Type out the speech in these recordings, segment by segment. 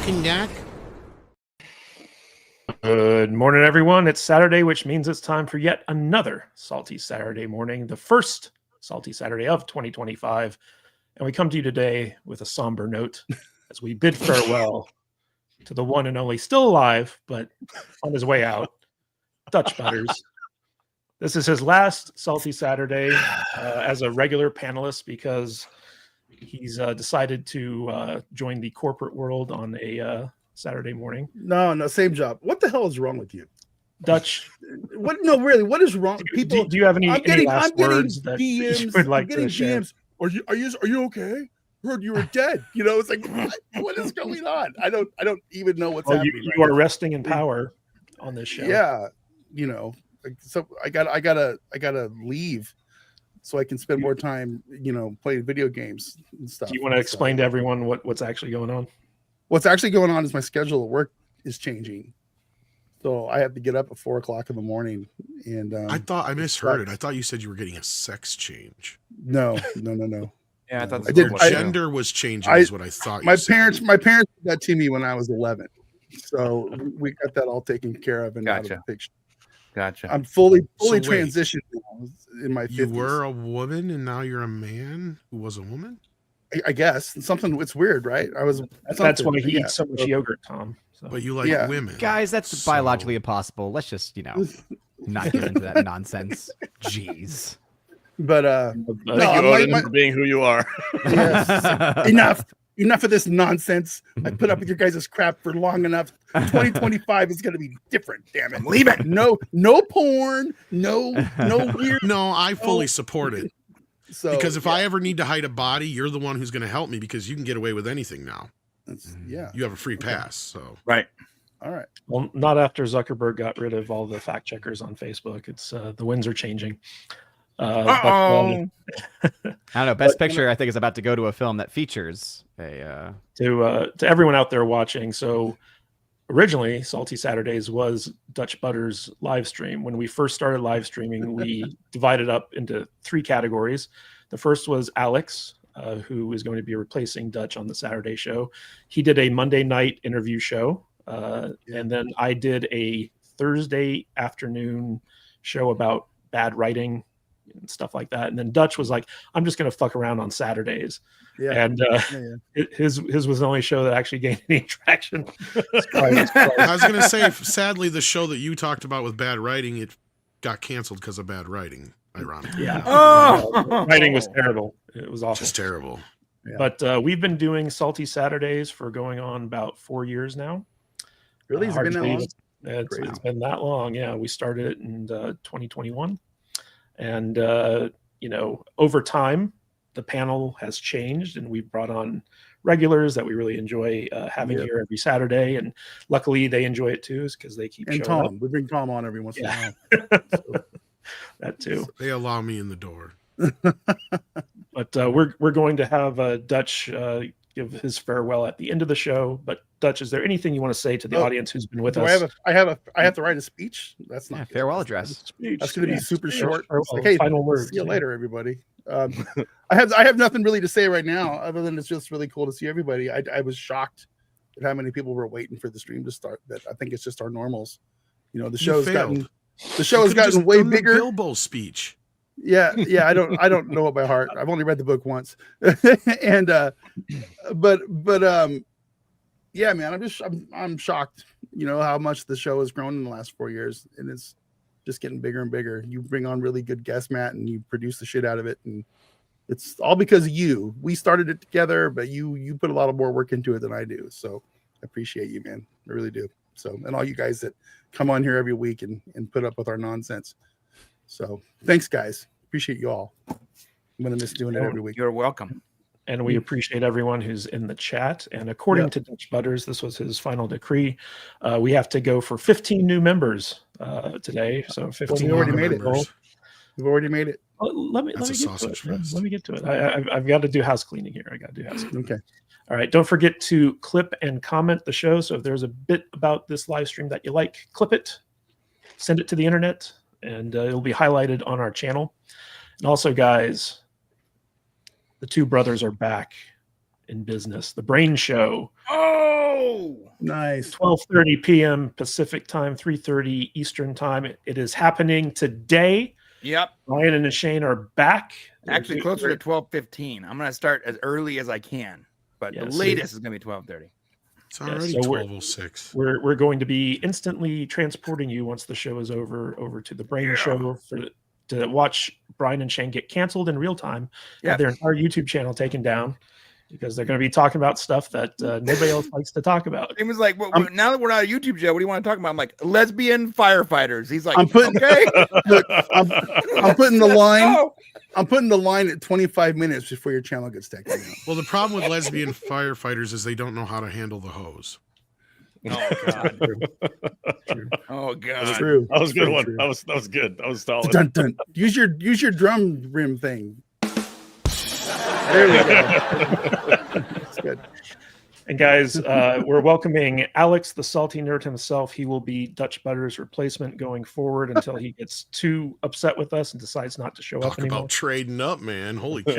Welcome back. Good morning, everyone. It's Saturday, which means it's time for yet another Salty Saturday morning, the first Salty Saturday of 2025. And we come to you today with a somber note as we bid farewell to the one and only, still alive, but on his way out, Dutch Butters. This is his last Salty Saturday as a regular panelist because he's decided to join the corporate world on a Saturday morning. No, same job. What the hell is wrong with you, Dutch? What? No, really, what is wrong? People, do you have any last words DMs, that you would like to share? DMs. Are you okay? Heard you were dead. You know, it's like what is going on? I don't even know what's happening. You are resting in power on this show. Yeah, you know, so I gotta leave so I can spend more time, you know, playing video games and stuff. Do you want to explain to everyone what's actually going on? What's actually going on is my schedule at work is changing. So I have to get up at 4:00 in the morning. And I thought I misheard it. I thought you said you were getting a sex change. No. Yeah, I thought your gender was changing is what I thought. My parents did that to me when I was 11. So we got that all taken care of and out of the picture. Gotcha. I'm fully transitioned now in my 50s. You were a woman and now you're a man who was a woman? I guess it's weird, right? That's why he eats so much yogurt, Tom. So. But you like women, guys. That's biologically impossible. Let's just not get into that nonsense. Jeez. But you owe them for being who you are. Yes. Enough of this nonsense. I put up with your guys' crap for long enough. 2025 is going to be different. Damn it! I'm leaving. No porn. No weird. No, I fully support it. So, because if I ever need to hide a body, you're the one who's going to help me because you can get away with anything now. You have a free pass. So right. All right. Well, not after Zuckerberg got rid of all the fact checkers on Facebook. It's the winds are changing. I don't know. Best Picture, I think, is about to go to a film that features a to everyone out there watching. So originally, Salty Saturdays was Dutch Butters live stream. When we first started live streaming, we divided up into 3 categories. The first was Alex, who is going to be replacing Dutch on the Saturday show. He did a Monday night interview show, and then I did a Thursday afternoon show about bad writing and stuff like that. And then Dutch was like, I'm just going to fuck around on Saturdays. Yeah. And his was the only show that actually gained any traction. I was going to say, sadly, the show that you talked about with bad writing, it got canceled because of bad writing, ironically. Yeah. Writing was terrible. It was awful. Just terrible. Yeah. But we've been doing Salty Saturdays for going on about 4 years now. Really? Has it been that long? It's been that long. Yeah. We started it in 2021. And, over time, the panel has changed and we've brought on regulars that we really enjoy having here every Saturday. And luckily they enjoy it too, because they keep showing Tom. up. We bring Tom on every once in a while. So, that too. They allow me in the door. But we're going to have Dutch give his farewell at the end of the show. But Dutch, is there anything you want to say to the audience who's been with us? I have to write a speech. That's not farewell address. That's going to be super short. Like, hey, final words. See you later, everybody. I have nothing really to say right now, other than it's just really cool to see everybody. I was shocked at how many people were waiting for the stream to start. That I think it's just our normals. You know, the show has gotten way bigger. Bilbo speech. Yeah. I don't know it by heart. I've only read the book once, and yeah, man, I'm shocked. You know how much the show has grown in the last 4 years, and it's just getting bigger and bigger. You bring on really good guests, Matt, and you produce the shit out of it, and it's all because of you. We started it together, but you put a lot of more work into it than I do. So I appreciate you, man. I really do. So, and all you guys that come on here every week and put up with our nonsense. So thanks, guys. Appreciate you all. I'm gonna miss doing it every week. You're welcome. And we appreciate everyone who's in the chat. And according to Dutch Butters, this was his final decree. We have to go for 15 new members today. So 15. We already made it. We've already made it. Let me get to it. I've got to do house cleaning here. Okay. All right. Don't forget to clip and comment the show. So if there's a bit about this live stream that you like, clip it, send it to the internet, and it'll be highlighted on our channel. And also, guys, the two brothers are back in business, The Brain Show. Oh, Nice. 12:30 p.m. Pacific time, 3:30 Eastern time. It is happening today. yep. Ryan and Shane are back. Actually, closer to 12:15. I'm gonna start as early as I can, but the latest is gonna be 12:30. It's already so 12:06. We're going to be instantly transporting you once the show is over to The Brain Show to watch Brian and Shane get canceled in real time. Yeah. Have their entire YouTube channel taken down because they're going to be talking about stuff that nobody else likes to talk about. He was like, well, now that we're not a YouTube show, what do you want to talk about? I'm like, lesbian firefighters. He's like, okay. Look, I'm putting the line. Oh. I'm putting the line at 25 minutes before your channel gets taken down. Well, the problem with lesbian firefighters is they don't know how to handle the hose. Oh God. True. Oh God. True. That was a good True, one. true. That was good. That was solid. Dun, dun. Use your drum rim thing. There we go. That's good. And guys, we're welcoming Alex, the salty nerd himself. He will be Dutch Butter's replacement going forward until he gets too upset with us and decides not to show up Talk anymore. about trading up, man. Holy cow.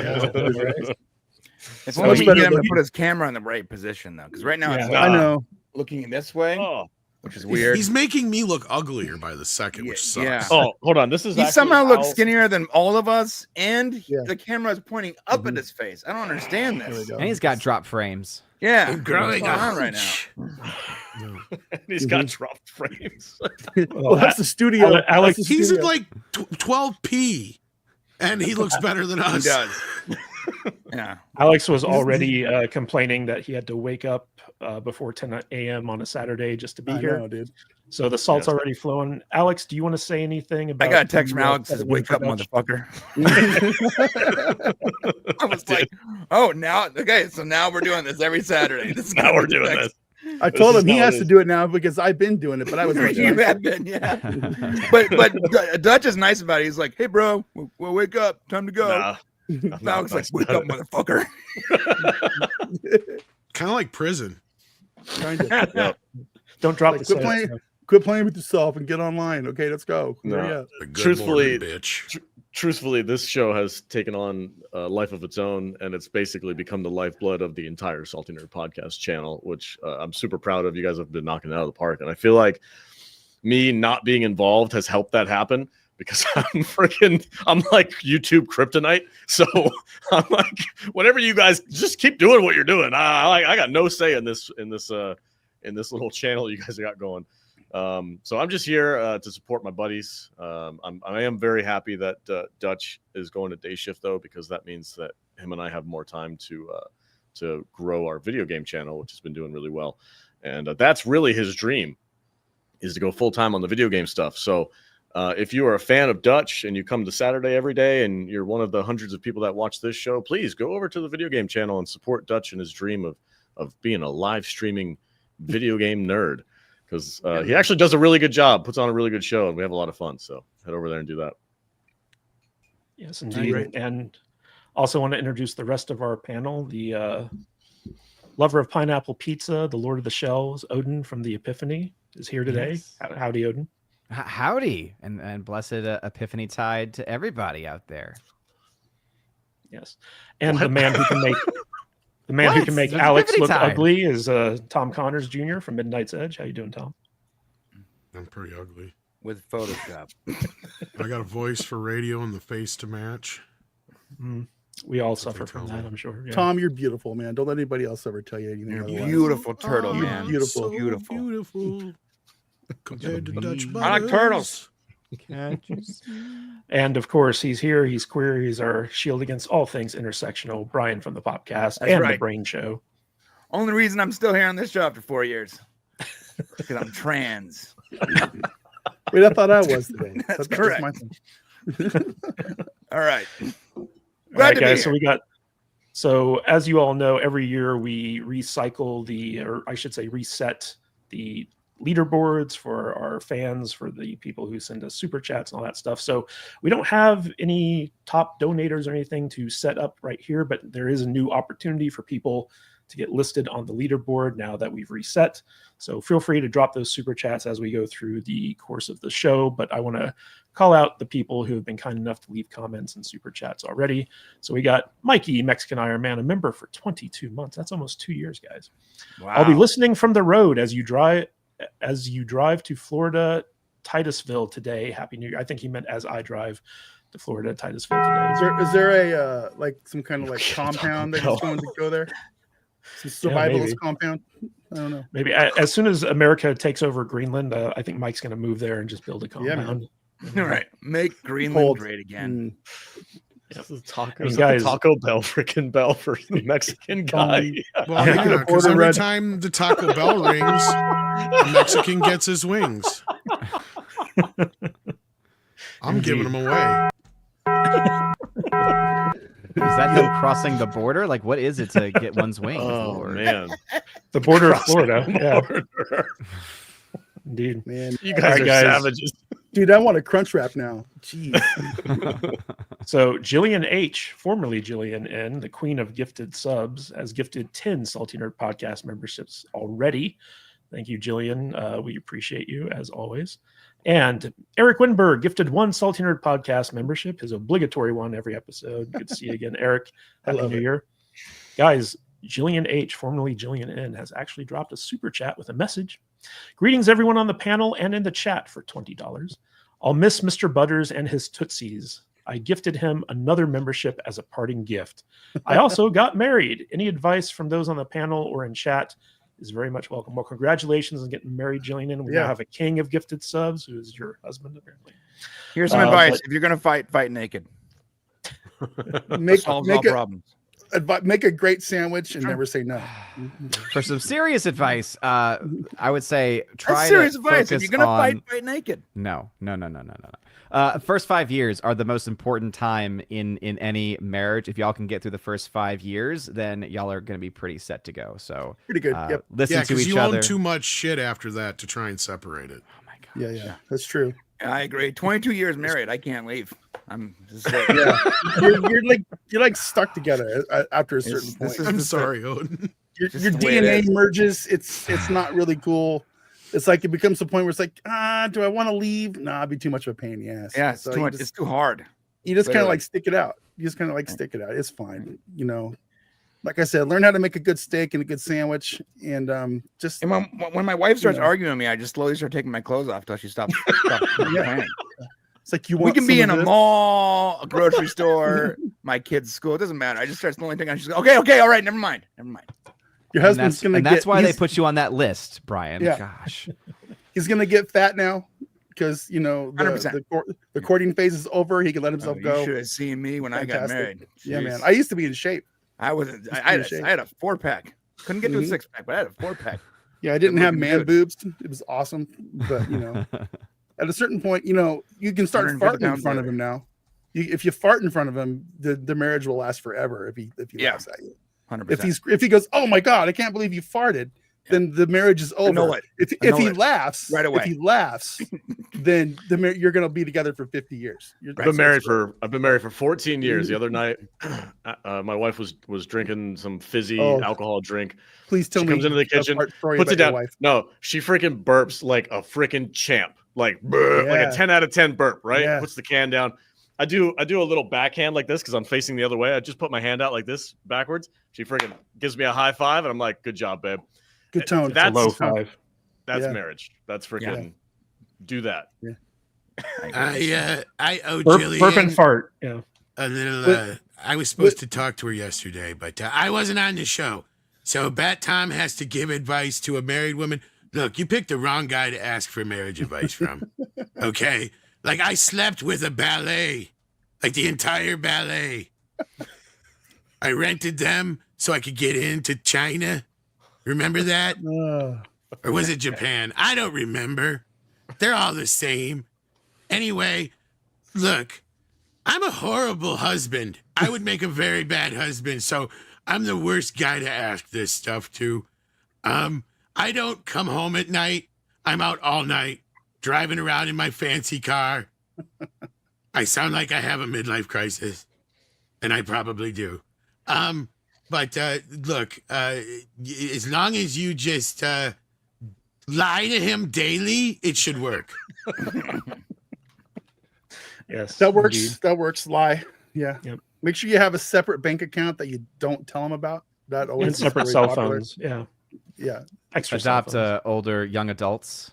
If only we can get him to put his camera in the right position though, because right now it's I know. looking this way, Oh, which is weird. He's making me look uglier by the second, which sucks. Yeah. oh, hold on. This is He actually somehow looks how- skinnier than all of us, and Yeah. the camera is poining up at his face. I don't understand There we this. go. And he's got drop frames. Yeah, I'm what's growing going on right ouch. now? He's got dropped frames. Well, that's the studio. Alex, That's the He's studio. at like 12p, and he looks better than He us. does. Yeah. Alex was already complaining that he had to wake up before 10 a.m. on a Saturday just to be I here. know, dude. So the salt's Yes. already flowing. Alex, do you want to say anything about? I got a text from the, Alex. Says, the "Wake up, introduction? motherfucker!" I was like, "Oh, now okay." So now we're doing this every Saturday. This is Now we're doing this. I told This him is he how has it to is. do it now because I've been doing it, but I was like, You have been, yeah. But Dutch is nice about it. He's like, "Hey, bro, we'll wake up. Time to go." Nah, I'm not Alex like, nice "Wake about up, motherfucker!" Kind of like prison. kind of. Yep. Don't drop Like, the quit playing with yourself and get online. Okay, let's go. No. Hurry up. A good Truthfully- morning, bitch. Truthfully, this show has taken on a life of its own, and it's basically become the lifeblood of the entire Salty Nerd podcast channel, which I'm super proud of. You guys have been knocking it out of the park, and I feel like me not being involved has helped that happen because I'm like YouTube kryptonite. So I'm like, whatever you guys just keep doing what you're doing. I got no say in this little channel you guys got going. So I'm just here to support my buddies. I am very happy that Dutch is going to day shift though, because that means that him and I have more time to grow our video game channel, which has been doing really well. And that's really his dream, is to go full time on the video game stuff. So if you are a fan of Dutch and you come to Saturday every day and you're one of the hundreds of people that watch this show, please go over to the video game channel and support Dutch in his dream of being a live streaming video game nerd. Because he actually does a really good job, puts on a really good show, and we have a lot of fun. So head over there and do that. Yes, indeed. And also want to introduce the rest of our panel. The lover of pineapple pizza, the Lord of the Shells, Odin from the Epiphany is here today. Yes. Howdy, Odin. Howdy, and blessed Epiphany tide to everybody out there. Yes, and What? the man who can make who can make It's Alex Epiphany look time. ugly is Tom Connors Jr. from Midnight's Edge. How you doing, Tom? I'm pretty ugly. With Photoshop. I got a voice for radio and the face to match. We all That's what suffer they from tell that, me. I'm sure. Yeah. Tom, you're beautiful, man. Don't let anybody else ever tell you anything You're otherwise. beautiful turtle, Oh, man. Beautiful. so Beautiful. beautiful. Compared to Dutch I like Butters. turtles. And of course, he's here. He's queer. He's our shield against all things intersectional. Brian from the Podcast That's and right. the Brain Show. Only reason I'm still here on this show after 4 years. Because I'm trans. Wait, I thought I was today. That's That was correct. my thing. All right. All Glad right, to be guys. here. So as you all know, every year we recycle or I should say, reset the leaderboards for our fans, for the people who send us super chats and all that stuff. So we don't have any top donators or anything to set up right here, but there is a new opportunity for people to get listed on the leaderboard now that we've reset. So feel free to drop those super chats as we go through the course of the show. But I want to call out the people who have been kind enough to leave comments and super chats already. So we got Mikey, Mexican Iron Man, a member for 22 months. That's almost 2 years, guys. Wow. I'll be listening from the road as you drive to Florida, Titusville today. Happy New Year. I think he meant as I drive to Florida, Titusville today. Is there a like some kind of like compound that he's going to go there? Some survivalist compound? I don't know. Maybe as soon as America takes over Greenland, I think Mike's going to move there and just build a compound. All right. Make Greenland great again. This is Taco, guys, Taco Bell freaking bell for the Mexican guy. Well, yeah, because every time the Taco Bell rings, the Mexican gets his wings. I'm giving them away. Is that them crossing the border? Like, what is it to get one's wings? Oh, Lord? man. The border of Florida. Yeah. Indeed. Man, You guys are savages. dude, I want a crunch wrap now. Jeez. So Jillian H., formerly Jillian N., the queen of gifted subs, has gifted 10 Salty Nerd Podcast memberships already. Thank you, Jillian. We appreciate you, as always. And Eric Winberg gifted 1 Salty Nerd Podcast membership, his obligatory one every episode. Good to see you again, Eric. Happy New Year. Guys, Jillian H., formerly Jillian N., has actually dropped a super chat with a message. Greetings, everyone on the panel and in the chat for $20. I'll miss Mr. Butters and his Tootsies. I gifted him another membership as a parting gift. I also got married. Any advice from those on the panel or in chat is very much welcome. Well, congratulations on getting married, Jillian. We now have a king of gifted subs who is your husband, apparently. Here's some advice. If you're going to fight naked. Solves all problems. Make a great sandwich and never say no. For some serious advice, I would say try That's serious to advice. If focus you're going to on... fight naked. No. First 5 years are the most important time in any marriage. If y'all can get through the first 5 years, then y'all are going to be pretty set to go. So pretty good. Listen to each you other. own too much shit after that to try and separate it. Oh my god. Yeah, that's true. I agree. 22 years married. I can't leave. I'm just you're like stuck together after a certain point. I'm sorry, Odin. Your DNA merges. It's not really cool. It's like it becomes the point where it's like, do I want to leave? Nah, it'd be too much of a pain in the ass. Yeah, it's too much. It's too hard. You just kind of like stick it out. Stick it out. It's fine. You know, like I said, learn how to make a good steak and a good sandwich, and just. And when my wife starts arguing with me, I just slowly start taking my clothes off till she stops playing. It's like we can be in a mall, a grocery store, my kid's school. It doesn't matter. I just start slowly thinking. She's like, okay, all right, never mind. Your husband's gonna get. That's why they put you on that list, Brian. Yeah. Gosh, he's gonna get fat now because the courting phase is over. He can let himself go. You should have seen me when I got married. Jeez. Yeah, man. I used to be in shape. I had a 4-pack. Couldn't get to a 6-pack, but I had a 4-pack. Yeah, I didn't have man boobs. It was awesome, but at a certain point, you can start farting in front of him now. If you fart in front of him, the marriage will last forever. If he laughs at you. 100%. If he goes, oh my god, I can't believe you farted, then the marriage is over. If he laughs right away, then you're gonna be together for 50 years. I've been married for 14 years. The other night, my wife was drinking some fizzy alcohol drink. Please tell me. She comes into the kitchen, puts it down. No, she freaking burps like a freaking champ, like a 10 out of 10 burp. Right? Yeah. Puts the can down. I do a little backhand like this because I'm facing the other way. I just put my hand out like this backwards. She freaking gives me a high five, and I'm like, "Good job, babe." Good tone. That's a low five. That's marriage. That's freaking do that. Yeah. I owe Jillian burp and fart. Yeah. A little. I was supposed to talk to her yesterday, but I wasn't on the show. So Bat Tom has to give advice to a married woman. Look, you picked the wrong guy to ask for marriage advice from. Okay. Like, I slept with a ballet, like the entire ballet. I rented them so I could get into China. Remember that? Or was it Japan? I don't remember. They're all the same. Anyway, look, I'm a horrible husband. I would make a very bad husband, so I'm the worst guy to ask this stuff to. I don't come home at night. I'm out all night, driving around in my fancy car. I sound like I have a midlife crisis, and I probably do. But look, as long as you just lie to him daily, it should work. Yes, That works. indeed. That works. Lie. Yeah. Yep. Make sure you have a separate bank account that you don't tell them about. That always And is separate very cell popular. phones. Yeah, Yeah. extra cell Adopt phones. older young adults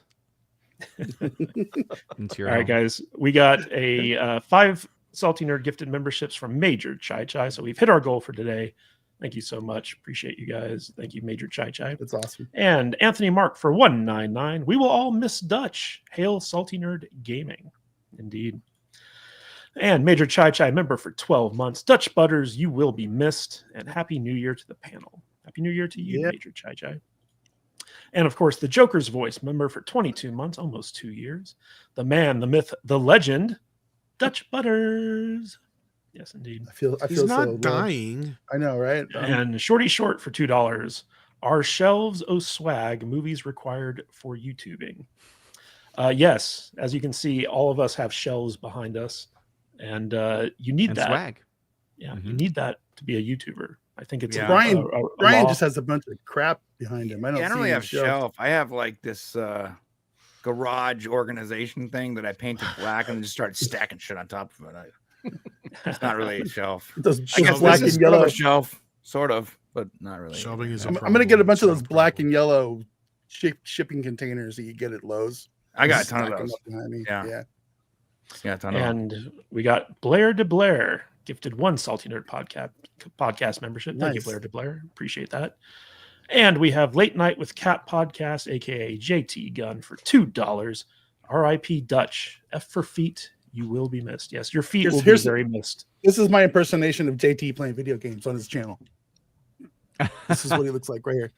into your All right, home. guys, we got a 5 Salty Nerd gifted memberships from Major Chai Chai. So we've hit our goal for today. Thank you so much. Appreciate you guys. Thank you, Major Chai Chai. That's awesome. And Anthony Mark for 199. We will all miss Dutch. Hail Salty Nerd Gaming. Indeed. And Major Chai Chai member for 12 months. Dutch Butters, you will be missed. And Happy New Year to the panel. Happy New Year to you, Yeah. Major Chai Chai. And of course, the Joker's Voice member for 22 months, almost 2 years. The man, the myth, the legend, Dutch Butters. Yes, indeed. I feel He's so not low. dying. I know, right? And Shorty Short for $2. Our shelves, oh swag, movies required for YouTubing. Yes, as you can see, all of us have shelves behind us. And you need And that. swag. Yeah, you Mhm. need that to be a YouTuber. I think it's Yeah. Brian- a Brian law. just has a bunch of crap behind him. I don't, Yeah, I don't see really him have shelf. I have like this garage organization thing that I painted black and just started stacking shit on top of it. It's not really a shelf. Those I guess black this is and sort of yellow. a shelf, sort of, but not really. Shelving is a I'm problem. gonna get a bunch of those It's a black problem. and yellow shipping containers that you get at Lowe's. I got a Just ton of stack 'em those. up behind me. Yeah. Yeah. Yeah, a ton of them. And we got Blair de Blair gifted 1 Salty Nerd podcast membership. Thank you, Nice. Blair de Blair. Appreciate that. And we have Late Night with Cat podcast, aka JT Gun, for $2. RIP Dutch. F for feet. You will be missed. Yes, your feet will be Here's- very missed. This is my impersonation of JT playing video games on his channel. This is what he looks like right here.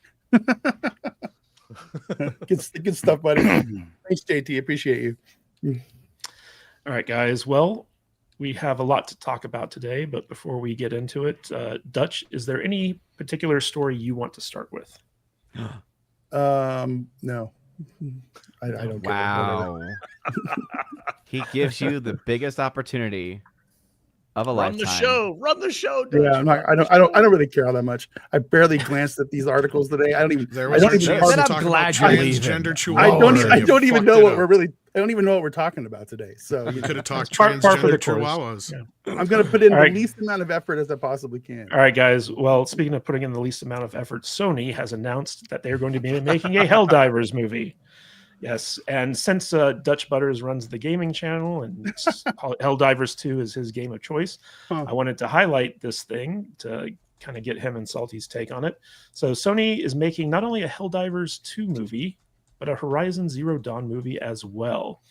Good stuff, buddy. Thanks, JT. Appreciate you. All right, guys. Well, we have a lot to talk about today, but before we get into it, Dutch, is there any particular story you want to start with? No. I don't care. Wow. He gives you the biggest opportunity of a Run lifetime. the show. Run the show. Yeah, I'm not, I don't really care all that much. I barely glanced at these articles today. I don't even There I was don't our even chance hardly- to Then I'm talk glad about you're leaving. transgender I chihuahua. don't and I you don't even fucked know it what up. we're really I don't even know what we're talking about today. So You could have talked Par for the transgender course. chihuahuas. Yeah. I'm gonna put in All right. the least amount of effort as I possibly can. All right, guys. Well, speaking of putting in the least amount of effort, Sony has announced that they're going to be making a Helldivers movie. And since Dutch Butters runs the gaming channel and Helldivers 2 is his game of choice, Huh. I wanted to highlight this thing to kind of get him and Salty's take on it. So Sony is making not only a Helldivers 2 movie, but a Horizon Zero Dawn movie as well.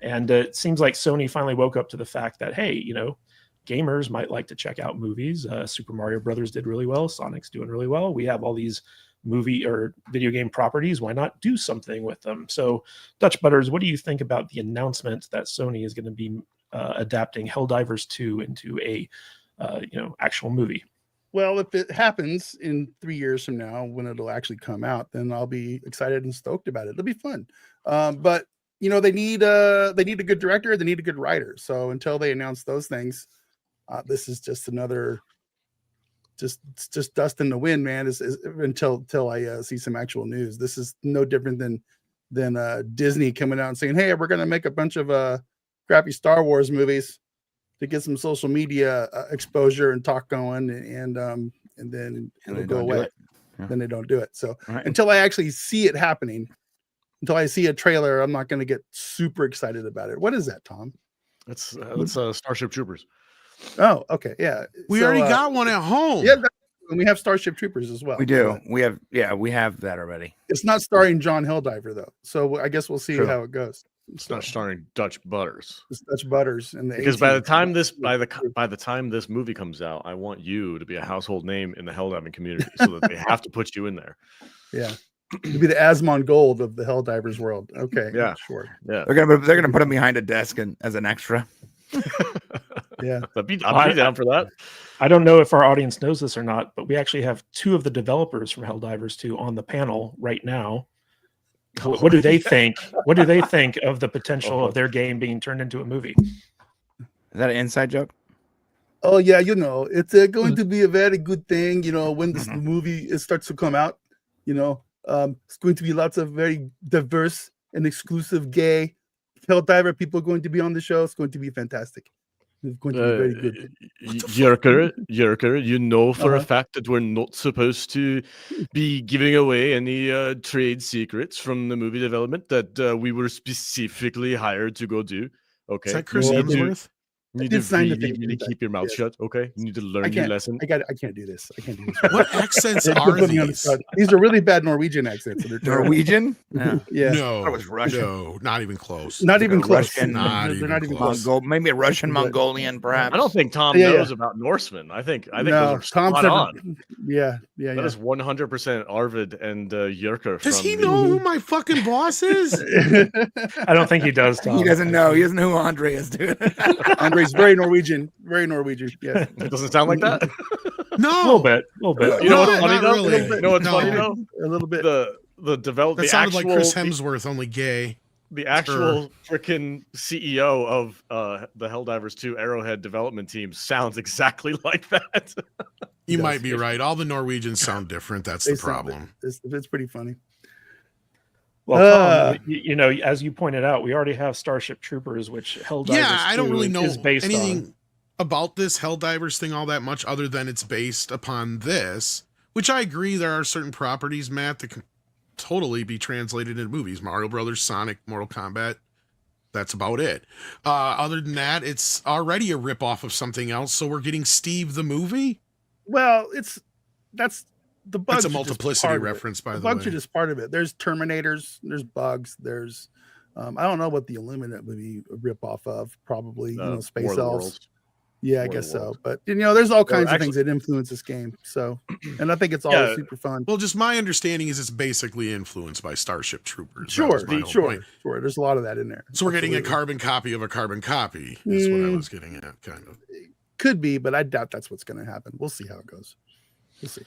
And it seems like Sony finally woke up to the fact that, hey, you know, gamers might like to check out movies. Super Mario Brothers did really well. Sonic's doing really well. We have all these movie or video game properties. Why not do something with them? So, Dutch Butters, what do you think about the announcement that Sony is going to be adapting Helldivers 2 into a actual movie? Well, if it happens in 3 years from now, when it'll actually come out, then I'll be excited and stoked about it. It'll be fun. But you know, they need a good director. They need a good writer. So until they announce those things, this is just another, just dust in the wind, man. Is until I see some actual news. This is no different than Disney coming out and saying, "Hey, we're gonna make a bunch of crappy Star Wars movies to get some social media exposure and talk going, and then And it'll they go don't do away. it. Yeah. Then they don't do it. So Right. until I actually see it happening, until I see a trailer, I'm not going to get super excited about it. What is that, Tom? That's Starship Troopers. Oh, okay, yeah. We So, already got one at home. yeah, and we have Starship Troopers as well. We do. We have that already. It's not starring John Helldiver though, so I guess we'll see True. how it goes. It's not starring Dutch Butters. It's Dutch Butters and the Because by the 18. time this movie comes out, I want you to be a household name in the Helldiving community, so that they have to put you in there. Yeah, you'll be the Asmon Gold of the Helldivers world. Okay, Yeah. sure. Yeah, They're gonna put him behind a desk and as an extra. Yeah, I'd be down for that. I don't know if our audience knows this or not, but we actually have 2 of the developers from Helldivers 2 on the panel right now. What do they think? What do they think of the potential of their game being turned into a movie? Is that an inside joke? Oh yeah, it's going to be a very good thing. When this movie starts to come out, it's going to be lots of very diverse and exclusive gay Helldiver people going to be on the show. It's going to be fantastic. It's going to be very good. Yerker, you know for a Uh-huh. fact that we're not supposed to be giving away any trade secrets from the movie development that we were specifically hired to go do. Okay, Is that Chris Well, Hemsworth? you need did to sign the really, thing, really didn't I? keep your mouth Yes. shut. Okay, you need to I learn your can't. lesson. I can't do this. I can't do this. What accents You're are putting me on the these? spot. These are really bad Norwegian accents. They're terrible. Norwegian? Yeah. Yeah. No, it was Russian. no, not even close. Not Like even a close. Russian- Not They're even not even close. close. Maybe a Russian But- Mongolian, perhaps. I don't think Tom Yeah, knows yeah. about Norsemen. I think No, those are Tom's spot never. on. Yeah. That is 100% Arvid and Yerker. Does from he the- know who my fucking boss is? I don't think he does, Tom. He doesn't know. He doesn't know who Andre is, dude. Andre's very Norwegian. Very Norwegian. Yes. It doesn't sound like that. No, A little bit. You know what's No, funny not though? really. You know what's No. funny though? A little bit. The That the sounded actual like Chris Hemsworth, only gay. the actual freaking CEO of the Helldivers 2 Arrowhead development team sounds exactly like that. You does. might be right. All the Norwegians sound different. That's They the sound- problem. It's pretty funny. Well, Tom, as you pointed out, we already have Starship Troopers, which Helldivers Yeah, I don't 2 really know is based anything on. about this Helldivers thing all that much, other than it's based upon this. Which I agree, there are certain properties, Matt, that can totally be translated into movies. Mario Brothers, Sonic, Mortal Kombat. That's about it. Other than that, it's already a ripoff of something else. So we're getting Steve the movie. Well, that's the bugs. That's a are just multiplicity part of it. reference, by the bugs way. are just part of it. There's Terminators. There's bugs. There's I don't know what the Illuminate would be a rip off of. Probably War space of the elves. Worlds. Yeah, I War of guess the so. Worlds. But there's all kinds of actually- things that influence this game. So, and I think it's all Yeah. super fun. Well, just my understanding is it's basically influenced by Starship Troopers. That Sure, was my whole point. sure. There's a lot of that in there. So we're getting a Absolutely. carbon copy of a carbon copy. Is what I Mm. was getting at, kind of. Could be, but I doubt that's what's going to happen. We'll see how it goes. We'll see.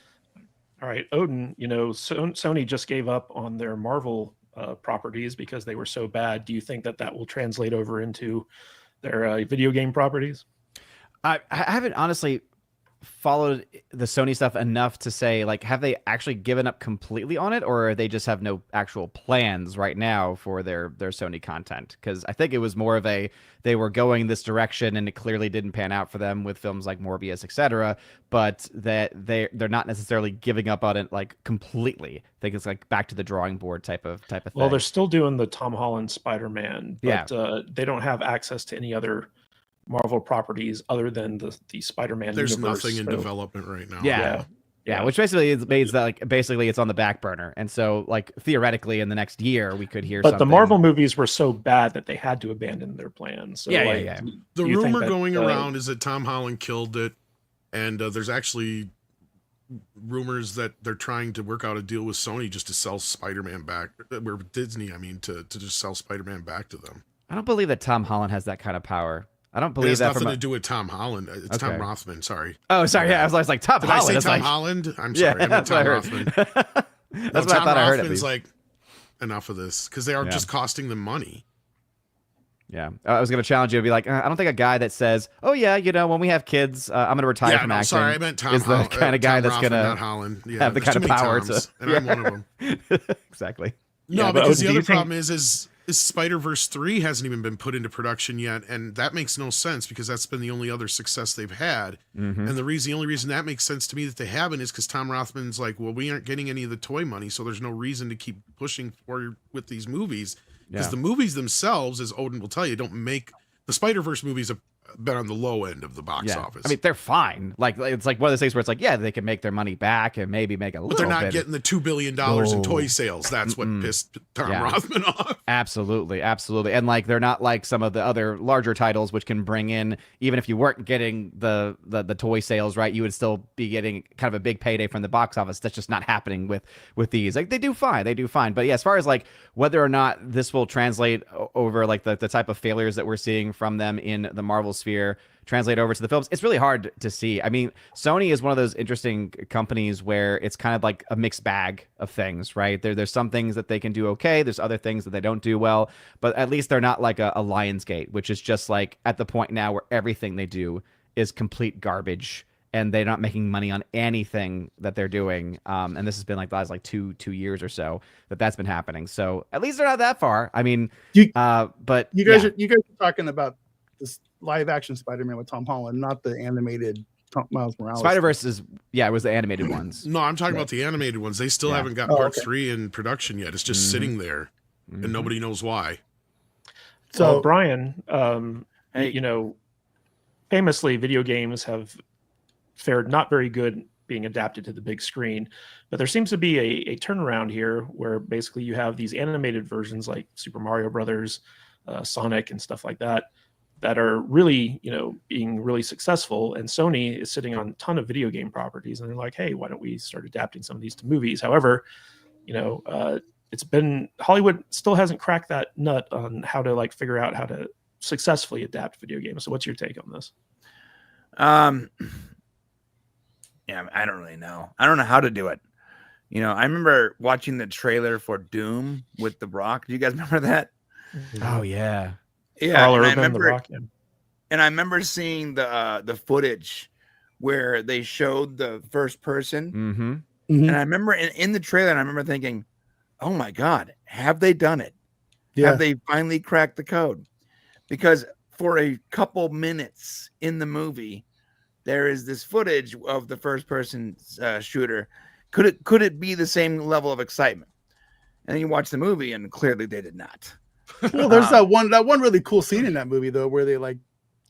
All right, Odin, Sony just gave up on their Marvel properties because they were so bad. Do you think that will translate over into their video game properties? I haven't honestly followed the Sony stuff enough to say, like, have they actually given up completely on it, or they just have no actual plans right now for their Sony content? Because I think it was more of they were going this direction and it clearly didn't pan out for them with films like Morbius, etc. But that they're not necessarily giving up on it like completely. I think it's like back to the drawing board type of thing. Well, they're still doing the Tom Holland Spider-Man, but they don't have access to any other Marvel properties other than the Spider-Man There's universe. nothing in So, development right now. Yeah, which basically means that like basically it's on the back burner, and so like theoretically in the next year we could hear. But something. the Marvel movies were so bad that they had to abandon their plans. So, Yeah. The do you think rumor that, going around is that Tom Holland killed it, and there's actually rumors that they're trying to work out a deal with Sony just to sell Spider-Man back, or Disney, I mean, to just sell Spider-Man back to them. I don't believe that Tom Holland has that kind of power. I don't It believe has that nothing from. to do with Tom Holland. It's Tom Okay. Rothman. Sorry. Oh, sorry. Yeah, I was like Tom Did Holland. I say It's Tom like, Holland? I'm yeah, sorry. I meant that's what I Tom heard. Rothman. That's No, what I Tom thought I heard. At Rothman's least. like, enough of this, because they are Yeah. just costing them money. Yeah, I was going to challenge you to be like, I don't think a guy that says, "Oh yeah, when we have kids, I'm going to retire Yeah, from no, acting." sorry, I meant Tom is the Holland, kind of guy Tom that's Rothman, going not to Holland. Yeah, have the there's kind too of many power Toms, to. and I'm one of them. Exactly. No, Yeah, but because do the you other think- problem is Spider-Verse 3 hasn't even been put into production yet, and that makes no sense because that's been the only other success they've had. Mhm. And the only reason that makes sense to me that they haven't is because Tom Rothman's like, well, we aren't getting any of the toy money, so there's no reason to keep pushing forward with these movies. Because Yeah. the movies themselves, as Odin will tell you, don't make the Spider-Verse movies have been on the low end of the box office. I mean, they're fine. Like it's like one of those things where it's like, yeah, they can make their money back and maybe make a little but they're not bit. getting the $2 billion in No. toy sales. That's what pissed Tom Yeah. Rothman off. Absolutely, and like they're not like some of the other larger titles which can bring in, even if you weren't getting the toy sales, right, you would still be getting kind of a big payday from the box office. That's just not happening with these. Like they do fine. But yeah, as far as like whether or not this will translate over like the type of failures that we're seeing from them in the Marvel sphere translate over to the films, it's really hard to see. I mean, Sony is one of those interesting companies where it's kind of like a mixed bag of things, right? There's some things that they can do okay. There's other things that they don't do well, but at least they're not like a Lionsgate, which is just like at the point now where everything they do is complete garbage, and they're not making money on anything that they're doing. And this has been like the last like two years or so that's been happening. So at least they're not that far. I mean, but you guys are talking about this live action Spider-Man with Tom Holland, not the animated Miles Morales. Spider-Verse it was the animated ones. No, I'm talking about the animated ones. They still haven't got part 3 in production yet. It's just sitting there, and nobody knows why. So Brian, you know, famously, video games have fared not very good being adapted to the big screen, but there seems to be a turnaround here where basically you have these animated versions like Super Mario Brothers, Sonic, and stuff like that are really, you know, being really successful. And Sony is sitting on a ton of video game properties, and they're like, hey, why don't we start adapting some of these to movies? However, you know, it's been Hollywood still hasn't cracked that nut on how to like figure out how to successfully adapt video games. So what's your take on this? Yeah, I don't really know. I don't know how to do it. You know, I remember watching the trailer for Doom with The Rock. Do you guys remember that? Oh yeah. Yeah, Carl and I Urban, remember, The Rock, and I remember seeing the footage where they showed the first person, and I remember in the trailer, and I remember thinking, "Oh my God, have they done it? Yeah. Have they finally cracked the code?" Because for a couple minutes in the movie, there is this footage of the first person shooter. Could it be the same level of excitement? And then you watch the movie, and clearly they did not. Well, there's that one really cool scene in that movie though, where they like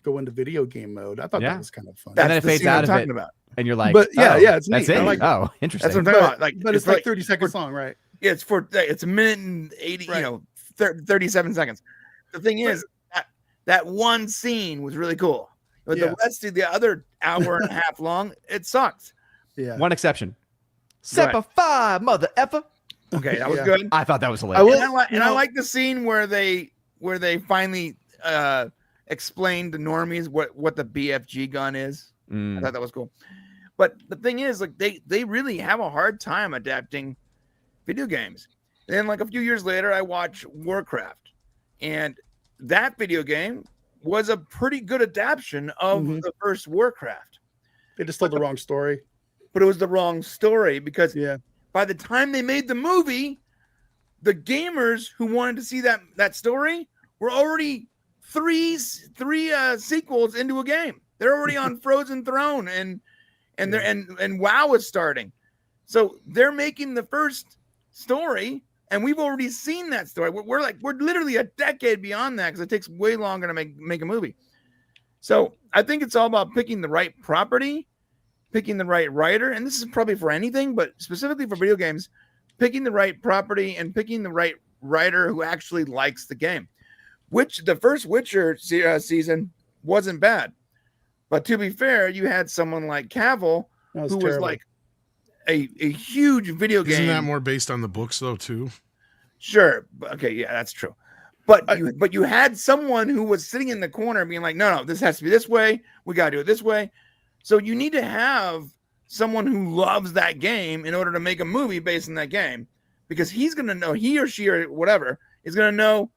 go into video game mode. I thought that was kind of fun. And then it the fades scene I'm out of talking it, about. and you're like, but it's that's neat. it. I like Oh, interesting. That's what I'm talking about. Like, but it's like 30 seconds long, right? Yeah, it's a minute and 80, Right. 37 seconds. The thing is, that one scene was really cool. But the rest of the other hour and a half long, it sucked. Yeah. One exception. Semper Fi, mother effer. Okay, that was good. I thought that was hilarious. I like the scene where they finally explained to normies what the BFG gun is. I thought that was cool. But the thing is, like they really have a hard time adapting video games. And then like a few years later, I watched Warcraft, and that video game was a pretty good adaptation of the first Warcraft. They just told the wrong story. But it was the wrong story because by the time they made the movie, the gamers who wanted to see that story were already three sequels into a game. They're already on Frozen Throne and WoW is starting. So they're making the first story, and we've already seen that story. We're literally a decade beyond that because it takes way longer to make a movie. So I think it's all about picking the right property, picking the right writer, and this is probably for anything, but specifically for video games, picking the right property and picking the right writer who actually likes the game. Which the first Witcher season wasn't bad, but to be fair, you had someone like Cavill who was like a huge video game. Isn't that more based on the books though too? Sure. Okay. Yeah, that's true. But you had someone who was sitting in the corner being like, no, this has to be this way. We got to do it this way. So you need to have someone who loves that game in order to make a movie based on that game, because he's going to know, he or she or whatever is going to know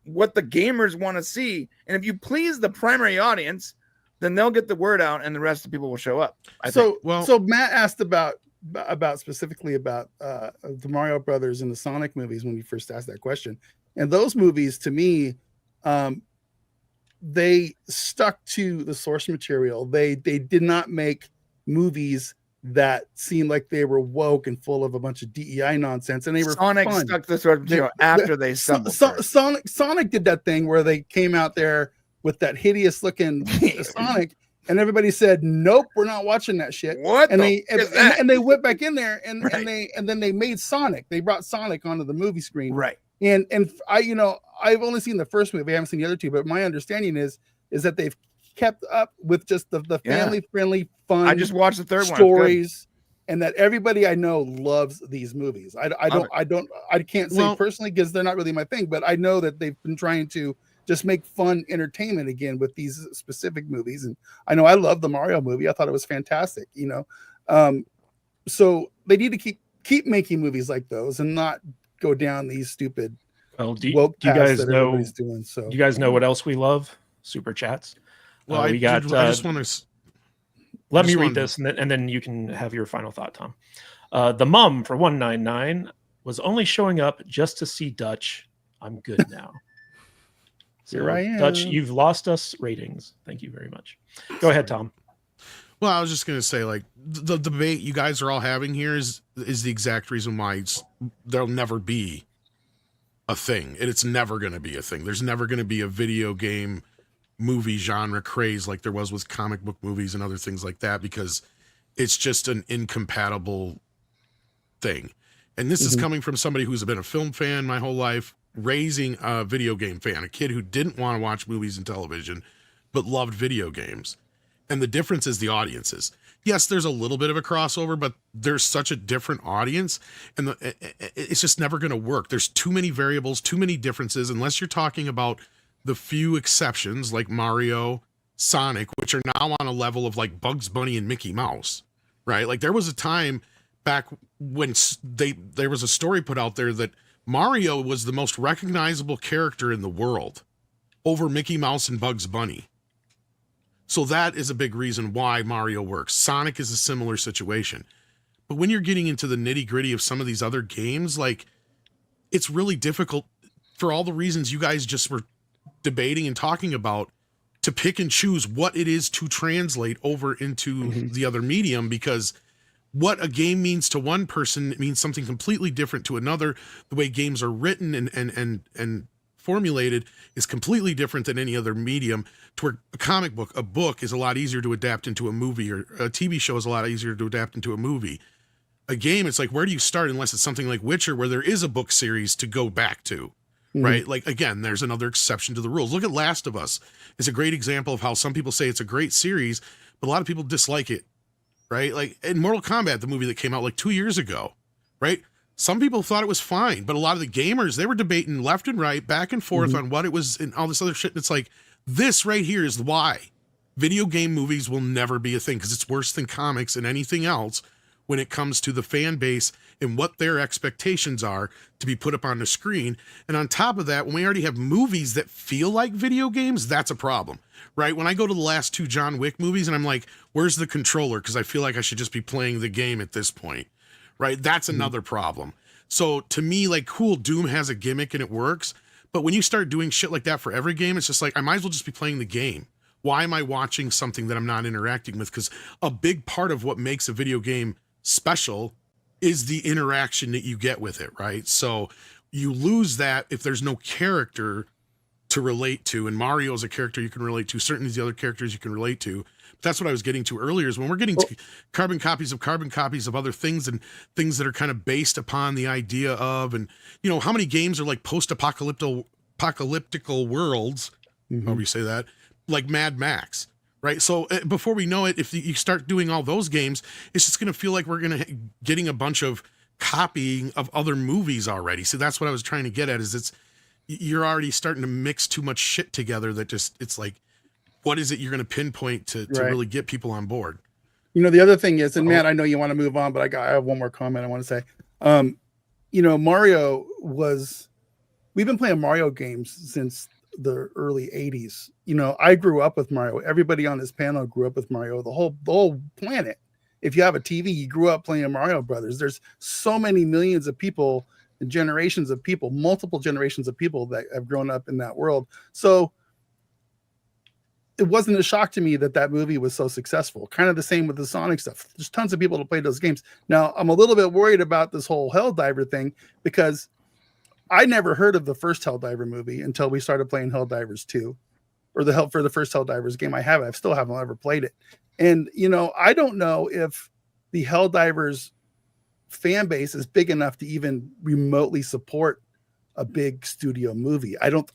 what the gamers want to see. And if you please the primary audience, then they'll get the word out and the rest of the people will show up. So Matt asked about specifically about the Mario Brothers and the Sonic movies when you first asked that question. And those movies, to me, they stuck to the source material. They did not make movies that seemed like they were woke and full of a bunch of DEI nonsense, and they were Sonic fun. stuck to the source material after they stumbled. Sonic did that thing where they came out there with that hideous looking Sonic, and everybody said, "Nope, we're not watching that shit." What? And they went back in there and then they made Sonic. They brought Sonic onto the movie screen, right? And I've only seen the first movie. I haven't seen the other two, but my understanding is that they've kept up with just the family friendly fun. I just watched the third stories, and that everybody I know loves these movies. I can't say personally because they're not really my thing, but I know that they've been trying to just make fun entertainment again with these specific movies. And I know I love the Mario movie. I thought it was fantastic, so they need to keep making movies like those and not go down these stupid do you guys know? Doing, so you guys know what else we love? Super chats. Well, we got. I just want to. Let me read this, and then you can have your final thought, Tom. The Mum for 199 was only showing up just to see Dutch. I'm good now. So, Here I am. Dutch, you've lost us ratings. Thank you very much. Go ahead, Tom. Well, I was just going to say, like, the debate you guys are all having here is the exact reason why there'll never be a thing. It's never going to be a thing. There's never going to be a video game movie genre craze like there was with comic book movies and other things like that, because it's just an incompatible thing. And this is coming from somebody who's been a film fan my whole life, raising a video game fan, a kid who didn't want to watch movies and television, but loved video games. And the difference is the audiences. Yes, there's a little bit of a crossover, but there's such a different audience, and it's just never going to work. There's too many variables, too many differences, unless you're talking about the few exceptions like Mario, Sonic, which are now on a level of like Bugs Bunny and Mickey Mouse, right? Like there was a time back when there was a story put out there that Mario was the most recognizable character in the world over Mickey Mouse and Bugs Bunny. So that is a big reason why Mario works. Sonic is a similar situation. But when you're getting into the nitty-gritty of some of these other games, like, it's really difficult for all the reasons you guys just were debating and talking about, to pick and choose what it is to translate over into the other medium, because what a game means to one person means something completely different to another. The way games are written and formulated is completely different than any other medium, to where a comic book, a book, is a lot easier to adapt into a movie, or a TV show is a lot easier to adapt into a movie. A game, it's like, where do you start, unless it's something like Witcher, where there is a book series to go back to, right? Like, again, there's another exception to the rules. Look at Last of Us. It's a great example of how some people say it's a great series, but a lot of people dislike it, right? Like in Mortal Kombat, the movie that came out like 2 years ago, right? Some people thought it was fine, but a lot of the gamers, they were debating left and right, back and forth on what it was and all this other shit. And it's like, this right here is why video game movies will never be a thing, because it's worse than comics and anything else when it comes to the fan base and what their expectations are to be put up on the screen. And on top of that, when we already have movies that feel like video games, that's a problem, right? When I go to the last 2 John Wick movies and I'm like, where's the controller? Because I feel like I should just be playing the game at this point, right? That's another problem. So to me, like, cool, Doom has a gimmick and it works. But when you start doing shit like that for every game, it's just like, I might as well just be playing the game. Why am I watching something that I'm not interacting with? Because a big part of what makes a video game special is the interaction that you get with it, right? So you lose that if there's no character to relate to. And Mario is a character you can relate to. Certainly the other characters you can relate to. But that's what I was getting to earlier, is when we're getting to carbon copies of other things, and things that are kind of based upon the idea of, and, you know, how many games are like post-apocalyptical worlds, however you say that, like Mad Max, right? So before we know it, if you start doing all those games, it's just going to feel like we're getting a bunch of copying of other movies already. So that's what I was trying to get at, is you're already starting to mix too much shit together that just, it's like, what is it you're going to pinpoint to really get people on board? You know, the other thing is, and Matt, I know you want to move on, but I have one more comment I want to say. You know, we've been playing Mario games since the early 80s. You know, I grew up with Mario. Everybody on this panel grew up with Mario, the whole planet. If you have a TV, you grew up playing Mario Brothers. There's so many millions of people and generations of people, multiple generations of people that have grown up in that world. So it wasn't a shock to me that movie was so successful. Kind of the same with the Sonic stuff. There's tons of people to play those games. Now, I'm a little bit worried about this whole Helldiver thing, because I never heard of the first Helldiver movie until we started playing Helldivers 2, or for the first Helldivers game. I still haven't ever played it. And, you know, I don't know if the Helldivers fan base is big enough to even remotely support a big studio movie. I don't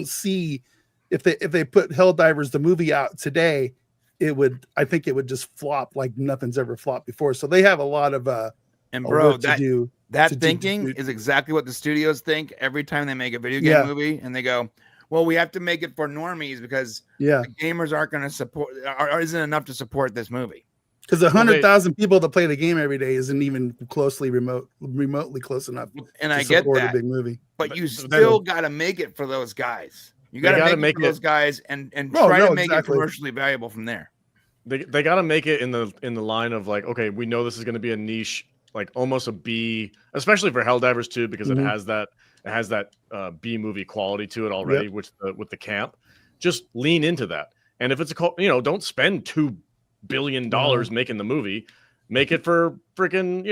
see, if they put Helldivers the movie out today, I think it would just flop like nothing's ever flopped before. So they have a lot of work to do. That thinking is exactly what the studios think every time they make a video game movie, and they go, well, we have to make it for normies because the gamers aren't going to support, or isn't enough to support this movie. Because 100,000 people that play the game every day isn't even remotely close enough. And to I get support that, a big movie. but you still got to make it for those guys. You got to gotta make make those it- guys and No, try no, to make exactly. it commercially valuable from there. They got to make it in the line of like, okay, we know this is going to be a niche, like almost a B, especially for Helldivers too, because Mhm. it has that B movie quality to it already, with the camp. Just lean into that, and if it's don't spend $2 billion making the movie, make it for freaking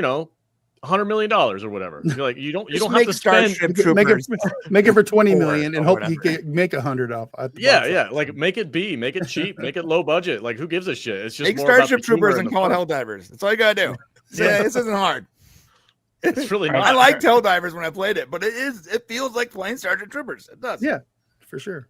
$100 million or whatever. You're like you don't have to spend. Starship Make Troopers. it for 20 Or- million and or hope you whatever. can make 100 off. At the Yeah, box yeah. office. Like make it B, make it cheap, make it low budget. Like who gives a shit? It's just Make more about Starship the humor Troopers and the call it fun. Helldivers. That's all you gotta do. Yeah, this isn't hard. It's really not. I liked Helldivers when I played it, but it feels like playing Starship Troopers. It does. Yeah, for sure.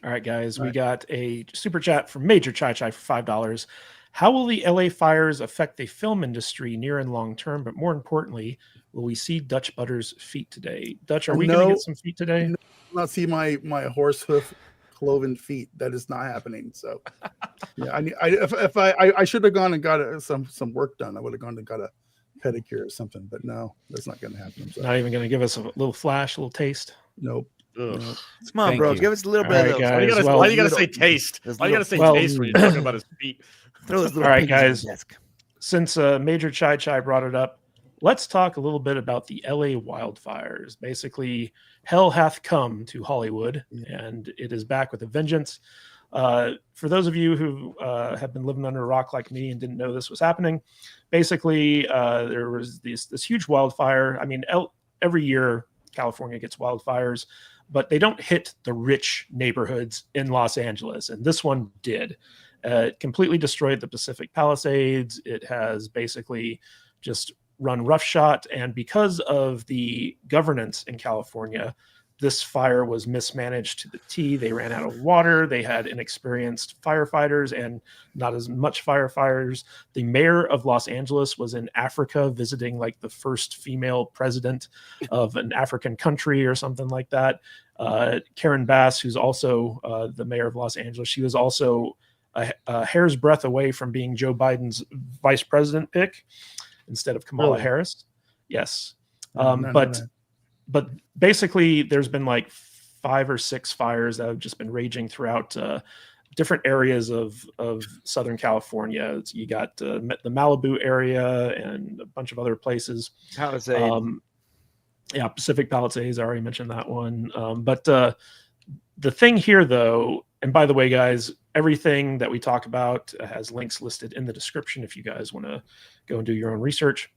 All right, guys, All we right. got a super chat from Major Chai Chai for $5. How will the LA fires affect the film industry near and long term? But more importantly, will we see Dutch Butter's feet today? Dutch, are we going to No. get some feet today? No. Not see my horse hoof cloven feet. That is not happening. So yeah, I should have gone and got some work done. I would have gone and got a pedicure or something, but no, that's not going to happen. So, Not even going to give us a little flash, a little taste. nope. Ugh. Come on, Thank bro. you. Give us a little All bit right, of those. guys. Why do you gotta Little- say taste? those Why do you gotta say little- taste when you're talking about his feet? Throw those little All right, pins on the guys. desk. Since Major Chai Chai brought it up, let's talk a little bit about the LA wildfires. Basically, hell hath come to Hollywood, and it is back with a vengeance. For those of you who have been living under a rock like me and didn't know this was happening, basically there was this huge wildfire. I mean, every year California gets wildfires, but they don't hit the rich neighborhoods in Los Angeles, and this one did. It completely destroyed the Pacific Palisades. It has basically just run roughshod, and because of the governance in California, this fire was mismanaged to the T. They ran out of water. They had inexperienced firefighters and not as much firefighters. The mayor of Los Angeles was in Africa visiting like the first female president of an African country or something like that. Karen Bass, who's also the mayor of Los Angeles, she was also a hair's breadth away from being Joe Biden's vice president pick instead of Kamala Really? Harris. Yes. No, no, But basically, there's been like 5 or 6 fires that have just been raging throughout different areas of Southern California. You got the Malibu area and a bunch of other places. Palisade. Yeah, Pacific Palisades. I already mentioned that one. But the thing here, though, and by the way, guys, everything that we talk about has links listed in the description if you guys want to go and do your own research.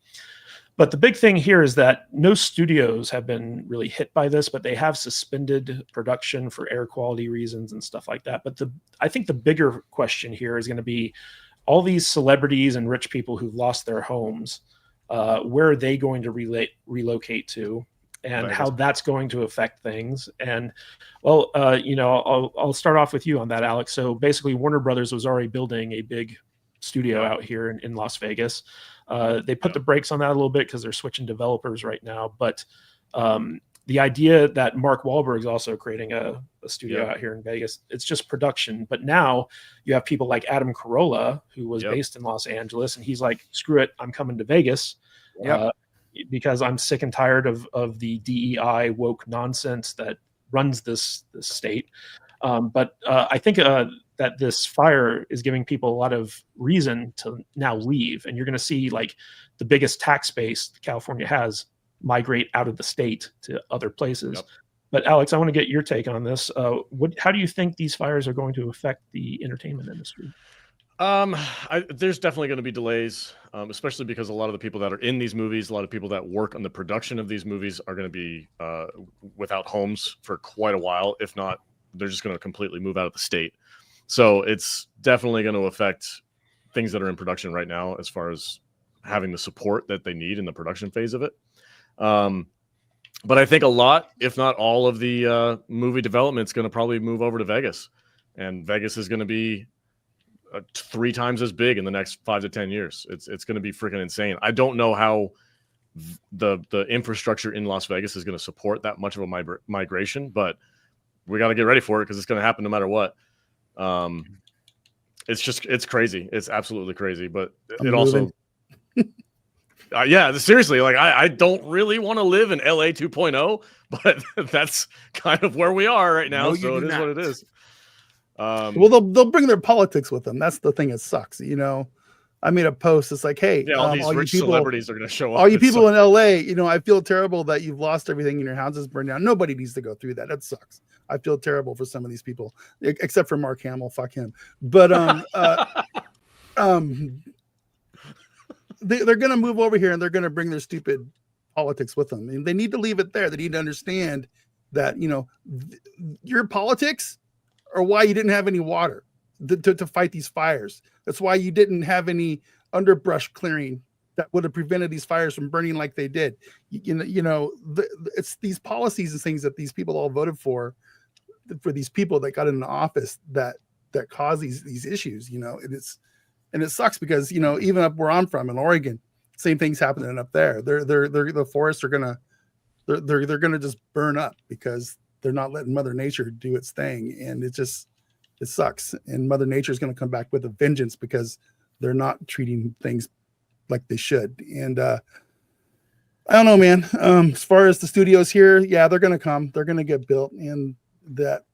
But the big thing here is that no studios have been really hit by this, but they have suspended production for air quality reasons and stuff like that. But I think the bigger question here is going to be all these celebrities and rich people who've lost their homes. Where are they going to relocate to, and Vegas. how that's going to affect things? And well, I'll start off with you on that, Alex. So basically, Warner Brothers was already building a big studio out here in Las Vegas. They put the brakes on that a little bit because they're switching developers right now. But the idea that Mark Wahlberg is also creating a studio out here in Vegas, it's just production. But now you have people like Adam Carolla, who was based in Los Angeles, and he's like, screw it, I'm coming to Vegas because I'm sick and tired of the DEI woke nonsense that runs this state. But I think that this fire is giving people a lot of reason to now leave. And you're going to see like the biggest tax base California has migrate out of the state to other places. Yep. But Alex, I want to get your take on this. How do you think these fires are going to affect the entertainment industry? There's definitely going to be delays, especially because a lot of the people that are in these movies, a lot of people that work on the production of these movies are going to be without homes for quite a while. If not, they're just going to completely move out of the state. So it's definitely going to affect things that are in production right now as far as having the support that they need in the production phase of it. But I think a lot, if not all of the movie development is going to probably move over to Vegas. And Vegas is going to be 3 times as big in the next 5 to 10 years. It's going to be freaking insane. I don't know how the infrastructure in Las Vegas is going to support that much of a migration, but we got to get ready for it because it's going to happen no matter what. It's crazy. It's absolutely crazy, but it also Yeah, seriously, like I don't really want to live in LA 2.0, but that's kind of where we are right now. No, So it is what it is. Well, they'll bring their politics with them. That's the thing that sucks. You know, I made a post. It's like, hey, yeah, all these rich celebrities are going to show up. All you people in LA, you know, I feel terrible that you've lost everything and your houses burned down. Nobody needs to go through that. That sucks. I feel terrible for some of these people, except for Mark Hamill. Fuck him. But they're going to move over here and they're going to bring their stupid politics with them. And they need to leave it there. They need to understand that, you know, your politics are why you didn't have any water to fight these fires. That's why you didn't have any underbrush clearing that would have prevented these fires from burning like they did. It's these policies and things that these people all voted for these people that got into office that cause these issues, you know. And it sucks because, you know, even up where I'm from in Oregon, same thing's happening up there. The forests are gonna just burn up because they're not letting Mother Nature do its thing, and it sucks. And Mother Nature is gonna come back with a vengeance because they're not treating things like they should. And I don't know, man. As far as the studios here, yeah, they're gonna come. They're gonna get built, and that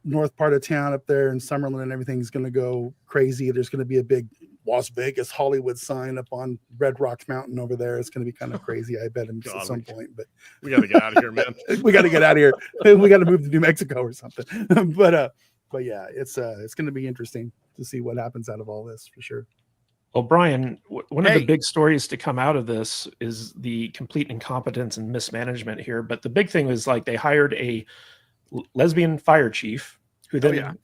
north part of town up there in Summerlin and everything is gonna go crazy. There's gonna be a big Las Vegas Hollywood sign up on Red Rocks Mountain over there. It's going to be kind of crazy, I bet, at some point. But we got to get out of here, man. We got to get out of here. We got to move to New Mexico or something. But yeah, it's going to be interesting to see what happens out of all this for sure. Well, Brian, one of the big stories to come out of this is the complete incompetence and mismanagement here. But the big thing was, like, they hired a lesbian fire chief who then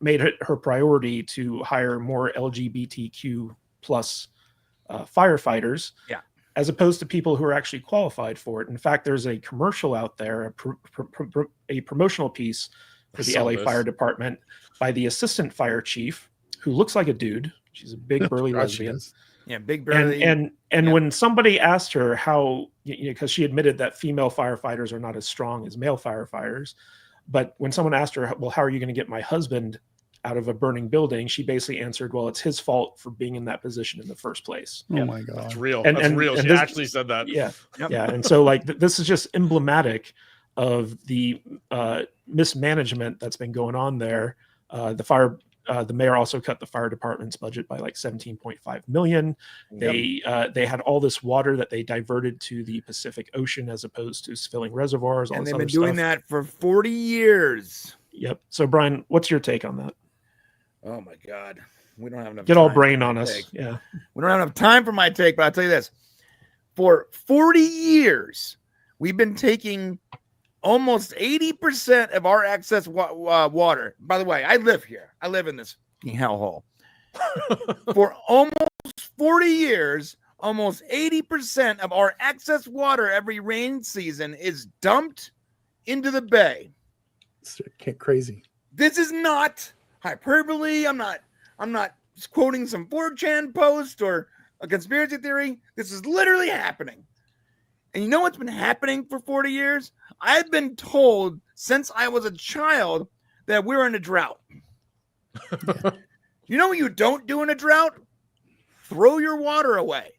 made it her priority to hire more LGBTQ plus firefighters, as opposed to people who are actually qualified for it. In fact, there's a commercial out there, a promotional piece for the LA Fire Department by the assistant fire chief, who looks like a dude. She's a big burly lesbian. Yeah, big burly. And when somebody asked her how, because she admitted that female firefighters are not as strong as male firefighters. But when someone asked her, well, how are you going to get my husband out of a burning building? She basically answered, well, it's his fault for being in that position in the first place. Oh my God. That's real. That's real. She actually said that. Yeah. Yep. Yeah. And so, like, this is just emblematic of the mismanagement that's been going on there. The mayor also cut the fire department's budget by like $17.5 million. They had all this water that they diverted to the Pacific Ocean as opposed to filling reservoirs. And they've been doing that for 40 years. Yep. So, Brian, what's your take on that? Oh my God, we don't have enough. Get all brain on us. Take. Yeah, we don't have enough time for my take, but I'll tell you this: for 40 years, we've been taking almost 80% of our excess water. By the way, I live here. I live in this hellhole. For almost 40 years, almost 80% of our excess water every rain season is dumped into the bay. It's crazy. This is not hyperbole. I'm not quoting some 4chan post or a conspiracy theory. This is literally happening. And you know what's been happening for 40 years? I've been told since I was a child that we're in a drought. You know what you don't do in a drought? Throw your water away.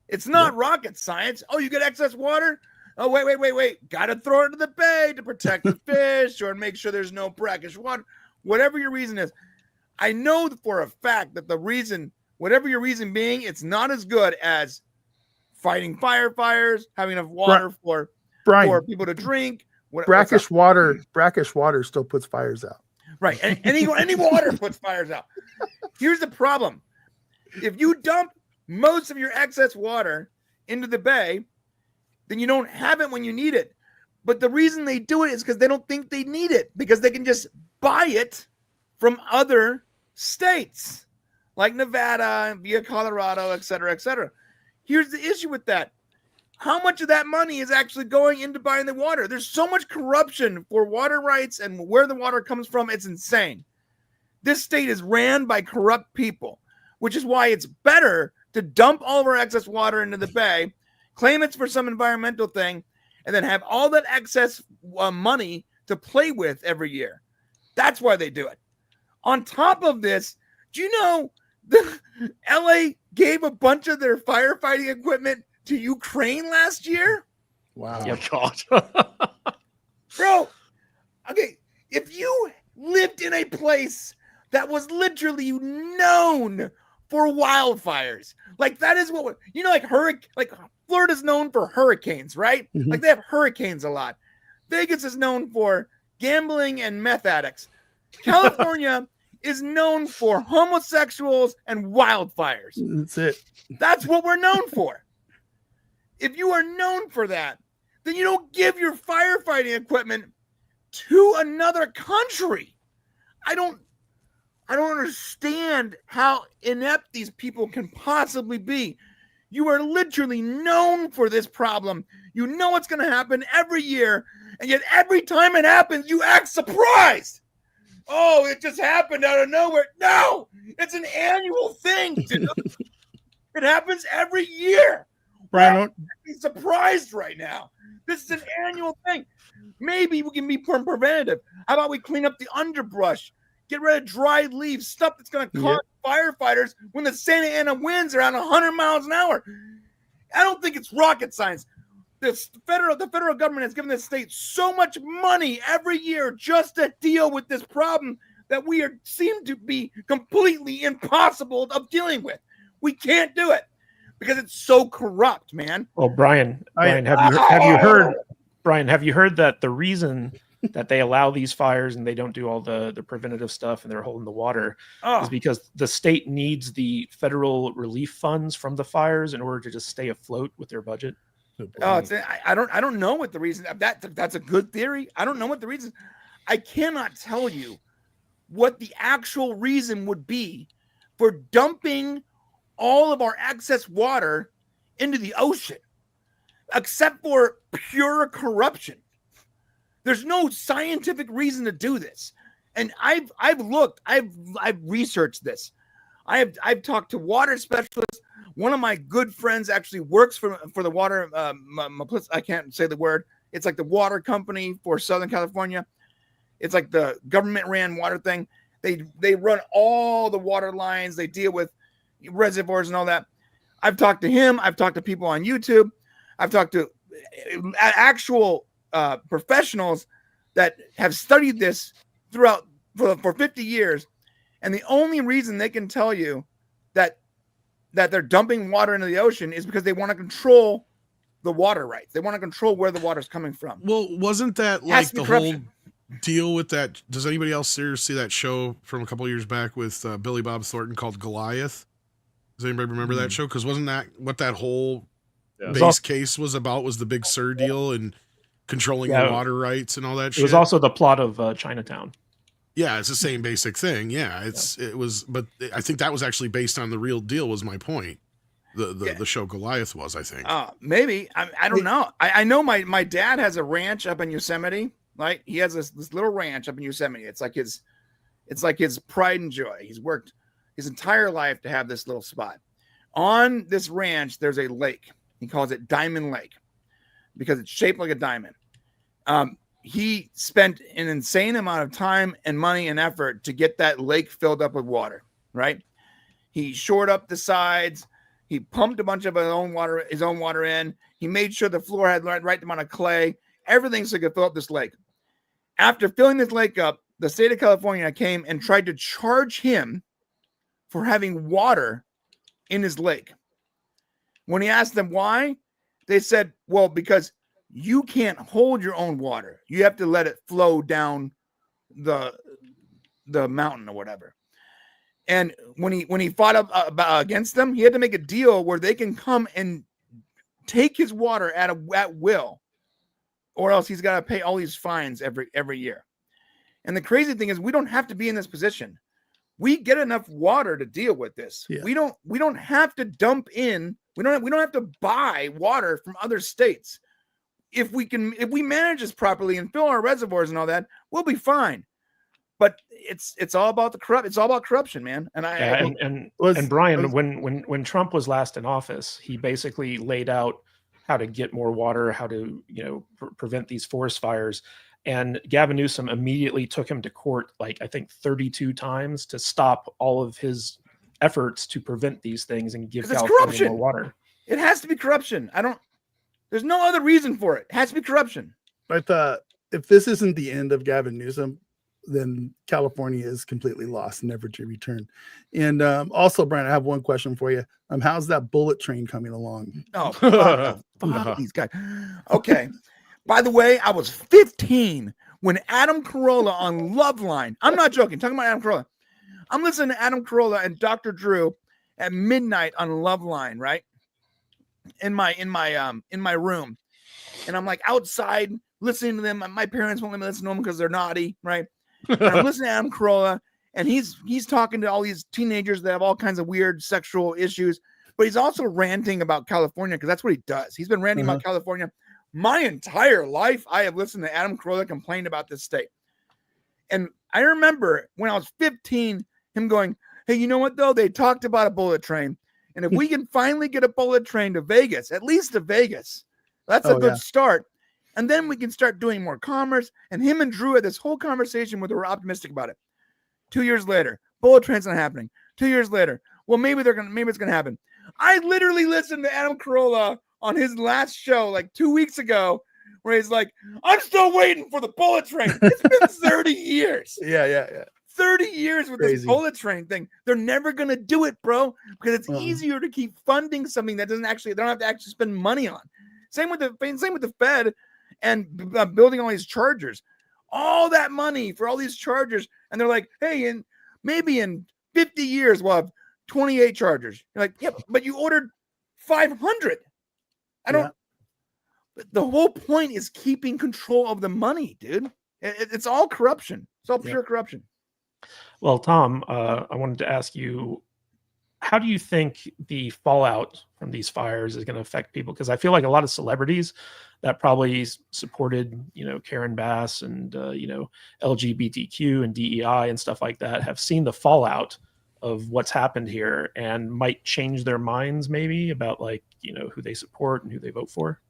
It's not rocket science. Oh, you get excess water? Oh, wait. Got to throw it into the bay to protect the fish or make sure there's no brackish water. Whatever your reason is. I know for a fact that the reason, whatever your reason being, it's not as good as fighting fires, having enough water for people to drink. Brackish water still puts fires out. Right. And any water puts fires out. Here's the problem. If you dump most of your excess water into the bay, then you don't have it when you need it. But the reason they do it is because they don't think they need it, because they can just buy it from other states like Nevada, via Colorado, et cetera, et cetera. Here's the issue with that. How much of that money is actually going into buying the water? There's so much corruption for water rights and where the water comes from. It's insane. This state is ran by corrupt people, which is why it's better to dump all of our excess water into the bay, claim it's for some environmental thing, and then have all that excess money to play with every year. That's why they do it. On top of this, do you know LA gave a bunch of their firefighting equipment to Ukraine last year? Wow. Yep. God. Bro, okay, if you lived in a place that was literally known for wildfires, like that is what, like Florida's known for hurricanes, right? Mhm. Like they have hurricanes a lot. Vegas is known for gambling and meth addicts. California is known for homosexuals and wildfires. That's it. That's what we're known for. If you are known for that, then you don't give your firefighting equipment to another country. I don't understand how inept these people can possibly be. You are literally known for this problem. You know what's going to happen every year, and yet every time it happens, you act surprised. Oh, it just happened out of nowhere. No, it's an annual thing, dude. It happens every year. Brian, don't, Be surprised right now. This is an annual thing. Maybe we can be more preventative. How about we clean up the underbrush, get rid of dried leaves, stuff that's going to cause firefighters when the Santa Ana winds around 100 miles an hour. I don't think it's rocket science. The federal government has given the state so much money every year just to deal with this problem that seem to be completely impossible of dealing with. We can't do it because it's so corrupt, man. Well, Brian, have you heard? Brian, have you heard that the reason that they allow these fires and they don't do all the preventative stuff and they're holding the water is because the state needs the federal relief funds from the fires in order to just stay afloat with their budget? I don't know what the reason. That's a good theory. I don't know what the reason. I cannot tell you what the actual reason would be for dumping all of our excess water into the ocean, except for pure corruption. There's no scientific reason to do this. And I've researched this. I've talked to water specialists. One of my good friends actually works for the water. I can't say the word. It's like the water company for Southern California. It's like the government ran water thing. They run all the water lines. They deal with reservoirs and all that. I've talked to him. I've talked to people on YouTube. I've talked to actual professionals that have studied this for 50 years. And the only reason they can tell you that they're dumping water into the ocean is because they want to control the water rights. They want to control where the water's coming from. Well, wasn't that like the whole deal with that? Does anybody else see that show from a couple of years back with Billy Bob Thornton called Goliath? Does anybody remember that show? Because wasn't that what that whole base case was about? Was the Big Sur deal and controlling the water rights and all that shit? It was also the plot of Chinatown. Yeah, it's the same basic thing. Yeah, it was, but I think that was actually based on the real deal. Was my point. The show Goliath was, I think. Maybe I don't know. I know my dad has a ranch up in Yosemite. Like he has this little ranch up in Yosemite. It's like his pride and joy. He's worked his entire life to have this little spot. On this ranch, there's a lake. He calls it Diamond Lake because it's shaped like a diamond. He spent an insane amount of time and money and effort to get that lake filled up with water, right? He shored up the sides. He pumped a bunch of his own water in. He made sure the floor had the right amount of clay, everything so he could fill up this lake. After filling this lake up, the state of California came and tried to charge him for having water in his lake. When he asked them why, they said, well, because you can't hold your own water. You have to let it flow down the mountain or whatever. And when he fought up against them, he had to make a deal where they can come and take his water at will, or else he's got to pay all these fines every year. And the crazy thing is, we don't have to be in this position. We get enough water to deal with this. Yeah. We don't have to dump in. We don't have to buy water from other states. If we manage this properly and fill our reservoirs and all that, we'll be fine. But it's all about it's all about corruption, man. And Brian, when Trump was last in office, he basically laid out how to get more water, how to prevent these forest fires. And Gavin Newsom immediately took him to court, like I think 32 times, to stop all of his efforts to prevent these things and give 'Cause it's California corruption. more water. It has to be corruption. There's no other reason for it. It has to be corruption. But if this isn't the end of Gavin Newsom, then California is completely lost, never to return. And also, Brian, I have one question for you. How's that bullet train coming along? Oh, fuck these guys. Okay. By the way, I was 15 when Adam Carolla on Loveline. I'm not joking. Talking about Adam Carolla. I'm listening to Adam Carolla and Dr. Drew at midnight on Loveline, right? In my room, and I'm like outside listening to them. My parents won't let me listen to them because they're naughty, right? And I'm listening to Adam Carolla, and he's talking to all these teenagers that have all kinds of weird sexual issues, but he's also ranting about California because that's what he does. He's been ranting about California my entire life. I have listened to Adam Carolla complain about this state, and I remember when I was 15, him going, "Hey, you know what though? They talked about a bullet train." And if we can finally get a bullet train to Vegas, at least to Vegas, that's a good start. And then we can start doing more commerce. And him and Drew had this whole conversation where they were optimistic about it. 2 years later, bullet train's not happening. 2 years later, well, maybe it's gonna happen. I literally listened to Adam Carolla on his last show like 2 weeks ago, where he's like, "I'm still waiting for the bullet train." It's been 30 years. Yeah. 30 years with this bullet train thing. They're never going to do it, bro, because it's easier to keep funding something that they don't have to actually spend money on. Same with the Fed and building all these chargers. All that money for all these chargers. And they're like, hey, maybe in 50 years, we'll have 28 chargers. You're like, yeah, but you ordered 500. The whole point is keeping control of the money, dude. It's all corruption. It's all pure corruption. Well, Tom, I wanted to ask you, how do you think the fallout from these fires is going to affect people? Because I feel like a lot of celebrities that probably supported, Karen Bass and, LGBTQ and DEI and stuff like that have seen the fallout of what's happened here and might change their minds maybe about who they support and who they vote for.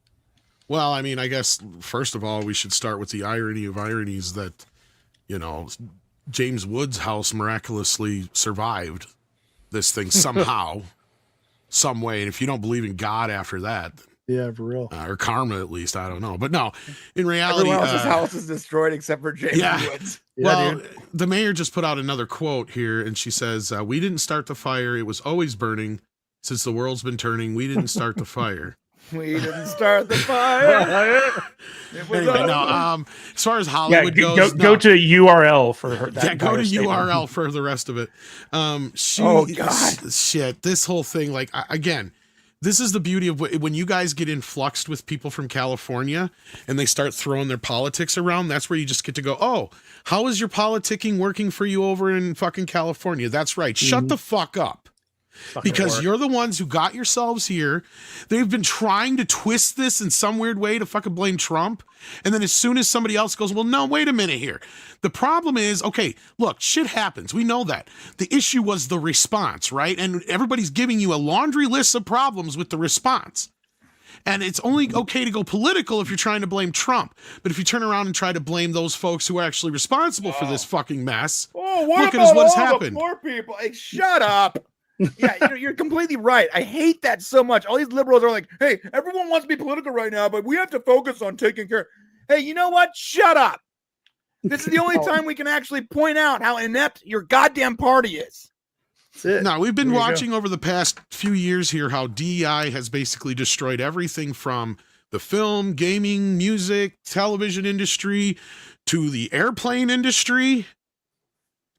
Well, I mean, I guess, first of all, we should start with the irony of ironies that, James Woods' house miraculously survived this thing somehow, some way. And if you don't believe in God after that, yeah, for real, or karma at least, I don't know. But no, in reality, everyone else's house is destroyed except for James Woods. Well, the mayor just put out another quote here, and she says, "We didn't start the fire; it was always burning. Since the world's been turning, we didn't start the fire." We didn't start the fire. Anyway, no. As far as Hollywood goes, go to URL for her. Yeah, go to URL for the rest of it. Oh God, shit! This whole thing, again, this is the beauty of when you guys get influxed with people from California and they start throwing their politics around. That's where you just get to go, oh, how is your politicking working for you over in fucking California? That's right. Shut the fuck up. Because you're the ones who got yourselves here. They've been trying to twist this in some weird way to fucking blame Trump. And then as soon as somebody else goes, well, no, wait a minute here. The problem is, okay, look, shit happens. We know that. The issue was the response, right? And everybody's giving you a laundry list of problems with the response. And it's only okay to go political if you're trying to blame Trump. But if you turn around and try to blame those folks who are actually responsible for this fucking mess, look at what's happened. The poor people. Hey, shut up. Yeah, you're completely right. I hate that so much. All these liberals are like, hey, everyone wants to be political right now, but we have to focus on taking care. Hey, you know what? Shut up. This is the only time we can actually point out how inept your goddamn party is. That's it. Now, we've been watching over the past few years here how DEI has basically destroyed everything from the film, gaming, music, television industry to the airplane industry.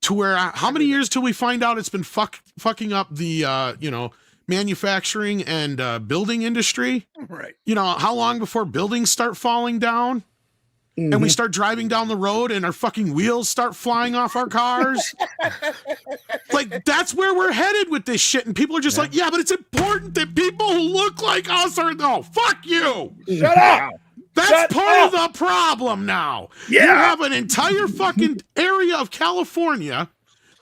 To where, how many years till we find out it's been fucking up the, manufacturing and building industry? Right. How long before buildings start falling down? Mm-hmm. And we start driving down the road and our fucking wheels start flying off our cars? That's where we're headed with this shit. And people are just like, yeah, but it's important that people who look like us are, no, fuck you. Shut up. That's part of the problem now. Yeah. You have an entire fucking area of California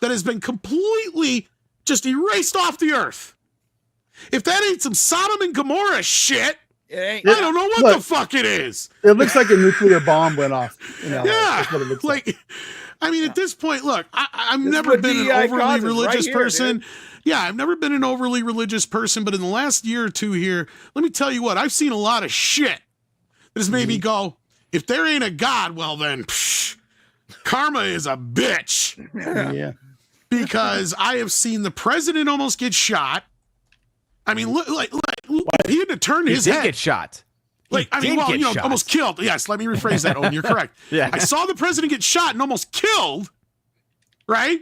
that has been completely just erased off the earth. If that ain't some Sodom and Gomorrah shit, I don't know what the fuck it is. It looks like a nuclear bomb went off. Yeah. That's what it looks like. I mean, at this point, look, I've never been an overly religious person, yeah, I've never been an overly religious person, but in the last year or two here, let me tell you what, I've seen a lot of shit that has made me go, if there ain't a God, well then, karma is a bitch. Yeah. Because I have seen the president almost get shot. I mean, like he had to turn his head. Get shot. Almost killed. Yes, let me rephrase that. Owen, you're correct. Yeah. I saw the president get shot and almost killed. Right,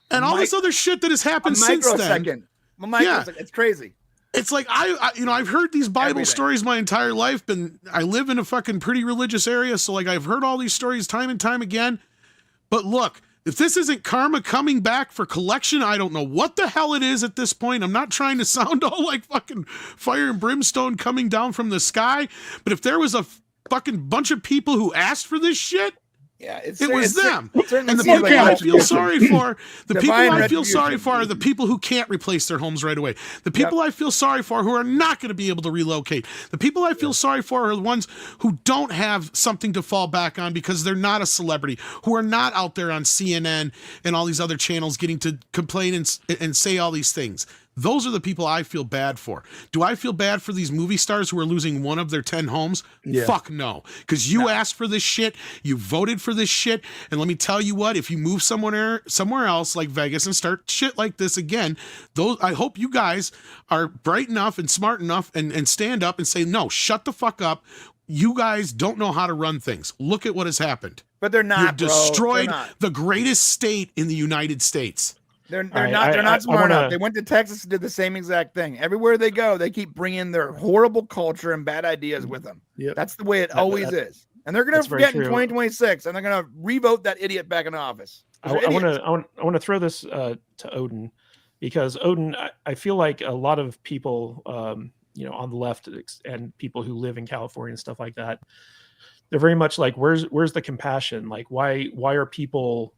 and all this other shit that has happened since then. It's crazy. It's like I've heard these Bible stories my entire life. I live in a fucking pretty religious area, so like I've heard all these stories time and time again. But look, if this isn't karma coming back for collection, I don't know what the hell it is at this point. I'm not trying to sound all like fucking fire and brimstone coming down from the sky, but if there was a fucking bunch of people who asked for this shit, it was them. And the people I feel sorry for, are the people who can't replace their homes right away. The people I feel sorry for who are not going to be able to relocate. The people I feel sorry for are the ones who don't have something to fall back on because they're not a celebrity, who are not out there on CNN and all these other channels getting to complain and say all these things. Those are the people I feel bad for. Do I feel bad for these movie stars who are losing one of their 10 homes? Yeah. Fuck no. Because you asked for this shit, you voted for this shit, and let me tell you what, if you move somewhere else like Vegas and start shit like this again, I hope you guys are bright enough and smart enough and stand up and say, no, shut the fuck up. You guys don't know how to run things. Look at what has happened. But they're not, You've destroyed the greatest state in the United States. They're not smart enough. They went to Texas and did the same exact thing. Everywhere they go, they keep bringing their horrible culture and bad ideas with them. Yep. That's the way it always is. And they're going to forget in 2026, and they're going to revote that idiot back in office. I want to throw this to Odin, because Odin, I feel like a lot of people, on the left and people who live in California and stuff like that, they're very much like, where's the compassion? Like, why are people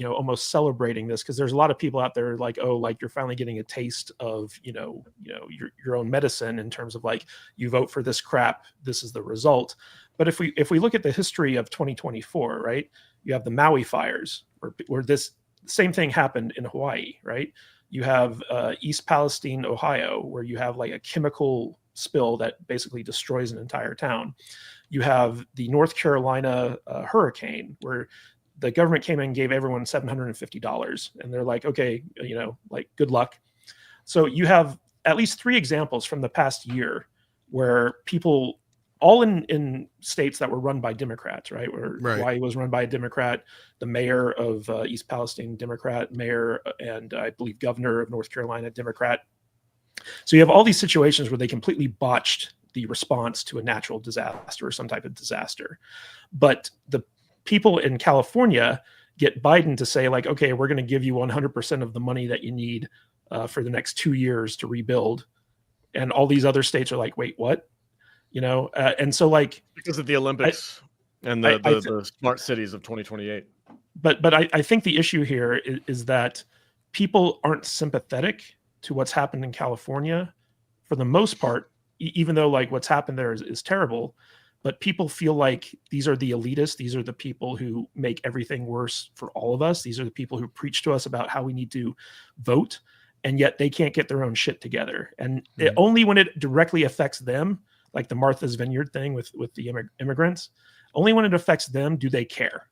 almost celebrating this? Because there's a lot of people out there like, oh, like you're finally getting a taste of your own medicine in terms of like, you vote for this crap, this is the result. But if we look at the history of 2024, right, you have the Maui fires where this same thing happened in Hawaii, right? You have East Palestine, Ohio, where you have like a chemical spill that basically destroys an entire town. You have the North Carolina hurricane, where the government came in and gave everyone $750, and they're like, okay, like good luck. So you have at least 3 examples from the past year where people, all in states that were run by Democrats, right? Where Hawaii was run by a Democrat, the mayor of East Palestine, Democrat, mayor, and I believe governor of North Carolina, Democrat. So you have all these situations where they completely botched the response to a natural disaster or some type of disaster. But the people in California get Biden to say like, okay, we're going to give you 100% of the money that you need for the next 2 years to rebuild. And all these other states are like, wait, what? And so like, because of the Olympics and the smart cities of 2028. But I think the issue here is that people aren't sympathetic to what's happened in California for the most part, even though like what's happened there is terrible. But people feel like these are the elitists. These are the people who make everything worse for all of us. These are the people who preach to us about how we need to vote, and yet they can't get their own shit together. And only when it directly affects them, like the Martha's Vineyard thing with the immigrants, only when it affects them do they care.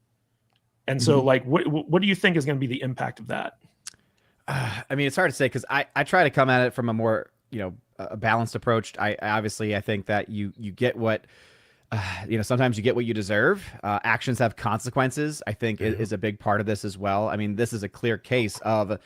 And so, like, what do you think is going to be the impact of that? I mean, it's hard to say, because I try to come at it from a more a balanced approach. I think that you get what. Sometimes you get what you deserve. Actions have consequences, I think, is a big part of this as well. I mean, this is a clear case of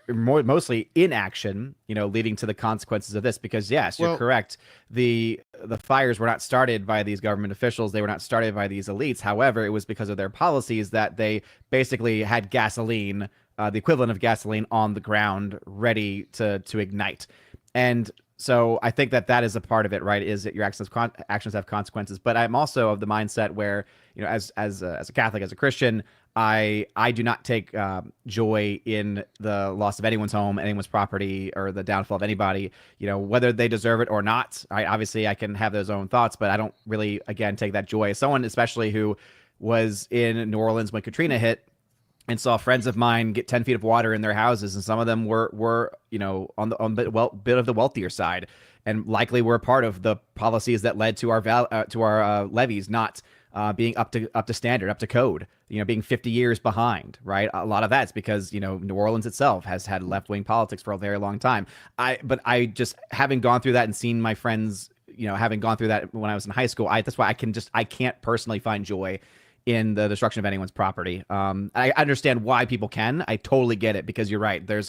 mostly inaction, leading to the consequences of this. Because yes, you're correct. The fires were not started by these government officials. They were not started by these elites. However, it was because of their policies that they basically had gasoline, the equivalent of gasoline, on the ground, ready to ignite. And so I think that is a part of it, right? Is that your actions have consequences. But I'm also of the mindset where, as a Catholic, as a Christian, I do not take joy in the loss of anyone's home, anyone's property, or the downfall of anybody, whether they deserve it or not. Obviously, I can have those own thoughts, but I don't really, again, take that joy. As someone, especially who was in New Orleans when Katrina hit, and saw friends of mine get 10 feet of water in their houses, and some of them were on the bit of the wealthier side, and likely were part of the policies that led to our levees not being up to standard, up to code, being 50 years behind, right? A lot of that's because, New Orleans itself has had left-wing politics for a very long time. But I just, having gone through that and seen my friends, having gone through that when I was in high school, that's why I can't personally find joy in the destruction of anyone's property. I understand why people can. I totally get it, because you're right. There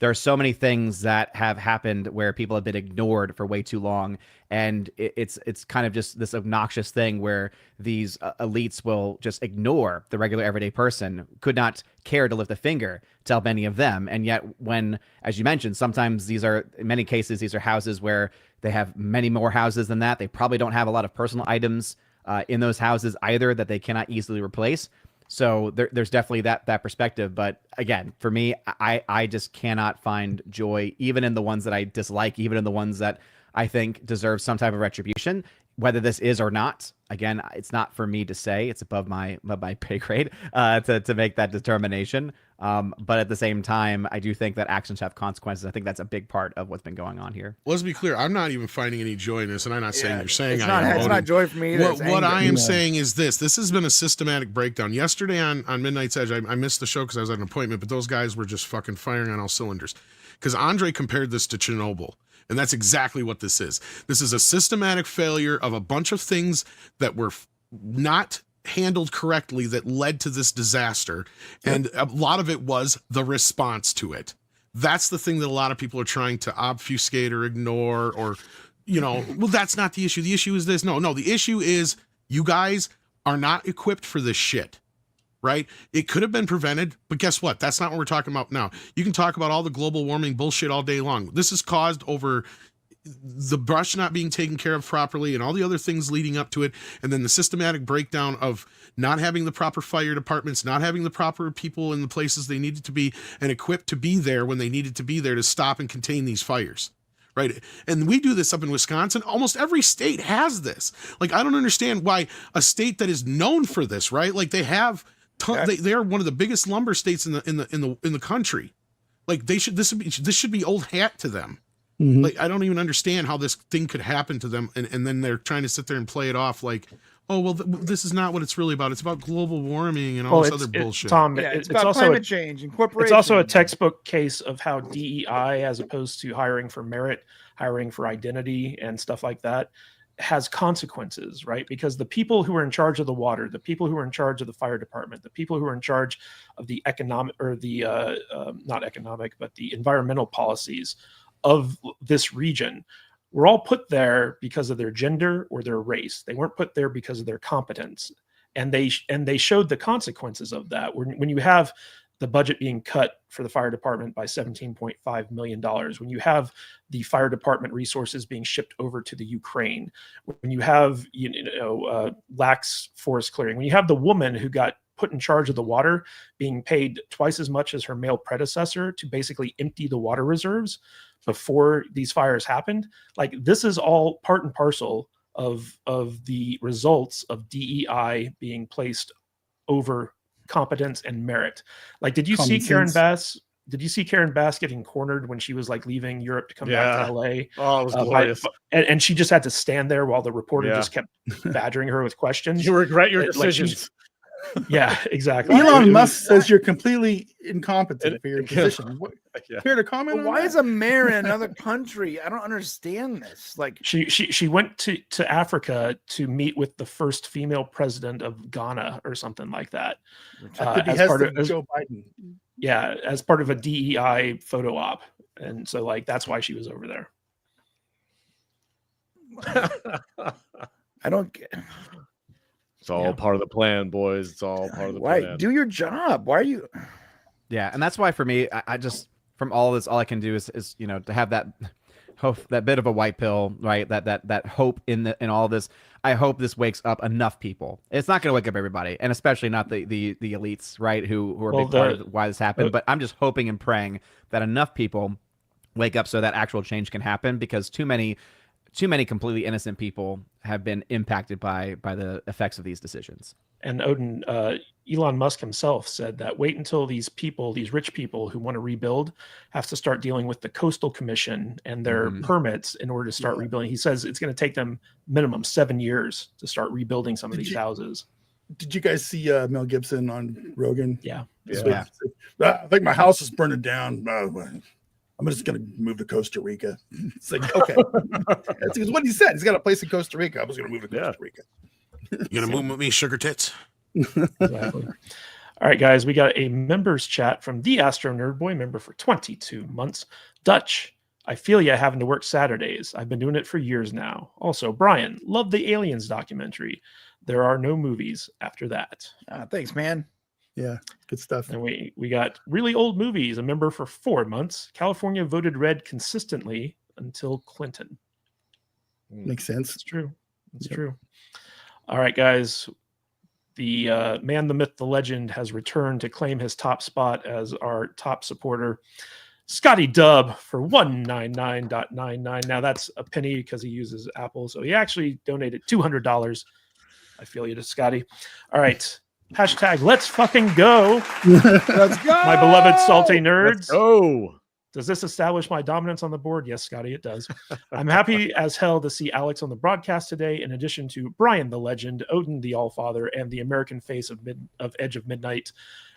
are so many things that have happened where people have been ignored for way too long, and it's kind of just this obnoxious thing where these elites will just ignore the regular everyday person, could not care to lift a finger to help any of them. And yet, when, as you mentioned, sometimes in many cases these are houses where they have many more houses than that. They probably don't have a lot of personal items in those houses either that they cannot easily replace. So there's definitely that perspective. But again, for me, I just cannot find joy even in the ones that I dislike, even in the ones that I think deserve some type of retribution, whether this is or not. Again, it's not for me to say. It's above my pay grade to make that determination. But at the same time, I do think that actions have consequences. I think that's a big part of what's been going on here. Well, let's be clear. I'm not even finding any joy in this, and I'm not saying you're saying it's I am. It's not joy for me either. What I am saying is this. This has been a systematic breakdown. Yesterday on Midnight's Edge, I missed the show because I was at an appointment, but those guys were just fucking firing on all cylinders. Because Andre compared this to Chernobyl. And that's exactly what this is. This is a systematic failure of a bunch of things that were not handled correctly that led to this disaster. And a lot of it was the response to it. That's the thing that a lot of people are trying to obfuscate or ignore, or, well, that's not the issue. The issue is this. No, the issue is you guys are not equipped for this shit. Right? It could have been prevented, but guess what? That's not what we're talking about now. You can talk about all the global warming bullshit all day long. This is caused over the brush not being taken care of properly and all the other things leading up to it. And then the systematic breakdown of not having the proper fire departments, not having the proper people in the places they needed to be and equipped to be there when they needed to be there to stop and contain these fires. Right. And we do this up in Wisconsin. Almost every state has this. Like, I don't understand why a state that is known for this, right? Like, they have they are one of the biggest lumber states in the country. Like, this should be old hat to them. Mm-hmm. Like, I don't even understand how this thing could happen to them, and then they're trying to sit there and play it off like, oh well, this is not what it's really about. It's about global warming and all this other bullshit. Tom, it's about also climate change and corporations. It's also a textbook case of how DEI, as opposed to hiring for merit, hiring for identity and stuff like that, has consequences, right? Because the people who are in charge of the water, the people who are in charge of the fire department, the people who are in charge of the economic, or the not economic, but the environmental policies of this region, were all put there because of their gender or their race. They weren't put there because of their competence, and they showed the consequences of that. When you have the budget being cut for the fire department by $17.5 million, when you have the fire department resources being shipped over to the Ukraine, when you have lax forest clearing, when you have the woman who got put in charge of the water being paid twice as much as her male predecessor to basically empty the water reserves before these fires happened, like, this is all part and parcel of the results of DEI being placed over competence and merit. Like, did you see Karen Bass? Did you see Karen Bass getting cornered when she was like leaving Europe to come back to LA? Oh, it was glorious. And she just had to stand there while the reporter just kept badgering her with questions. You regret your decisions. Yeah, exactly. Elon Musk says you're completely incompetent for your position. Care to comment on why that? is a mayor in another country? I don't understand this. Like, she went to Africa to meet with the first female president of Ghana or something like that. As part of Joe Biden. Yeah, as part of a DEI photo op. And so, like, that's why she was over there. I don't get. It's all part of the plan, boys. It's all part of the plan. Do your job. Why are you? Yeah, and that's why for me, I just, from all this, all I can do is to have that hope, that bit of a white pill, right? That hope in all this. I hope this wakes up enough people. It's not going to wake up everybody, and especially not the elites, right? Who are a big part of why this happened. But I'm just hoping and praying that enough people wake up so that actual change can happen, because too many too many completely innocent people have been impacted by the effects of these decisions. And Odin, Elon Musk himself said that wait until these rich people who want to rebuild, have to start dealing with the Coastal Commission and their permits in order to start rebuilding. He says it's going to take them minimum 7 years to start rebuilding some of these houses. Did you guys see Mel Gibson on Rogan? Yeah. I think my house is burning down. I'm just going to move to Costa Rica. It's like, okay. That's what he said. He's got a place in Costa Rica. I was going to move to Costa Rica. You gonna move with me, sugar tits? Exactly. All right, guys, we got a members chat from the Astro Nerd Boy, member for 22 months. Dutch, I feel ya having to work Saturdays. I've been doing it for years now. Also, Brian, love the Aliens documentary. There are no movies after that. Thanks, man. Yeah, good stuff. And we got really old movies, a member for 4 months. California voted red consistently until Clinton. Makes sense. It's true. It's true. All right, guys. The man, the myth, the legend has returned to claim his top spot as our top supporter. Scotty Dub for $199.99. Now that's a penny because he uses Apple. So he actually donated $200. I feel you to Scotty. All right. Hashtag let's fucking go. Let's go. My beloved salty nerds. Oh, Does this establish my dominance on the board? Yes, Scotty, it does. I'm happy as hell to see Alex on the broadcast today, in addition to Brian the Legend, Odin the Allfather, and the American face of Edge of Midnight.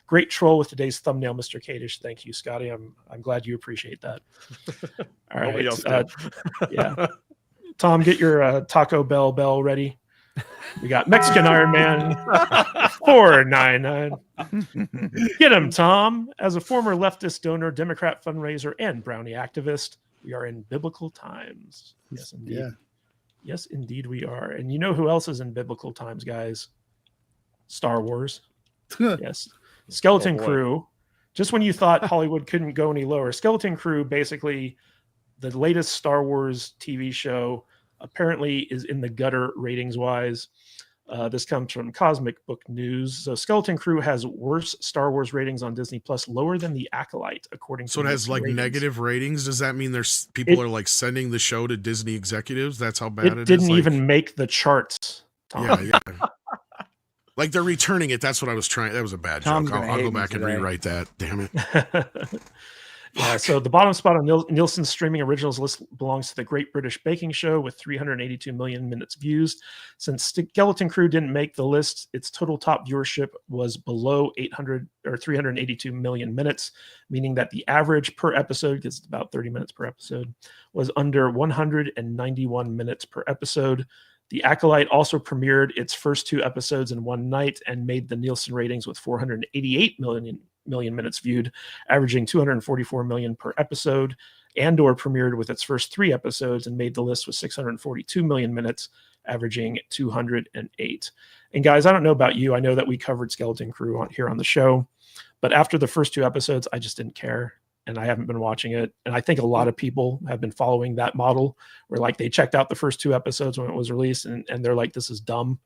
Great troll with today's thumbnail, Mr. Kadish. Thank you, Scotty. I'm glad you appreciate that. All nobody right. else did. Yeah. Tom, get your Taco Bell ready. We got Mexican Iron Man $4.99. Get him, Tom. As a former leftist donor, Democrat fundraiser, and brownie activist, we are in biblical times. Yes, indeed. Yeah. Yes, indeed, we are. And you know who else is in biblical times, guys? Star Wars. Yes. Skeleton Crew. Just when you thought Hollywood couldn't go any lower, Skeleton Crew, basically the latest Star Wars TV show, apparently is in the gutter ratings wise. This comes from Cosmic Book News. So Skeleton Crew has worse Star Wars ratings on Disney Plus, lower than The Acolyte, according to. So it has like ratings. negative ratings. Does that mean there's people are like sending the show to Disney executives? That's how bad it is. It didn't even make the charts. Tom. Yeah. Like they're returning it. That's what I was trying. That was a bad Tom's joke. I'll gonna go hate me back and today. rewrite that. Damn it. Yeah, so the bottom spot on Nielsen's streaming originals list belongs to the Great British Baking Show with 382 million minutes views. Since Skeleton Crew didn't make the list, its total top viewership was below 382 million minutes, meaning that the average per episode, because it's about 30 minutes per episode, was under 191 minutes per episode. The Acolyte also premiered its first 2 episodes in one night and made the Nielsen ratings with 488 million minutes viewed, averaging 244 million per episode. Andor premiered with its first 3 episodes and made the list with 642 million minutes, averaging 208. And guys, I don't know about you. I know that we covered Skeleton Crew here on the show, but after the first 2 episodes, I just didn't care. And I haven't been watching it. And I think a lot of people have been following that model where like they checked out the first 2 episodes when it was released and they're like, this is dumb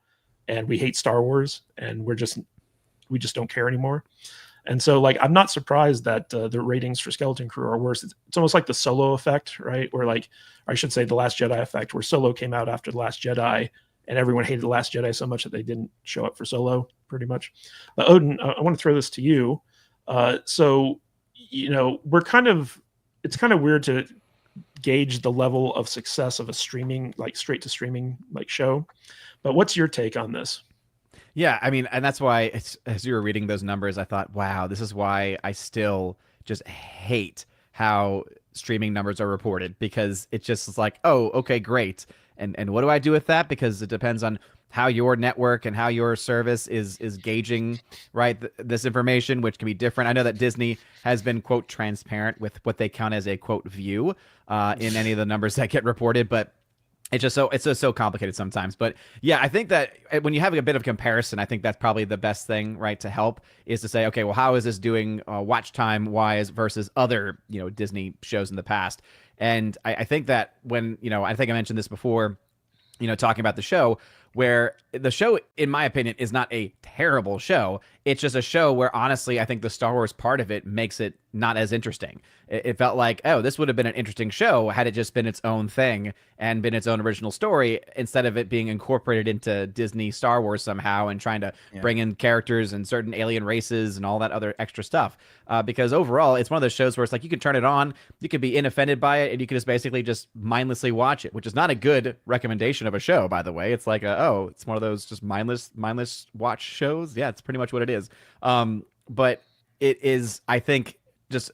and we hate Star Wars and we just don't care anymore. And so like, I'm not surprised that the ratings for Skeleton Crew are worse. It's almost like the Solo effect, right? Where like, or I should say the Last Jedi effect, where Solo came out after the Last Jedi and everyone hated the Last Jedi so much that they didn't show up for Solo pretty much. But Odin, I want to throw this to you. So, you know, it's kind of weird to gauge the level of success of a streaming, like straight to streaming like show. But what's your take on this? Yeah, I mean, and that's why as you were reading those numbers, I thought, wow, this is why I still just hate how streaming numbers are reported, because it just is like, oh, okay, great. And what do I do with that? Because it depends on how your network and how your service is gauging, right, this information, which can be different. I know that Disney has been, quote, transparent with what they count as a, quote, view in any of the numbers that get reported, but it's just so complicated sometimes. But yeah, I think that when you have a bit of comparison, I think that's probably the best thing, right, to help is to say, okay, well, how is this doing watch time wise versus other, you know, Disney shows in the past? And I think that when, you know, I think I mentioned this before, you know, talking about the show, where the show, in my opinion, is not a terrible show. It's just a show where, honestly, I think the Star Wars part of it makes it not as interesting. It felt like, oh, this would have been an interesting show had it just been its own thing and been its own original story, instead of it being incorporated into Disney Star Wars somehow and trying to bring in characters and certain alien races and all that other extra stuff. Because overall, it's one of those shows where it's like you can turn it on, you could be unoffended by it, and you can just basically just mindlessly watch it, which is not a good recommendation of a show, by the way. It's like, it's one of those just mindless watch shows. Yeah, it's pretty much what it is. But it is, I think, just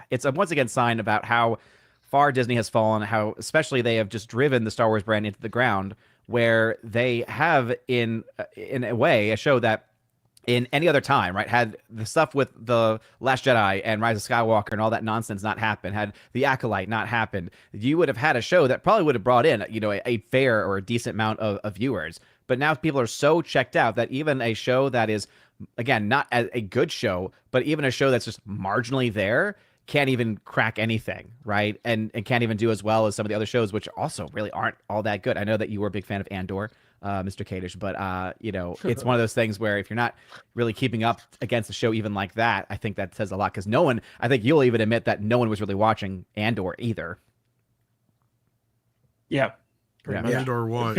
it's a once again sign about how far Disney has fallen, how especially they have just driven the Star Wars brand into the ground, where they have in a way a show that in any other time, right, had the stuff with the Last Jedi and Rise of Skywalker and all that nonsense not happen, had the Acolyte not happened, you would have had a show that probably would have brought in, a fair or a decent amount of viewers. But now people are so checked out that even a show that is, again, not a good show, but even a show that's just marginally there can't even crack anything, right? And can't even do as well as some of the other shows, which also really aren't all that good. I know that you were a big fan of Andor, Mr. Kadish, but it's one of those things where if you're not really keeping up against a show even like that, I think that says a lot, because I think you'll even admit that no one was really watching Andor either. Yeah. Andor what?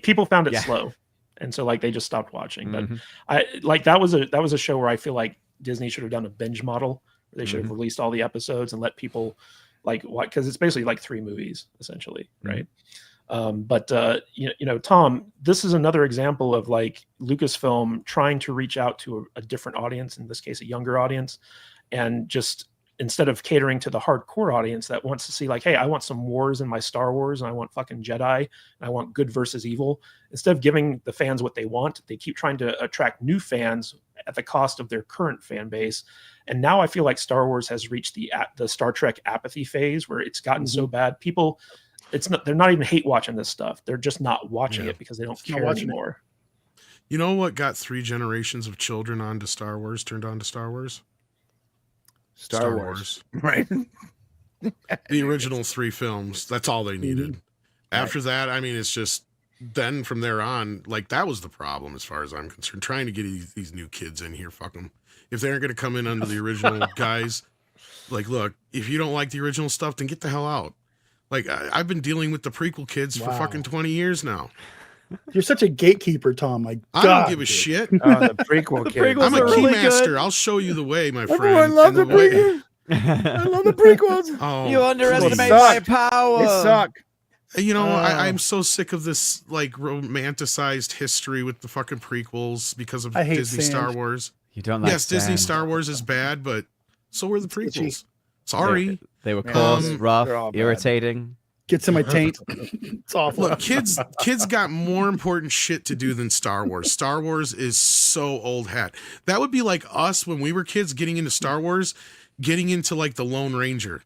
People found it slow, and so like they just stopped watching. But that was a show where I feel like Disney should have done a binge model. They should have released all the episodes and let people like what, because it's basically like 3 movies essentially, right? But Tom, this is another example of like Lucasfilm trying to reach out to a different audience, in this case a younger audience, and just instead of catering to the hardcore audience that wants to see like, hey, I want some wars in my Star Wars and I want fucking Jedi and I want good versus evil, instead of giving the fans what they want, they keep trying to attract new fans at the cost of their current fan base. And now I feel like Star Wars has reached the Star Trek apathy phase, where it's gotten so bad. People, they're not even hate watching this stuff. They're just not watching it because they don't care anymore. You know what got 3 generations of children turned on to Star Wars? Star Wars. Right. The original 3 films. That's all they needed. After that, I mean, it's just, then from there on, like, that was the problem as far as I'm concerned. Trying to get these new kids in here, fuck them. If they aren't going to come in under the original guys, like, look, if you don't like the original stuff, then get the hell out. Like, I've been dealing with the prequel kids for fucking 20 years now. You're such a gatekeeper, Tom. Like, I don't give a shit. The prequel kids. I'm a really keymaster. good. I'll show you the way, my friend. Everyone loves the prequels. I love the prequels. Oh, You underestimate suck. my power. They suck. I'm so sick of this like romanticized history with the fucking prequels because of I hate Disney sand. Star Wars. You don't like Yes, Disney sand. Star Wars is bad, but so were the itchy. prequels. Sorry. They were coarse, rough, they're all bad. irritating. Gets in my taint. It's awful. Look, kids got more important shit to do than Star Wars. Star Wars is so old hat. That would be like us when we were kids getting into Star Wars, getting into like the Lone Ranger.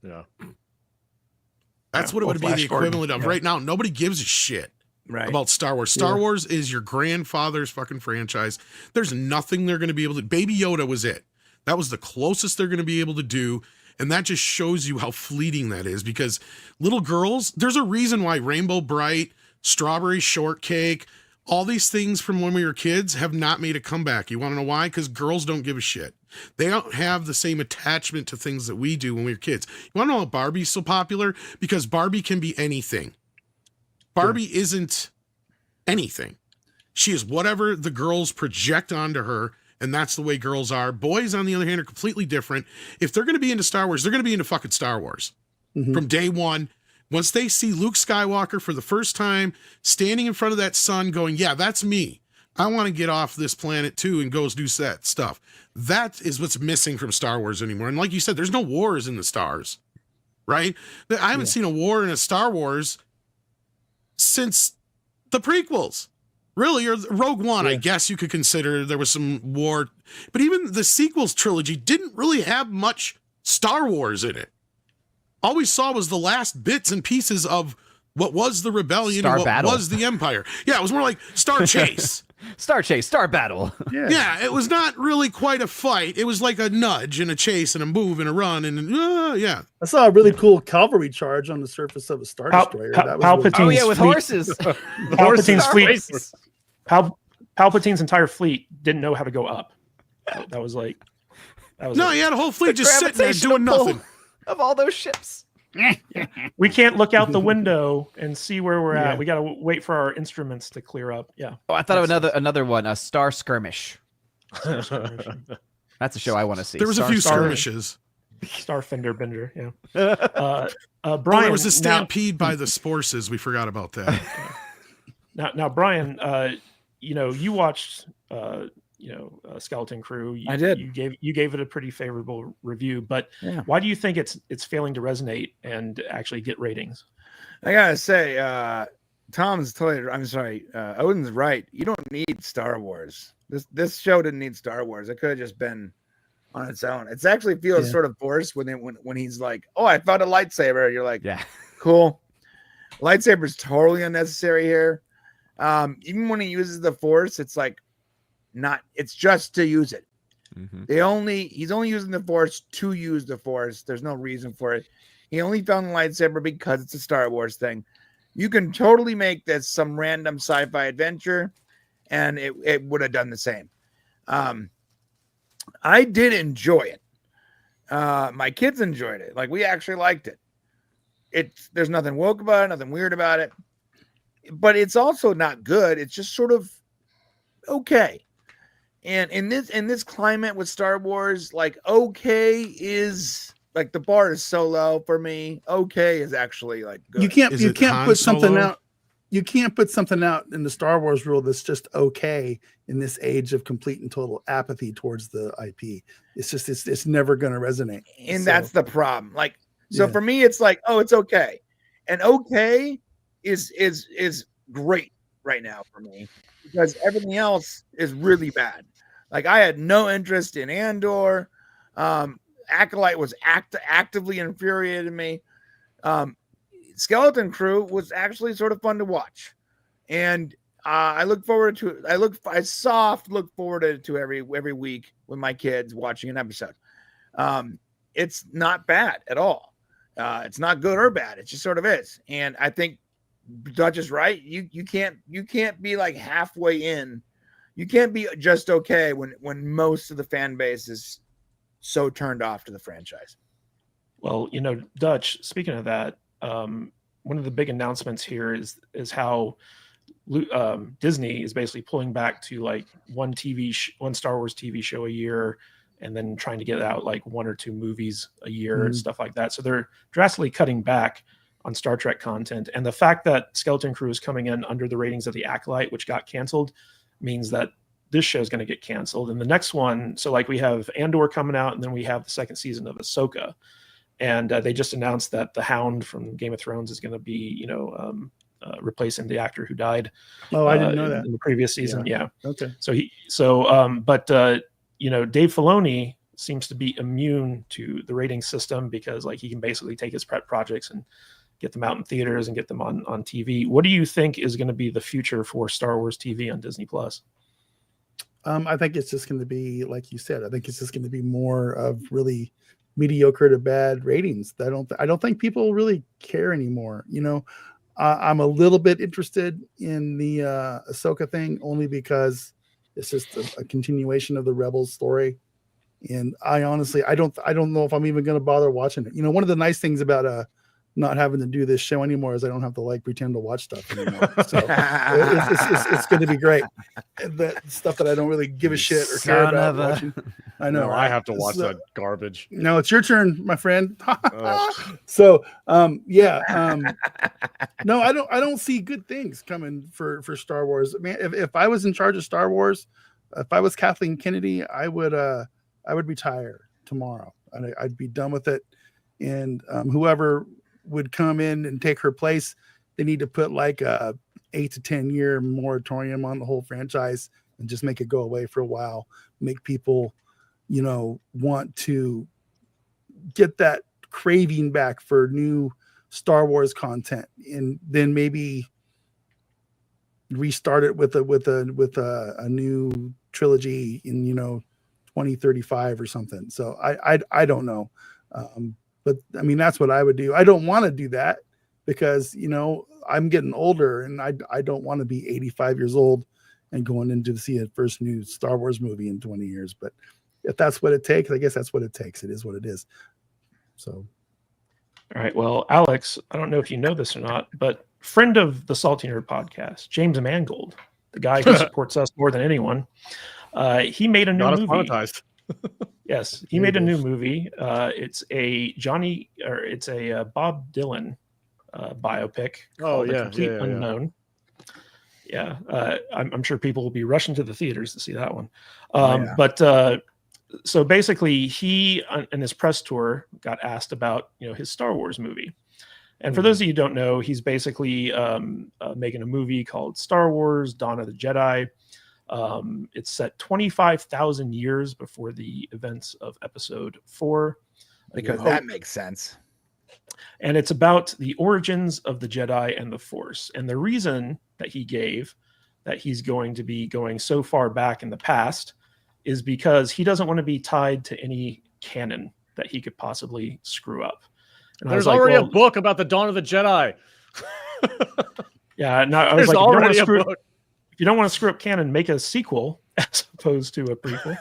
Yeah. That's what it or would be Flash the equivalent Gordon. of. Yeah. Right now, nobody gives a shit about Star Wars. Star Wars is your grandfather's fucking franchise. There's nothing they're going to be able to. Baby Yoda was it. That was the closest they're going to be able to do. And that just shows you how fleeting that is, because little girls, there's a reason why Rainbow Bright, Strawberry Shortcake, all these things from when we were kids have not made a comeback. You want to know why? Because girls don't give a shit. They don't have the same attachment to things that we do when we were kids. You want to know why Barbie's so popular? Because Barbie can be anything. Barbie isn't anything. She is whatever the girls project onto her, and that's the way girls are. Boys, on the other hand, are completely different. If they're going to be into Star Wars, they're going to be into fucking Star Wars. From day one. Once they see Luke Skywalker for the first time, standing in front of that sun going, yeah, that's me. I want to get off this planet too and go do that stuff. That is what's missing from Star Wars anymore. And like you said, there's no wars in the stars, right? I haven't seen a war in a Star Wars since the prequels. Really, or Rogue One, I guess you could consider there was some war. But even the sequels trilogy didn't really have much Star Wars in it. All we saw was the last bits and pieces of what was the rebellion Star and what Battle. was the Empire. Yeah, it was more like Star Chase. Star chase, star battle. Yeah, it was not really quite a fight. It was like a nudge and a chase and a move and a run and yeah. I saw a really cool cavalry charge on the surface of a Star Destroyer. That was really Palpatine's Oh yeah, with fleet. horses. Palpatine's fleet. Races. Palpatine's entire fleet didn't know how to go up. That was like. No, he had a whole fleet just sitting there doing Gravitational nothing. pull of all those ships. We can't look out the window and see where we're Yeah. at. We got to wait for our instruments to clear up. Yeah. Oh, I thought of another one, a Star Skirmish. That's a show I want to see. There was a few Star- skirmishes. Star Fender Bender. Yeah. Oh, Brian, there was a stampede by the Sporces. We forgot about that. Now, Brian, you watched, Skeleton Crew. I did. You gave it a pretty favorable review, but Yeah. why do you think it's failing to resonate and actually get ratings? I gotta say, Odin's right. You don't need Star Wars. This show didn't need Star Wars. It could have just been on its own. It actually feels sort of forced when he's like, "Oh, I found a lightsaber." You're like, Yeah. cool. Lightsaber's totally unnecessary here. Even when he uses the Force, it's like it's just to use it. Mm-hmm. He's only using the Force to use the Force. There's no reason for it. He only found the lightsaber because it's a Star Wars thing. You can totally make this some random sci-fi adventure, and it would have done the same. I did enjoy it. My kids enjoyed it. Like, we actually liked it. There's nothing woke about it, nothing weird about it. But it's also not good. It's just sort of okay. And in this climate with Star Wars, like, okay is like, the bar is so low for me. Okay is actually like good. You can't put something Solo? out. You can't put something out in the Star Wars world that's just okay in this age of complete and total apathy towards the IP. It's just it's never going to resonate. And So, that's the problem. Like, so Yeah. for me, it's like, oh, it's okay. And okay is great right now for me, because everything else is really bad. Like, I had no interest in Andor. Acolyte was actively infuriating me. Skeleton Crew was actually sort of fun to watch, and I look forward to it. I soft look forward to every week with my kids watching an episode. It's not bad at all. It's not good or bad. It just sort of is. And I think Dutch is right. You can't be like halfway in. You can't be just okay when most of the fan base is so turned off to the franchise. Well, Dutch, speaking of that, one of the big announcements here is how Disney is basically pulling back to like one Star Wars TV show a year, and then trying to get out like one or two movies a year and stuff like that. So they're drastically cutting back on Star Trek content. And the fact that Skeleton Crew is coming in under the ratings of the Acolyte, which got canceled, means that this show is going to get canceled. And the next one, so like we have Andor coming out, and then we have the second season of Ahsoka. And they just announced that the Hound from Game of Thrones is going to be, replacing the actor who died. Oh, I didn't know that in the previous season. Yeah. Okay. But Dave Filoni seems to be immune to the rating system, because like he can basically take his pet projects and get them out in theaters and get them on TV. What do you think is going to be the future for Star Wars TV on Disney Plus? I think it's just going to be, like you said, I think it's just going to be more of really mediocre to bad ratings. I don't think people really care anymore. I'm a little bit interested in the Ahsoka thing, only because it's just a continuation of the Rebels story. And I honestly, I don't know if I'm even going to bother watching it. One of the nice things about not having to do this show anymore is I don't have to like pretend to watch stuff anymore. So it's going to be great. The stuff that I don't really give a shit or care about watching. I know. No, right? I have to watch that garbage. No, it's your turn, my friend. Oh. So, no, I don't see good things coming for Star Wars. Man, if I was in charge of Star Wars, if I was Kathleen Kennedy, I would retire tomorrow. I'd be done with it. And whoever would come in and take her place, they need to put like a 8 to 10 year moratorium on the whole franchise and just make it go away for a while. Make people, want to get that craving back for new Star Wars content, and then maybe restart it with a new trilogy in 2035 or something. So I don't know, but I mean that's what I would do. I don't want to do that because I'm getting older and I don't want to be 85 years old and going in to see a first new Star Wars movie in 20 years. But if that's what it takes, I guess that's what it takes. It is what it is. So. All right. Well, Alex, I don't know if you know this or not, but friend of the Salty Nerd podcast, James Mangold, the guy who supports us more than anyone, he made a new movie. Monetized. Yes, he made a new movie. It's a Bob Dylan biopic. Oh, called The yeah, Complete yeah. Unknown. Yeah, I'm sure people will be rushing to the theaters to see that one. But so basically, he in his press tour got asked about his Star Wars movie. And for those of you who don't know, he's basically making a movie called Star Wars: Dawn of the Jedi. It's set 25,000 years before the events of Episode 4. Because that makes sense. And it's about the origins of the Jedi and the Force. And the reason that he gave that he's going to be going so far back in the past is because he doesn't want to be tied to any canon that he could possibly screw up. And There's already a book about the Dawn of the Jedi. Yeah, no, I was like, if you don't want to screw up canon, make a sequel as opposed to a prequel.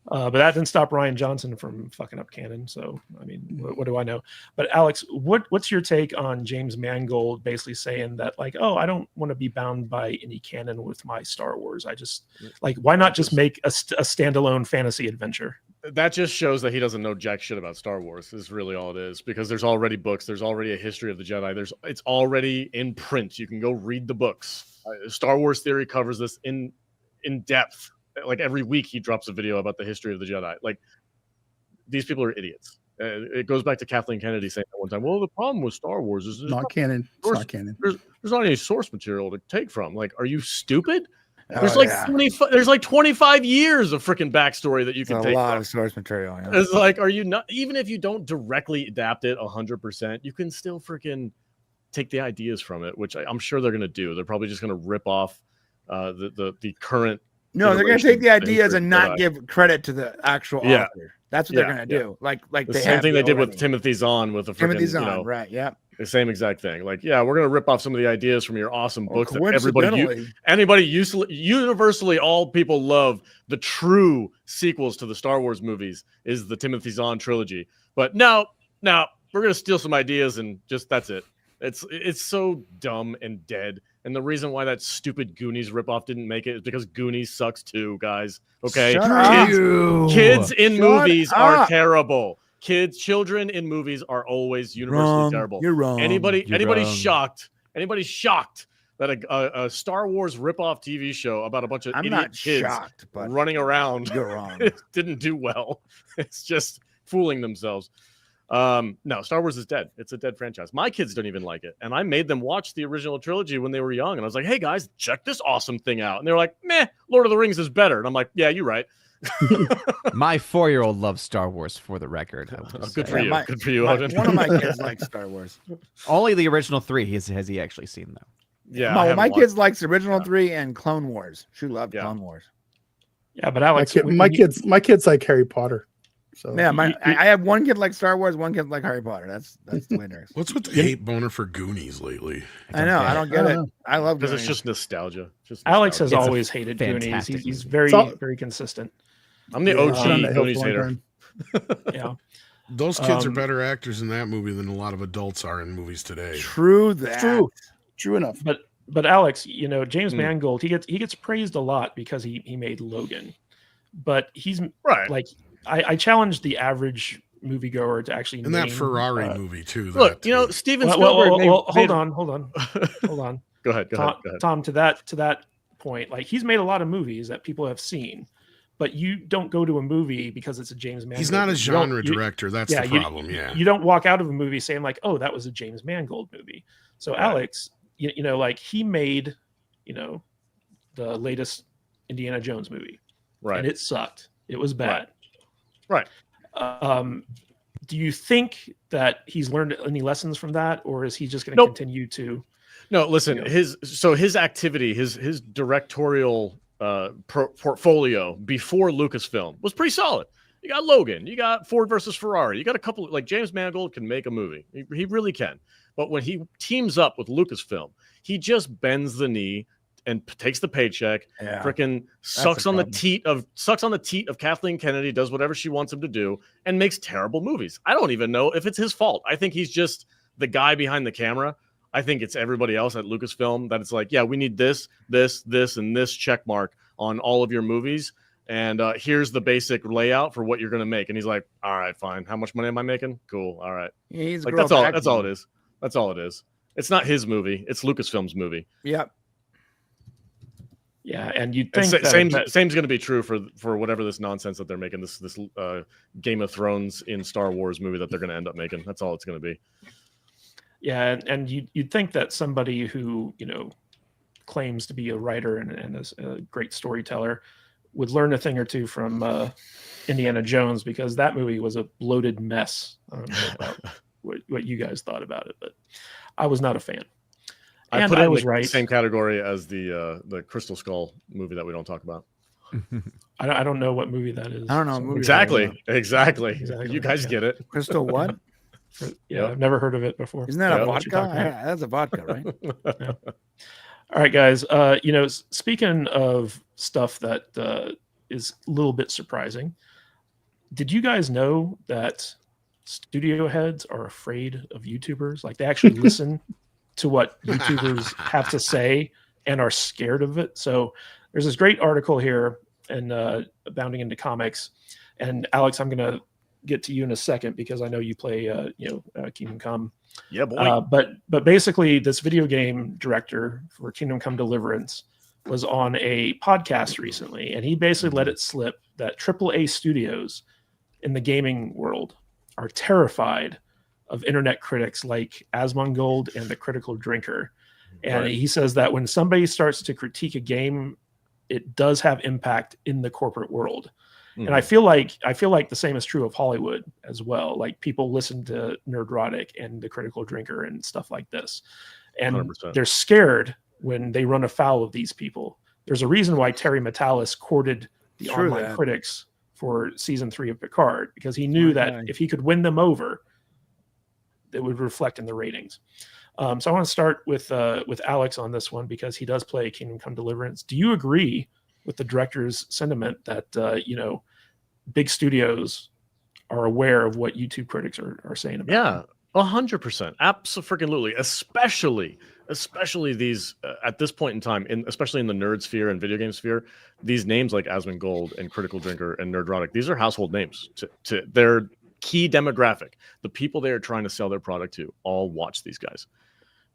But that didn't stop Rian Johnson from fucking up canon. So, I mean, what do I know? But Alex, what's your take on James Mangold basically saying that, like, oh, I don't want to be bound by any canon with my Star Wars. I just, like, why not just make a standalone fantasy adventure? That just shows that he doesn't know jack shit about Star Wars is really all it is, because there's already books. There's already a history of the Jedi. It's already in print. You can go read the books. Star Wars Theory covers this in depth. Like every week he drops a video about the history of the Jedi. Like, these people are idiots. It goes back to Kathleen Kennedy saying at one time, well, the problem with Star Wars is not canon. It's not canon. There's not any source material to take from. Like, are you stupid? There's 25 years of freaking backstory that you can take. A lot of source material. Yeah. It's like, are you not, even if you don't directly adapt it 100%, you can still freaking take the ideas from it, which I'm sure they're going to do. They're probably just going to rip off the current. No, they're going to take the ideas and not give credit to the actual author. That's what they're going to do. Like the same thing they did with Timothy Zahn with the Timothy Zahn, right? Yeah. The same exact thing. Like, yeah, we're gonna rip off some of the ideas from your awesome books that anybody universally, all people love. The true sequels to the Star Wars movies is the Timothy Zahn trilogy. But no, we're gonna steal some ideas and just that's it. It's so dumb and dead. And the reason why that stupid Goonies ripoff didn't make it is because Goonies sucks too, guys. Okay, kids in movies are terrible. Children in movies are always universally terrible. You're wrong. Anybody shocked that a Star Wars ripoff TV show about a bunch of idiot kids running around you're wrong. didn't do well. It's just fooling themselves. No, Star Wars is dead. It's a dead franchise. My kids don't even like it. And I made them watch the original trilogy when they were young. And I was like, hey guys, check this awesome thing out. And they were like, meh, Lord of the Rings is better. And I'm like, yeah, you're right. My 4-year-old loves Star Wars, for the record. Good for you. Good for you. One of my kids likes Star Wars. Only the original 3 has he actually seen, though. Yeah. My kids likes the original 3 and Clone Wars. She loved Clone Wars. Yeah, but Alex, my kids like Harry Potter. So yeah, I have one kid like Star Wars, one kid like Harry Potter. That's the winner. What's with the hate boner for Goonies lately? I know. I don't get it. I love because it's just nostalgia. Alex has always hated Goonies. He's very consistent. I'm the OG Goonies hater. Yeah. Those kids are better actors in that movie than a lot of adults are in movies today. True that. True enough. But Alex, James Mangold, he gets praised a lot because he made Logan. But he's right. Like I challenge the average moviegoer to actually name that Ferrari movie too. Look, Steven Spielberg. Hold on. Go ahead. Tom, to that point, like he's made a lot of movies that people have seen, but you don't go to a movie because it's a James Mangold. He's not a genre director. That's the problem. You don't walk out of a movie saying like, oh, that was a James Mangold movie. So right. Alex, like he made, the latest Indiana Jones movie, right? And it sucked. It was bad. Right. Do you think that he's learned any lessons from that, or is he just going to continue to? No, listen, You know. his activity, his directorial portfolio before Lucasfilm was pretty solid. You got Logan, you got Ford versus Ferrari, you got a couple, like James Mangold can make a movie. He really can. But when he teams up with Lucasfilm, he just bends the knee and takes the paycheck, freaking sucks on the teat of Kathleen Kennedy, does whatever she wants him to do, and makes terrible movies. I don't even know if it's his fault. I think he's just the guy behind the camera. I think it's everybody else at Lucasfilm that it's like, yeah, we need this, and this check mark on all of your movies. And here's the basic layout for what you're going to make. And he's like, all right, fine. How much money am I making? Cool. All right. He's like, that's all it is. That's all it is. It's not his movie. It's Lucasfilm's movie. Yep. Yeah, and you think same's going to be true for whatever this nonsense that they're making, this Game of Thrones in Star Wars movie that they're going to end up making. That's all it's going to be. Yeah, and you'd think that somebody who claims to be a writer and is a great storyteller would learn a thing or two from Indiana Jones, because that movie was a bloated mess. I don't know about what you guys thought about it, but I was not a fan. I put it in the same category as the Crystal Skull movie that we don't talk about. I don't know what movie that is. I don't know. Exactly. You guys get it. Crystal what? Yeah, I've never heard of it before. Isn't that a vodka? That's a vodka, right? Yeah. All right, guys. Speaking of stuff that is a little bit surprising, did you guys know that studio heads are afraid of YouTubers? Like, they actually listen to what YouTubers have to say and are scared of it. So there's this great article here and Bounding into Comics. And Alex, I'm going to get to you in a second because I know you play, Kingdom Come. Yeah, boy. But basically, this video game director for Kingdom Come Deliverance was on a podcast recently, and he basically let it slip that AAA studios in the gaming world are terrified of internet critics like Mangold and the Critical Drinker. And he says that when somebody starts to critique a game, it does have impact in the corporate world. And I feel like the same is true of Hollywood as well. Like, people listen to Nerdrotic and the Critical Drinker and stuff like this, and 100%. They're scared when they run afoul of these people. There's a reason why Terry Matalas courted the online critics for season 3 of Picard, because he knew that if he could win them over, it would reflect in the ratings. So I want to start with Alex on this one, because he does play Kingdom Come Deliverance. Do you agree with the director's sentiment that big studios are aware of what YouTube critics are saying about them? 100%, absolutely. Especially these at this point in time, especially in the nerd sphere and video game sphere, these names like Asmongold and Critical Drinker and Nerdrotic, these are household names to their key demographic. The people they are trying to sell their product to all watch these guys.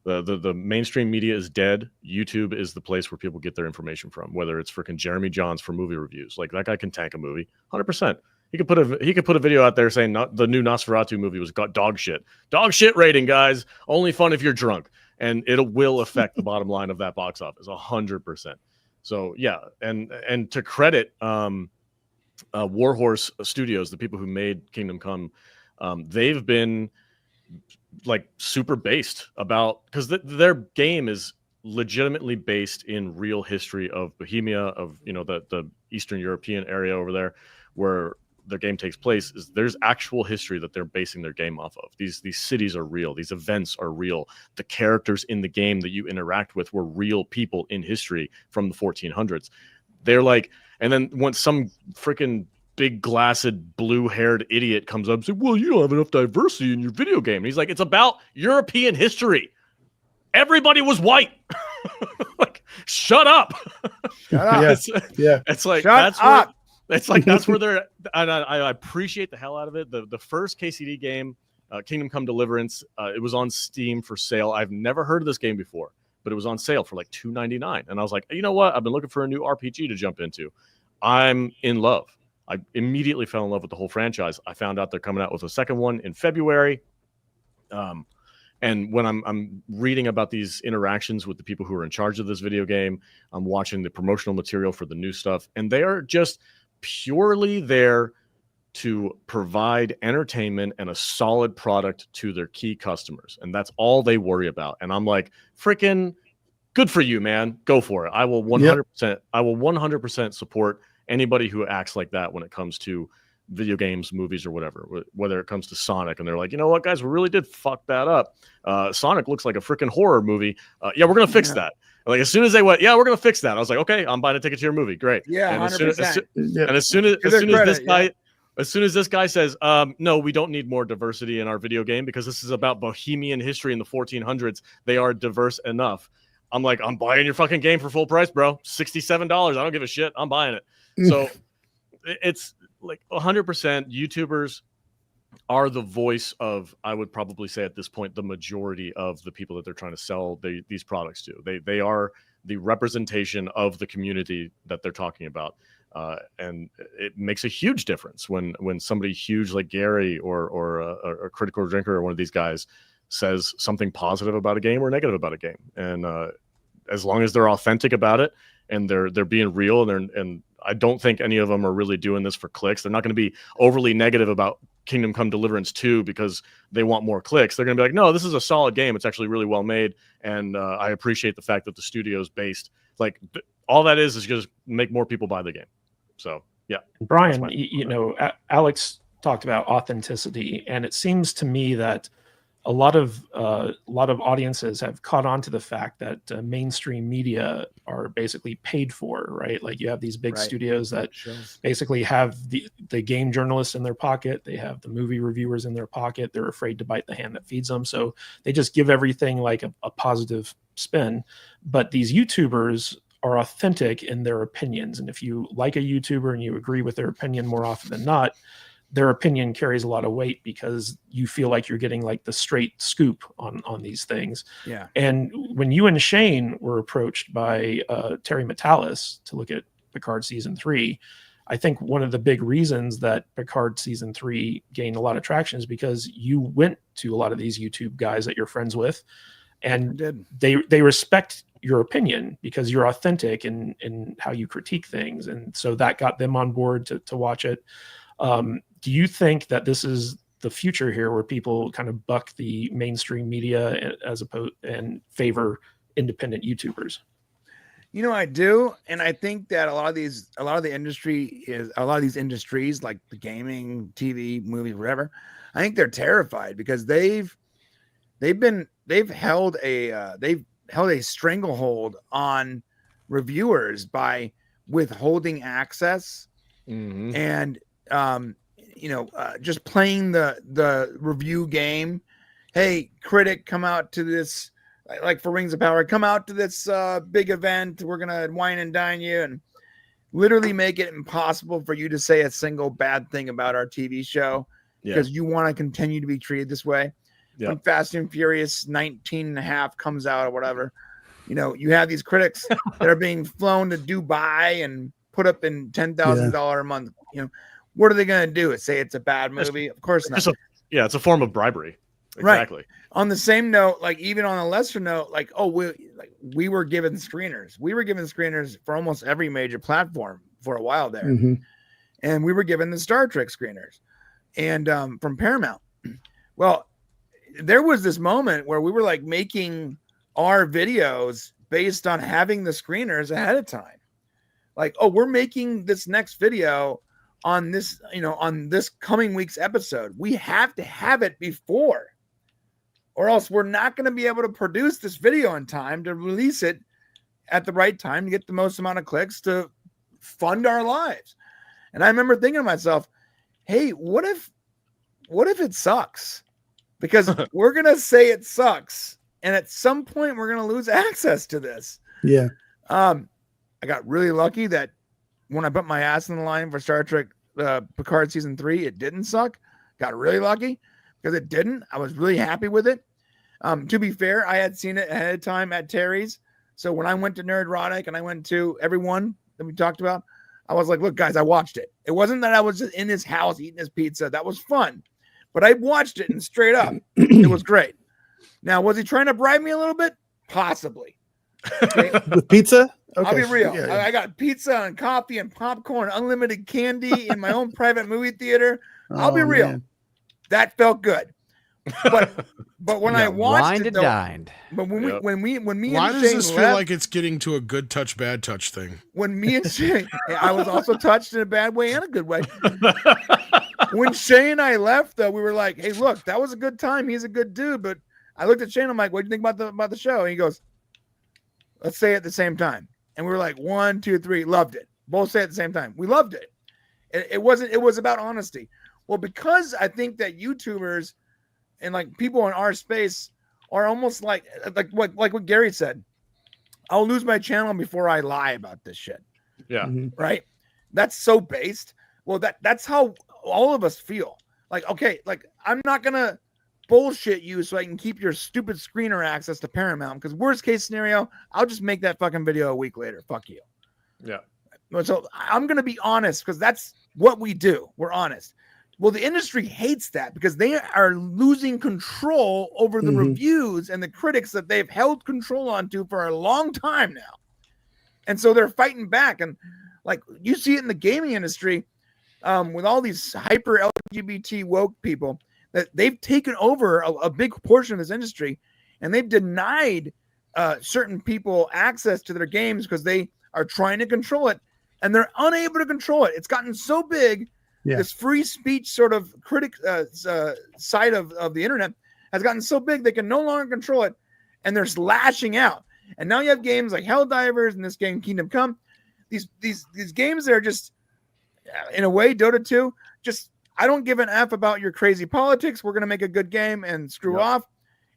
The mainstream media is dead. YouTube is the place where people get their information from, whether it's freaking Jeremy Johns for movie reviews. Like, that guy can tank a movie 100%. He could put a video out there saying the new Nosferatu movie was dog shit rating, guys. Only fun if you're drunk, and it will affect the bottom line of that box office 100%. So yeah, and to credit Warhorse Studios, the people who made Kingdom Come, they've been like super based about, because their game is legitimately based in real history of Bohemia, of the Eastern European area over there where their game takes place. There's actual history that they're basing their game off of. These cities are real, these events are real, the characters in the game that you interact with were real people in history from the 1400s. They're like, and then once some freaking big glassed blue-haired idiot comes up and says, well, you don't have enough diversity in your video game. And he's like, it's about European history. Everybody was white. Like, shut up. Shut up. It's like, shut up. It's like, that's where they're, and I appreciate the hell out of it. The first KCD game, Kingdom Come Deliverance, it was on Steam for sale. I've never heard of this game before, but it was on sale for like $2.99. And I was like, you know what? I've been looking for a new RPG to jump into. I'm in love. I immediately fell in love with the whole franchise. I found out they're coming out with a second one in February. And when I'm reading about these interactions with the people who are in charge of this video game, I'm watching the promotional material for the new stuff, and they are just purely there to provide entertainment and a solid product to their key customers. And that's all they worry about. And I'm like, freaking good for you, man. Go for it. I will 100%, I will 100% support anybody who acts like that when it comes to video games, movies, or whatever, whether it comes to Sonic and they're like, you know what, guys, we really did fuck that up. Sonic looks like a freaking horror movie. Yeah, we're going to fix that. Like, as soon as they went, yeah, we're going to fix that. I was like, okay, I'm buying a ticket to your movie. Great. Yeah, and 100%. as soon as this guy says, no, we don't need more diversity in our video game because this is about Bohemian history in the 1400s. They are diverse enough. I'm like, I'm buying your fucking game for full price, bro. $67. I don't give a shit. I'm buying it. So it's like 100% YouTubers are the voice of, I would probably say at this point, the majority of the people that they're trying to sell these products to. They are the representation of the community that they're talking about. And it makes a huge difference when somebody huge like Gary or a Critical Drinker or one of these guys says something positive about a game or negative about a game. And as long as they're authentic about it and they're being real and I don't think any of them are really doing this for clicks. They're not going to be overly negative about Kingdom Come Deliverance 2 because they want more clicks. They're going to be like, no, this is a solid game. It's actually really well made. And I appreciate the fact that the studio's based. Like, all that is just make more people buy the game. So, yeah. Brian, you know, Alex talked about authenticity, and it seems to me that a lot of audiences have caught on to the fact that mainstream media are basically paid for, right? Like, you have these big studios that basically have the game journalists in their pocket. They have the movie reviewers in their pocket. They're afraid to bite the hand that feeds them. So they just give everything like a positive spin. But these YouTubers are authentic in their opinions. And if you like a YouTuber and you agree with their opinion more often than not, their opinion carries a lot of weight because you feel like you're getting like the straight scoop on these things. Yeah. And when you and Shane were approached by Terry Metalis to look at Picard season 3, I think one of the big reasons that Picard season 3 gained a lot of traction is because you went to a lot of these YouTube guys that you're friends with, and they respect your opinion because you're authentic in how you critique things. And so that got them on board to watch it. Do you think that this is the future here, where people kind of buck the mainstream media as opposed and favor independent YouTubers? You know, I do, and I think that a lot of these industries like the gaming, TV, movies, whatever, I think they're terrified because they've held a stranglehold on reviewers by withholding access and just playing the review game. Hey, critic, come out to this, like for Rings of Power, come out to this big event. We're gonna wine and dine you, and literally make it impossible for you to say a single bad thing about our TV show because you want to continue to be treated this way. When Fast and Furious 19.5 comes out or whatever, you know, you have these critics that are being flown to Dubai and put up in $10,000 a month. You know, what are they going to do? Say it's a bad movie? Of course not. It's a form of bribery. Exactly. Right. On the same note, like even on a lesser note, like, we were given screeners. We were given screeners for almost every major platform for a while there. And we were given the Star Trek screeners and from Paramount. Well, there was this moment where we were like making our videos based on having the screeners ahead of time. Like, oh, we're making this next video on this, on this coming week's episode. We have to have it before, or else we're not going to be able to produce this video in time to release it at the right time to get the most amount of clicks to fund our lives. And I remember thinking to myself, hey, what if it sucks? Because we're going to say it sucks. And at some point we're going to lose access to this. Yeah. I got really lucky that when I put my ass in the line for Star Trek Picard season 3, it didn't suck. Got really lucky because it didn't. I was really happy with it. To be fair, I had seen it ahead of time at Terry's. So when I went to Nerdrotic and I went to everyone that we talked about, I was like, look, guys, I watched it. It wasn't that I was just in his house eating his pizza. That was fun. But I watched it and straight up, it was great. Now, was he trying to bribe me a little bit? Possibly. Okay. With pizza? Okay. I'll be real. Yeah, yeah. I got pizza and coffee and popcorn, unlimited candy in my own private movie theater. I'll be Oh, real. man. That felt good. But when I watched wined it, and though, dined. but when Yep. me Why and does Shane this feel left, like it's getting to a good touch, bad touch thing? when me and Shane, I was also touched in a bad way and a good way. When Shane and I left, though, we were like, "Hey, look, that was a good time. He's a good dude." But I looked at Shane. I'm like, "What do you think about the show?" And he goes, "Let's say it at the same time." And we were like, 1, 2, 3, loved it. Both say it at the same time. We loved it. It was about honesty. Well, because I think that YouTubers and like people in our space are almost like what Gary said. I'll lose my channel before I lie about this shit. Yeah. Right. That's so based. Well, that's how all of us feel. Like, okay, like I'm not gonna bullshit you so I can keep your stupid screener access to Paramount, because worst case scenario, I'll just make that fucking video a week later. Fuck you. Yeah. So I'm gonna be honest, because that's what we do. We're honest. Well, the industry hates that because they are losing control over the reviews and the critics that they've held control onto for a long time now. And so they're fighting back. And like you see it in the gaming industry, with all these hyper LGBT woke people, that they've taken over a big portion of this industry, and they've denied certain people access to their games because they are trying to control it, and they're unable to control it. It's gotten so big. Yeah. This free speech sort of critic side of the internet has gotten so big they can no longer control it, and they're lashing out. And now you have games like Helldivers and this game Kingdom Come. These games that are just, in a way, Dota 2, just, I don't give an F about your crazy politics. We're going to make a good game and screw off.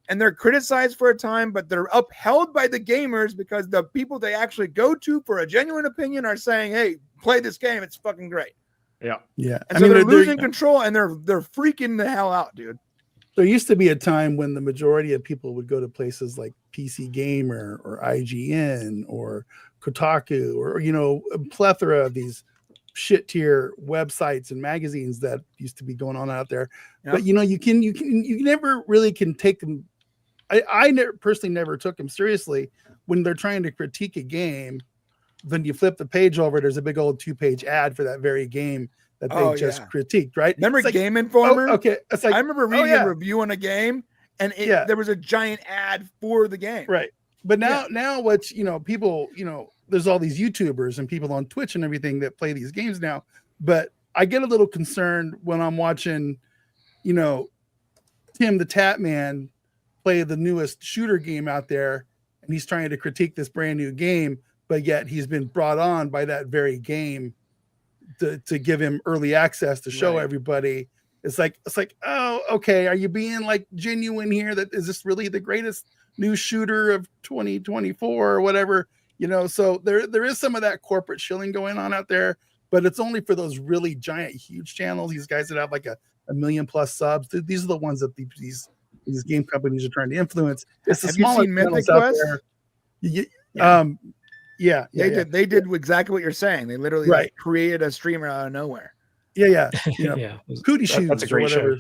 And they're criticized for a time, but they're upheld by the gamers because the people they actually go to for a genuine opinion are saying, hey, play this game. It's fucking great. Yeah. Yeah. And so they're losing control, and they're freaking the hell out, dude. There used to be a time when the majority of people would go to places like PC Gamer or IGN or Kotaku or, a plethora of these shit tier websites and magazines that used to be going on out there. Yep. But you never really can take them. I personally never took them seriously when they're trying to critique a game. Then you flip the page over, there's a big old 2-page ad for that very game that they just critiqued, right? Remember Game Informer? Oh, okay. It's like, I remember reading a review on a game, and there was a giant ad for the game. Right. But now what's, people, there's all these YouTubers and people on Twitch and everything that play these games now. But I get a little concerned when I'm watching, Tim the Tap Man play the newest shooter game out there, and he's trying to critique this brand new game, but yet he's been brought on by that very game to give him early access to show everybody. It's like, oh, okay. Are you being like genuine here? That is this really the greatest new shooter of 2024 or whatever? So there is some of that corporate shilling going on out there, but it's only for those really giant, huge channels. These guys that have like a 1 million plus subs. These are the ones that these game companies are trying to influence. It's the smaller channels out there. They did exactly what you're saying. They literally created a streamer out of nowhere. Cootie shoes. That's a great show.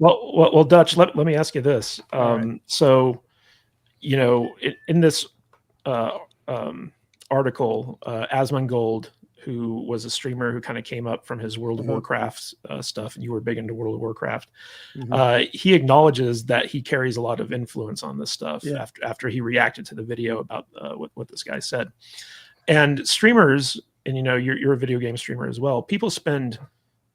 Well, Dutch, let me ask you this. So, in this article, Mangold, who was a streamer who kind of came up from his World of Warcraft stuff, and you were big into World of Warcraft, he acknowledges that he carries a lot of influence on this stuff after he reacted to the video about what this guy said. And streamers, and you're a video game streamer as well, people spend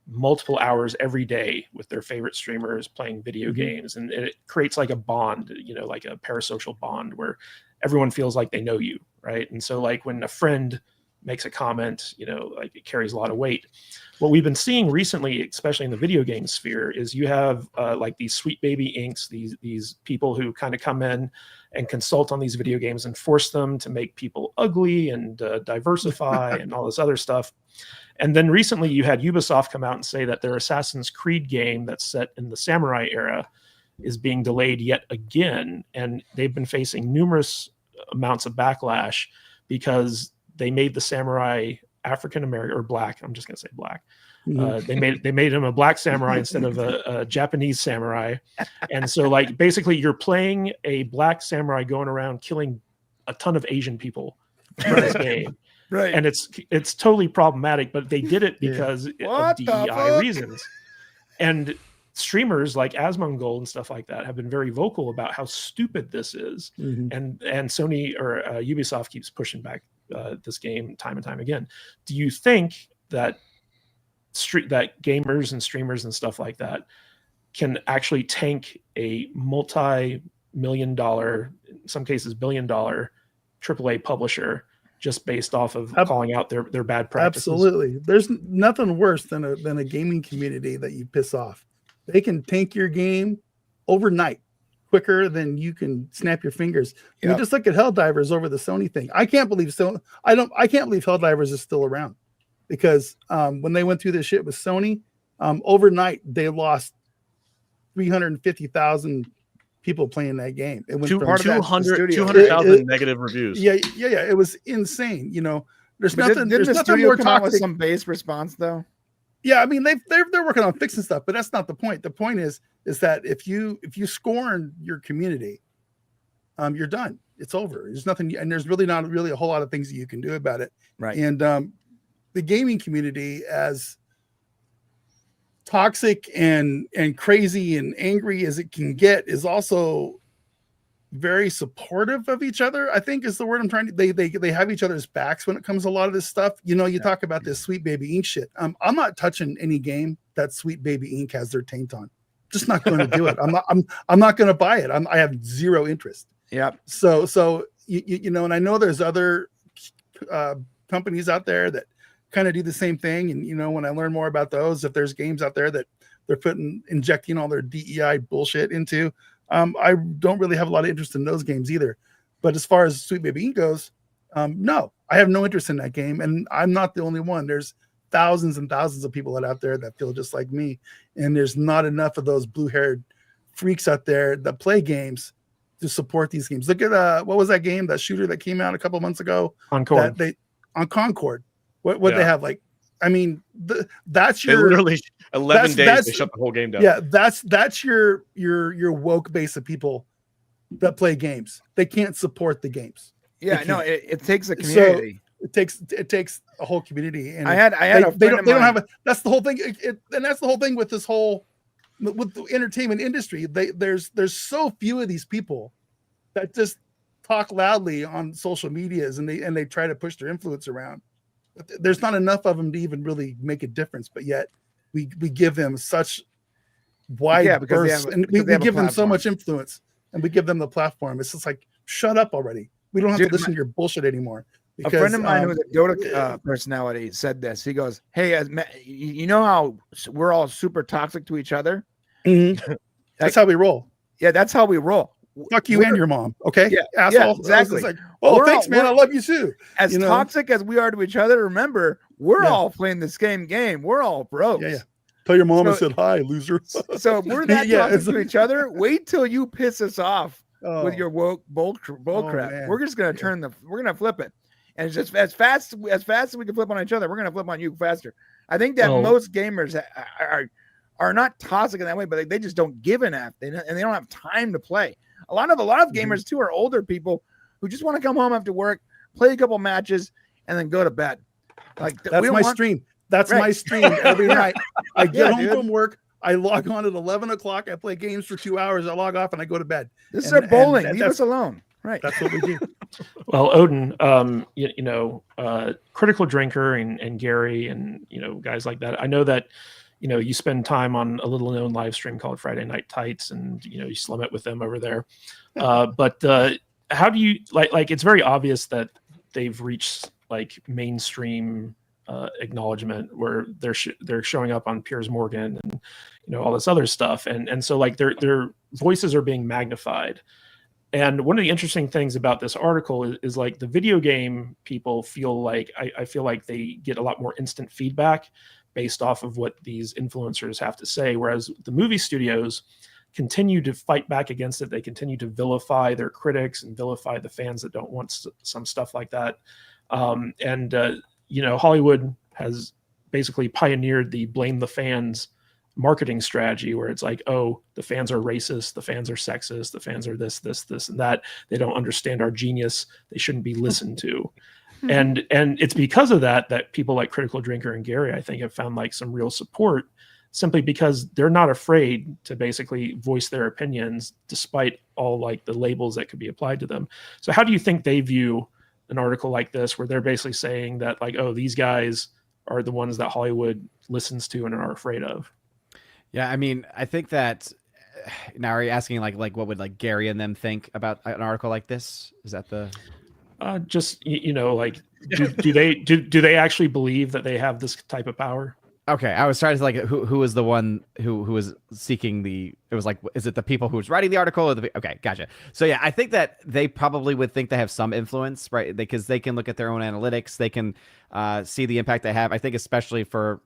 multiple hours every day with their favorite streamers playing video games, and it creates like a bond, like a parasocial bond where everyone feels like they know you, right? And so like when a friend makes a comment, like it carries a lot of weight. What we've been seeing recently, especially in the video game sphere, is you have like these sweet baby inks, these people who kind of come in and consult on these video games and force them to make people ugly and diversify and all this other stuff. And then recently you had Ubisoft come out and say that their Assassin's Creed game that's set in the samurai era is being delayed yet again. And they've been facing numerous amounts of backlash because they made the samurai African American or black. I'm just going to say black. They made him a black samurai instead of a Japanese samurai. And so like basically you're playing a black samurai going around killing a ton of Asian people for this game. Right. And it's totally problematic, but they did it because of DEI reasons. And streamers like Mangold and stuff like that have been very vocal about how stupid this is. And Sony or Ubisoft keeps pushing back this game time and time again. Do you think that that gamers and streamers and stuff like that can actually tank a multi-million-dollar, in some cases billion-dollar AAA publisher just based off of calling out their bad practices? Absolutely. There's nothing worse than a gaming community that you piss off. They can tank your game overnight quicker than you can snap your fingers. I mean, just look at Helldivers over the Sony thing. I can't believe Helldivers is still around, because when they went through this shit with Sony, overnight they lost 350,000 people playing that game. It went from 200,000 negative reviews. Yeah. It was insane. You know, there's Didn't nothing the studio more come out with toxic. some base response though? Yeah, I mean they're working on fixing stuff, but that's not the point. The point is that if you scorn your community, you're done. It's over. There's nothing, and there's really not a whole lot of things that you can do about it. Right. And the gaming community, as toxic and crazy and angry as it can get, is also very supportive of each other, I think is the word I'm trying to. They have each other's backs when it comes to a lot of this stuff. You know, you talk about this Sweet Baby Ink shit. I'm not touching any game that Sweet Baby Ink has their taint on. Just not going to do it. I'm not going to buy it. I have zero interest. Yeah. So you know, and I know there's other companies out there that kind of do the same thing. And you know, when I learn more about those, if there's games out there that they're injecting all their DEI bullshit into, I don't really have a lot of interest in those games either. But as far as Sweet Baby Ink goes, no, I have no interest in that game, and I'm not the only one. There's thousands and thousands of people out there that feel just like me, and there's not enough of those blue-haired freaks out there that play games to support these games. Look at what was that game, that shooter that came out a couple months ago? Concord. On Concord. What they have, like, I mean, that's your, they literally 11 days they shut the whole game down. Yeah, that's your woke base of people that play games. They can't support the games. Yeah, no, it takes a community. So it takes a whole community. And I had a friend of mine. That's the whole thing. And that's the whole thing with this whole, with the entertainment industry. There's so few of these people that just talk loudly on social medias, and they try to push their influence around. There's not enough of them to even really make a difference, but yet we give them such wide bursts, and we give them so much influence, and we give them the platform. It's just like, shut up already. We don't have to listen to your bullshit anymore. Because, a friend of mine who was a Dota personality said this. He goes, "Hey, you know how we're all super toxic to each other? Mm-hmm. That's how we roll. Yeah, that's how we roll. Fuck you and your mom. Okay, yeah, asshole. Yeah, exactly. Like, oh, thanks, man. I love you too. As toxic as we are to each other, remember, we're all playing the same game. We're all bros. Yeah. Tell your mom I said hi, loser. So if we're that toxic to each other, wait till you piss us off with your woke bull crap. Man. We're just gonna we're gonna flip it, and it's just as fast as we can flip on each other. We're gonna flip on you faster. I think that most gamers are not toxic in that way, but they just don't give an F, and they don't have time to play. A lot of gamers too are older people who just want to come home after work, play a couple matches, and then go to bed. Like that's my stream. That's my stream every night. I get home from work. I log on at 11 o'clock. I play games for 2 hours. I log off and I go to bed. This is our bowling. Leave us alone. Right. That's what we do. Well, Odin, Critical Drinker and Gary and, guys like that. I know that, you spend time on a little known live stream called Friday Night Tights, and, you slim it with them over there. But how do you like, it's very obvious that they've reached like mainstream acknowledgement where they're showing up on Piers Morgan and all this other stuff, and so like their voices are being magnified. And one of the interesting things about this article is like the video game people feel like I feel like they get a lot more instant feedback based off of what these influencers have to say, whereas the movie studios continue to fight back against it. They continue to vilify their critics and vilify the fans that don't want some stuff like that. Hollywood has basically pioneered the blame the fans marketing strategy where it's like, oh, the fans are racist, the fans are sexist, the fans are this, and that. They don't understand our genius. They shouldn't be listened to. And it's because of that people like Critical Drinker and Gary, I think, have found like some real support, simply because they're not afraid to basically voice their opinions despite all like the labels that could be applied to them. So how do you think they view an article like this, where they're basically saying that like, oh, these guys are the ones that Hollywood listens to and are afraid of? Yeah, I mean, I think that now, are you asking like what would like Gary and them think about an article like this? Is that the just like do they actually believe that they have this type of power? Okay, I was trying to like who was the one who was seeking the, it was like, is it the people who was writing the article or the, okay, gotcha. So yeah, I think that they probably would think they have some influence, right? Because they can look at their own analytics, they can see the impact they have. I think especially for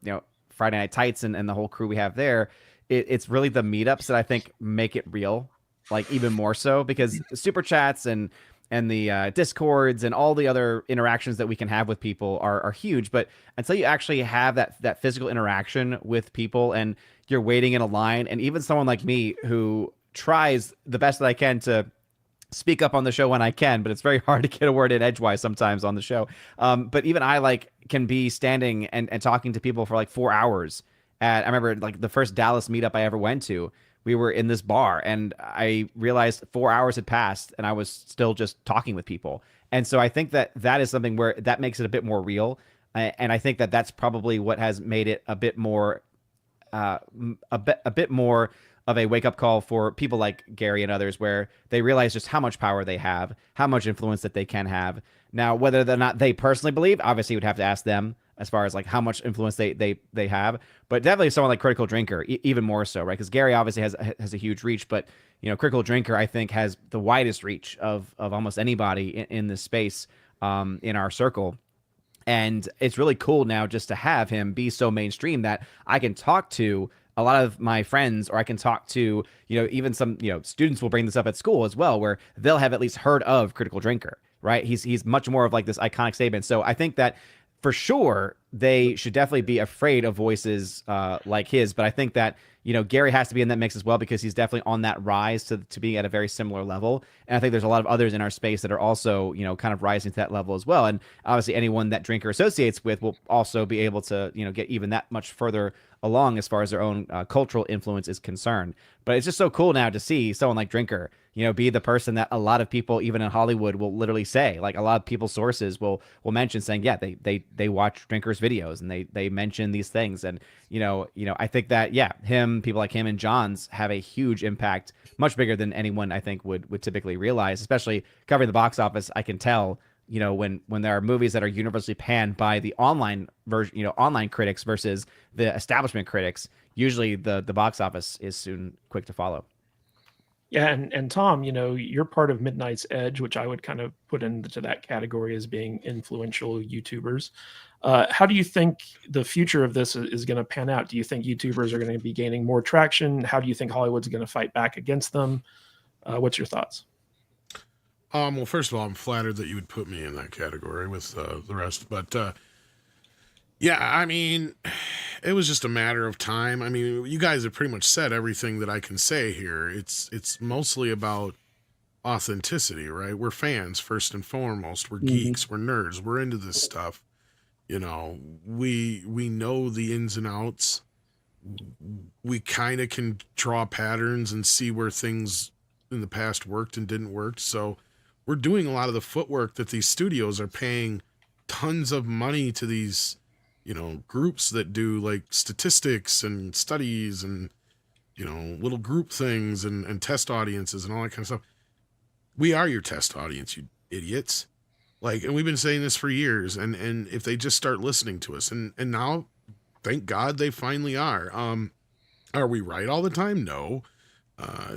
Friday Night Tights and the whole crew we have there, it's really the meetups that I think make it real, like even more so, because super chats and the discords and all the other interactions that we can have with people are huge. But until you actually have that physical interaction with people and you're waiting in a line, and even someone like me who tries the best that I can to speak up on the show when I can, but it's very hard to get a word in edgewise sometimes on the show. But even I like can be standing and talking to people for like 4 hours. I remember like the first Dallas meetup I ever went to, we were in this bar and I realized 4 hours had passed and I was still just talking with people. And so I think that is something where that makes it a bit more real. And I think that that's probably what has made it a bit more, a bit more of a wake up call for people like Gary and others, where they realize just how much power they have, how much influence that they can have. Now, whether or not they personally believe, obviously you would have to ask them as far as like how much influence they have, but definitely someone like Critical Drinker, even more so, right? Because Gary obviously has a huge reach, but Critical Drinker I think has the widest reach of almost anybody in this space, in our circle. And it's really cool now just to have him be so mainstream that I can talk to a lot of my friends, or I can talk to, even some, students will bring this up at school as well, where they'll have at least heard of Critical Drinker, right? He's much more of like this iconic statement. So I think that for sure they should definitely be afraid of voices like his. But I think that, Gary has to be in that mix as well, because he's definitely on that rise to being at a very similar level. And I think there's a lot of others in our space that are also, kind of rising to that level as well. And obviously anyone that Drinker associates with will also be able to, get even that much further along as far as their own cultural influence is concerned. But it's just so cool now to see someone like Drinker, be the person that a lot of people, even in Hollywood, will literally say, like a lot of people's sources will mention, saying, yeah, they watch Drinker's videos and they mention these things. And, I think that, yeah, people like him and Johns have a huge impact, much bigger than anyone I think would typically realize, especially covering the box office. I can tell, when there are movies that are universally panned by the online version, online critics versus the establishment critics, usually the box office is soon quick to follow. Yeah, and Tom, you're part of Midnight's Edge, which I would kind of put into that category as being influential YouTubers. How do you think the future of this is going to pan out? Do you think YouTubers are going to be gaining more traction? How do you think Hollywood's going to fight back against them? What's your thoughts? Well, first of all, I'm flattered that you would put me in that category with the rest. But yeah, I mean, it was just a matter of time. I mean, you guys have pretty much said everything that I can say here. It's mostly about authenticity, right? We're fans first and foremost. We're geeks. We're nerds. We're into this stuff. We know the ins and outs. We kind of can draw patterns and see where things in the past worked and didn't work. So we're doing a lot of the footwork that these studios are paying tons of money to these, groups that do like statistics and studies and, little group things and test audiences and all that kind of stuff. We are your test audience, you idiots. And we've been saying this for years, and if they just start listening to us, and now, thank God they finally are. Are we right all the time? No.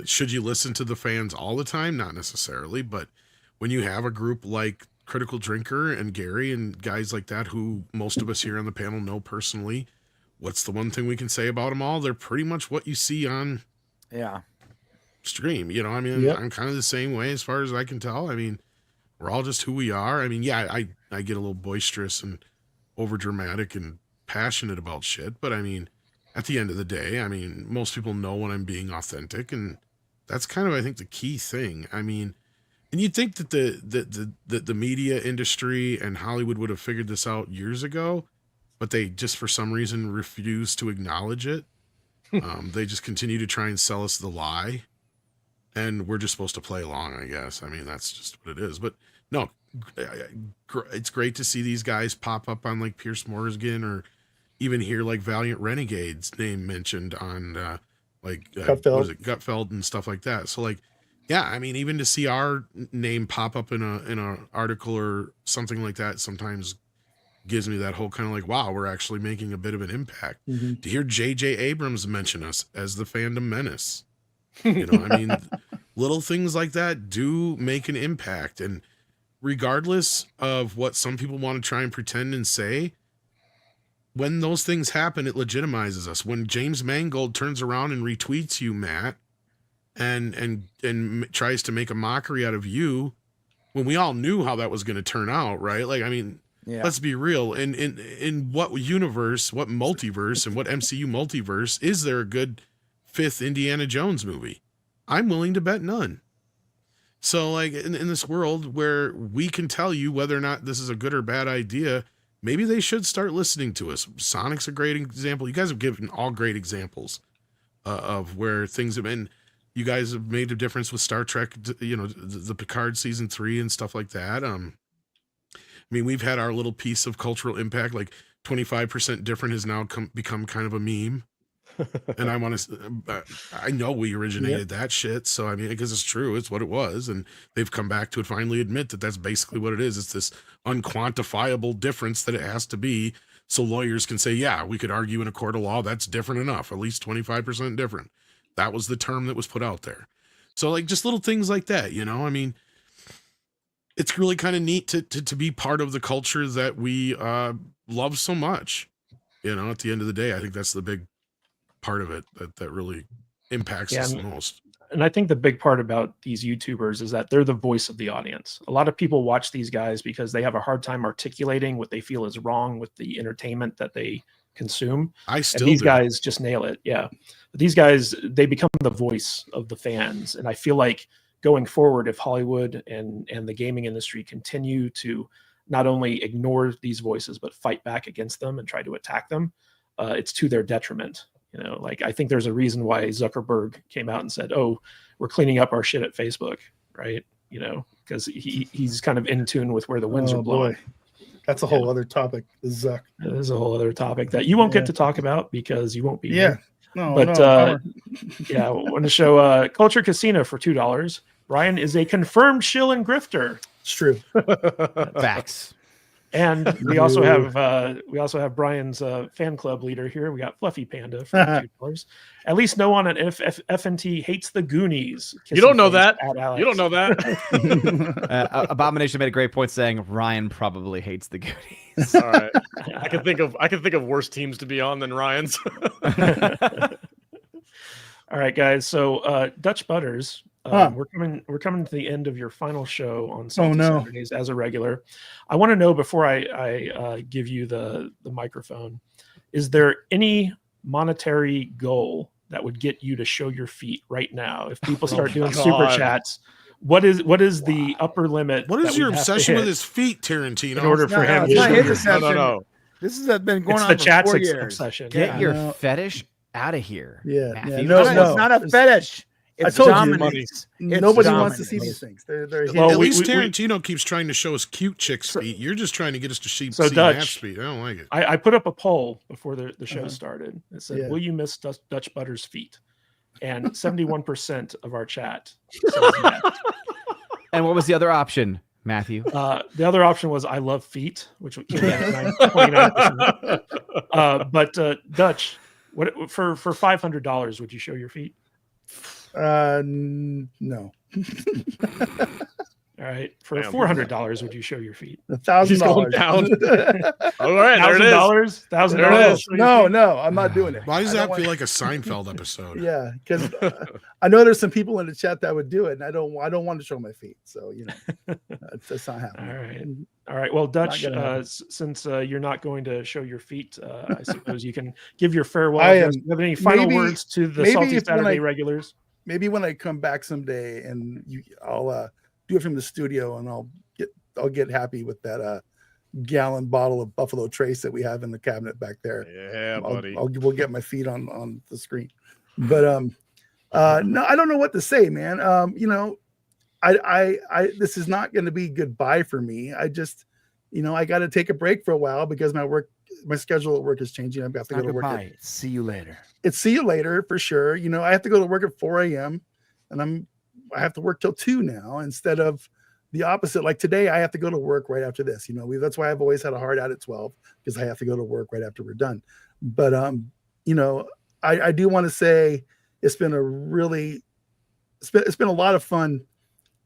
Should you listen to the fans all the time? Not necessarily, but when you have a group like Critical Drinker and Gary and guys like that, who most of us here on the panel know personally, what's the one thing we can say about them all? They're pretty much what you see on stream. I'm kind of the same way as far as I can tell. I mean, we're all just who we are. I mean, yeah, I get a little boisterous and over dramatic and passionate about shit, but I mean, at the end of the day, I mean, most people know when I'm being authentic, and that's kind of, I think, the key thing. I mean, and you'd think that the media industry and Hollywood would have figured this out years ago, but they just for some reason refuse to acknowledge it. They just continue to try and sell us the lie, and we're just supposed to play along, I guess. I mean, that's just what it is. But no, it's great to see these guys pop up on like Pierce Morgan, or even hear like Valiant Renegade's name mentioned on Gutfeld and stuff like that. So like, yeah, I mean, even to see our name pop up in a article or something like that sometimes gives me that whole kind of like, wow, we're actually making a bit of an impact. To hear J.J. Abrams mention us as the fandom menace, you know, I mean, little things like that do make an impact. And regardless of what some people want to try and pretend and say, when those things happen, it legitimizes us. When James Mangold turns around and retweets you, Matt, and tries to make a mockery out of you, when we all knew how that was going to turn out, right? Like, I mean, let's be real. In what universe, what multiverse, and what MCU multiverse is there a good 5th Indiana Jones movie? I'm willing to bet none. So, like, in this world where we can tell you whether or not this is a good or bad idea, maybe they should start listening to us. Sonic's a great example. You guys have given all great examples of where things have been. You guys have made a difference with Star Trek, you know, the Picard season 3 and stuff like that. I mean, we've had our little piece of cultural impact. Like 25% different has now become kind of a meme. And I know we originated that shit. So, I mean, because it's true, it's what it was. And they've come back to finally admit that that's basically what it is. It's this unquantifiable difference that it has to be. So lawyers can say, yeah, we could argue in a court of law, that's different enough, at least 25% different. That was the term that was put out there. So like just little things like that, you know, I mean, it's really kind of neat to be part of the culture that we love so much. You know, at the end of the day, I think that's the big part of it that really impacts us the most. And I think the big part about these YouTubers is that they're the voice of the audience. A lot of people watch these guys because they have a hard time articulating what they feel is wrong with the entertainment that they consume. These guys just nail it. Yeah. But these guys, they become the voice of the fans. And I feel like going forward, if Hollywood and the gaming industry continue to not only ignore these voices, but fight back against them and try to attack them, it's to their detriment. You know, like I think there's a reason why Zuckerberg came out and said, "Oh, we're cleaning up our shit at Facebook," right? You know, because he's kind of in tune with where the winds are blowing. Boy. That's a whole other topic. Zuck. That is a whole other topic that you won't get to talk about because you won't be here. No, but I want to show Culture Casino for $2. Brian is a confirmed shill and grifter. It's true. Facts. And we also have Brian's fan club leader here. We got Fluffy Panda for $2. At least no one at FNT hates the Goonies. You don't know that. You don't know that. Abomination made a great point saying Ryan probably hates the Goonies. All right. I can think of worse teams to be on than Ryan's. All right, guys. So Dutch Butters. We're coming to the end of your final show on Saturdays as a regular. I want to know before I give you the microphone, is there any monetary goal that would get you to show your feet right now? If people start doing super chats, what is the upper limit? What is your obsession with his feet, Tarantino? In order for him, no. This has been going on for 4 years. Obsession. Get your fetish out of here. Yeah. No, it's not a fetish. It's I told dominance. you, nobody wants to see these things. They're at least Tarantino keeps trying to show us cute chicks' feet. You're just trying to get us to see Matt's feet. I don't like it. I put up a poll before the show started. It said, "Will you miss Dutch Butter's feet?" And 71% of our chat says yes. And what was the other option, Matthew? The other option was "I love feet," which came in at 29%. But Dutch, what for $500 would you show your feet? No. All right. For $400, would you show your feet? $1,000 down. All right, $1,000. $1,000. No, I'm not doing it. Why does that feel like a Seinfeld episode? Yeah, because I know there's some people in the chat that would do it, and I don't want to show my feet. So that's not happening. All right. All right. Well, Dutch, gonna happen. since you're not going to show your feet, I suppose you can give your farewell I address. am- Do you have any final maybe- words to the maybe Salty if when Saturday I- regulars? Maybe when I come back someday and I'll do it from the studio, and I'll get happy with that gallon bottle of Buffalo Trace that we have in the cabinet back there. Yeah, buddy. We'll get my feet on the screen. But no, I don't know what to say, man. I this is not going to be goodbye for me. I just, I got to take a break for a while because my schedule at work is changing. I've got to go to work. See you later. It's see you later for sure. I have to go to work at 4 a.m. and I have to work till 2 now instead of the opposite. Like today, I have to go to work right after this. That's why I've always had a hard out at 12 because I have to go to work right after we're done. But I do want to say it's been a lot of fun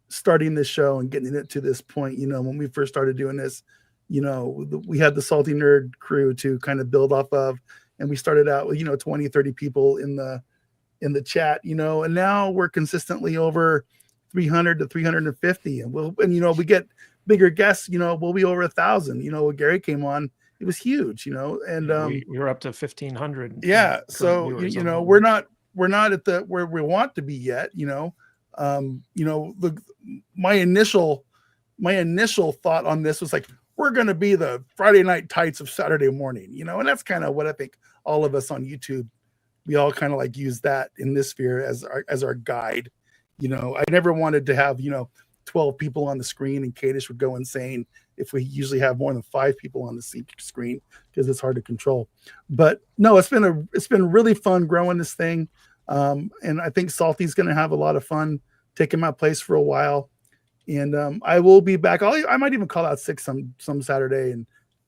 starting this show and getting it to this point. When we first started doing this, we had the Salty Nerd crew to kind of build off of, and we started out with 20, 30 people in the chat, and now we're consistently over 300 to 350, and we get bigger guests. We'll be over 1,000. When Gary came on, it was huge, and we were up to 1,500. Yeah, so we're not at where we want to be yet. My initial thought on this was like, we're going to be the Friday Night Tights of Saturday morning, and that's kind of what I think all of us on YouTube, we all kind of like use that in this sphere as our guide. I never wanted to have 12 people on the screen, and Kadish would go insane if we usually have more than 5 people on the screen because it's hard to control. But no, it's been really fun growing this thing, and I think Salty's going to have a lot of fun taking my place for a while. And I will be back. I might even call out sick some Saturday and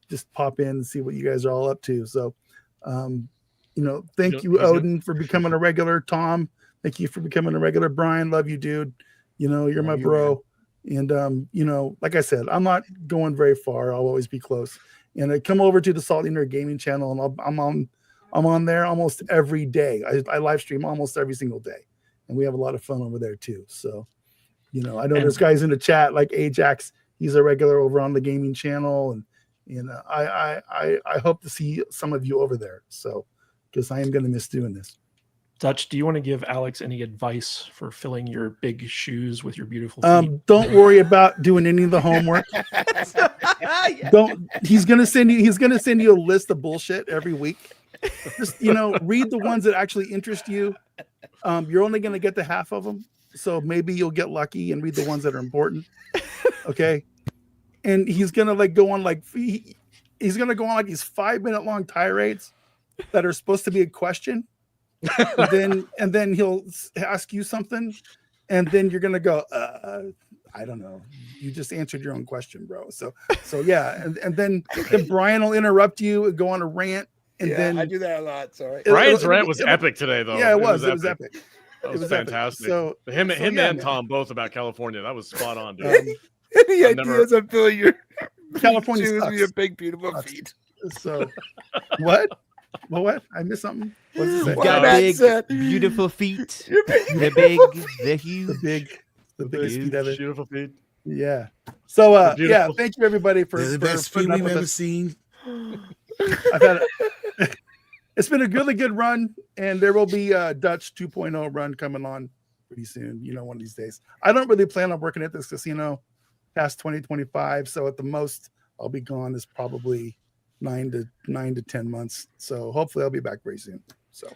just pop in and see what you guys are all up to. So, thank you, Odin, for becoming a regular. Tom, thank you for becoming a regular. Brian, love you, dude. You're my bro. And like I said, I'm not going very far. I'll always be close. And I come over to the Salty Nerd Gaming channel, and I'm on there almost every day. I live stream almost every single day, and we have a lot of fun over there too. So, I know there's guys in the chat like Ajax. He's a regular over on the gaming channel, and I hope to see some of you over there. So, because I am going to miss doing this. Dutch, do you want to give Alex any advice for filling your big shoes with your beautiful feet? Don't worry about doing any of the homework. He's gonna send you a list of bullshit every week. Just read the ones that actually interest you. You're only gonna get the half of them, so maybe you'll get lucky and read the ones that are important. Okay. And he's gonna go on these 5-minute long tirades that are supposed to be a question. and then he'll ask you something, and then you're gonna go, I don't know. You just answered your own question, bro. So yeah, and then Brian will interrupt you and go on a rant, and then I do that a lot. Sorry, Brian's rant was epic today, though. Yeah, it was epic. That was fantastic. So him and man. Tom both about California. That was spot on, dude. Any ideas of filling your California shoes sucks. with your big beautiful feet? So what? Well, what? I missed something. What does it say? Got big, beautiful feet. The biggest feet ever. Beautiful feet. Yeah. So yeah, thank you everybody for the best feet we've ever seen. It's been a really good run, and there will be a Dutch 2.0 run coming on pretty soon. One of these days. I don't really plan on working at this casino past 2025, so at the most I'll be gone is probably 9 to 10 months. So hopefully I'll be back very soon. So,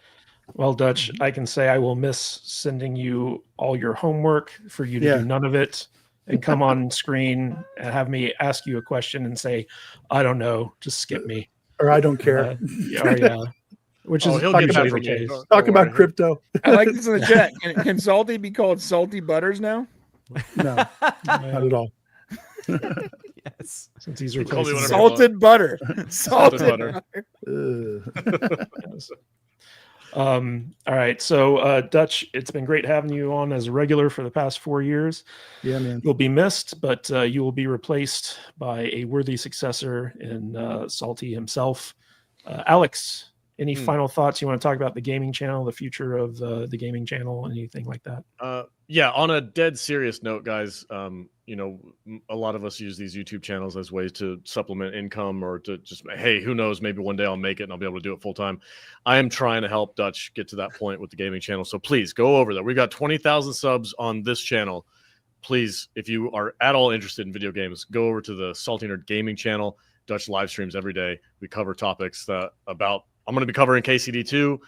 well, Dutch, I can say I will miss sending you all your homework for you to do none of it and come on screen and have me ask you a question and say, I don't know, just skip me. Or I don't care. Yeah. Which is he'll get that the case. Talk about crypto. I like this in the chat. Can Salty be called Salty Butters now? No, not at all. Yes, since he's replacing salted butter. Salted butter. Yes. All right, so Dutch, it's been great having you on as a regular for the past 4 years. Yeah, man. You'll be missed, but you will be replaced by a worthy successor in Salty himself. Alex, Any final thoughts you want to talk about the gaming channel, the future of the gaming channel, anything like that? Yeah, on a dead serious note, guys, you know, a lot of us use these YouTube channels as ways to supplement income or to just, hey, who knows, maybe one day I'll make it and I'll be able to do it full time. I am trying to help Dutch get to that point with the gaming channel. So please go over there. We've got 20,000 subs on this channel. Please, if you are at all interested in video games, go over to the Salty Nerd Gaming channel. Dutch live streams every day. We cover topics about, I'm going to be covering KCD2.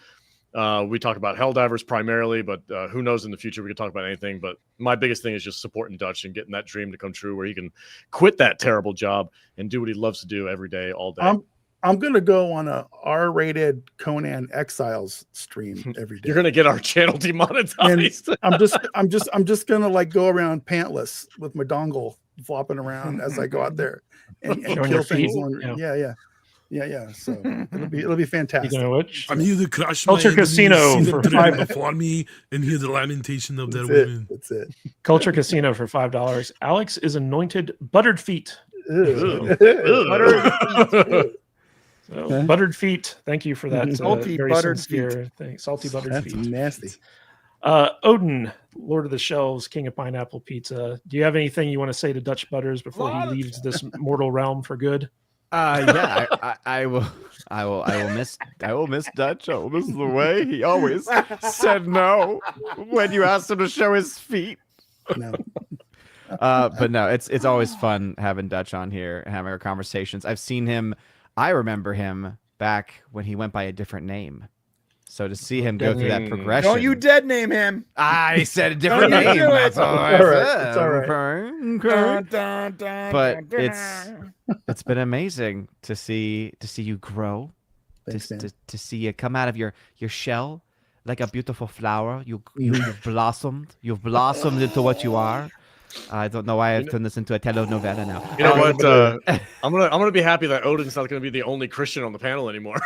We talk about Helldivers primarily, but who knows, in the future we could talk about anything. But my biggest thing is just supporting Dutch and getting that dream to come true where he can quit that terrible job and do what he loves to do every day, all day. I'm going to go on a R-rated Conan Exiles stream every day. You're going to get our channel demonetized. And I'm just going to like go around pantless with my dongle flopping around as I go out there and kill things. Yeah. So it'll be fantastic. You know which? I'm here to crush Culture my Casino enemies, see for them die $5. before me and hear the lamentation of their That's it. women. That's it. Culture Casino for $5. Alex is anointed buttered feet. So, buttered feet. Thank you for that. Salty very buttered sincere thing. Salty buttered That's feet. nasty. Odin, Lord of the Shelves, King of Pineapple Pizza. Do you have anything you want to say to Dutch Butters before he leaves this mortal realm for good? Yeah, I will miss Dutch. I will miss the way he always said no when you asked him to show his feet. No. But no, it's always fun having Dutch on here and having our conversations. I've seen him. I remember him back when he went by a different name. So to see him go through that progression. Don't you dead name him. I said a different Don't you name. do it. That's all I said. It's all right. Okay. But it's been amazing to see you grow, Thanks, man. to see you come out of your shell like a beautiful flower. You've blossomed. You've blossomed into what you are. I don't know why I've turned this into a telenovela now. You know what? I'm gonna be happy that Odin's not gonna be the only Christian on the panel anymore.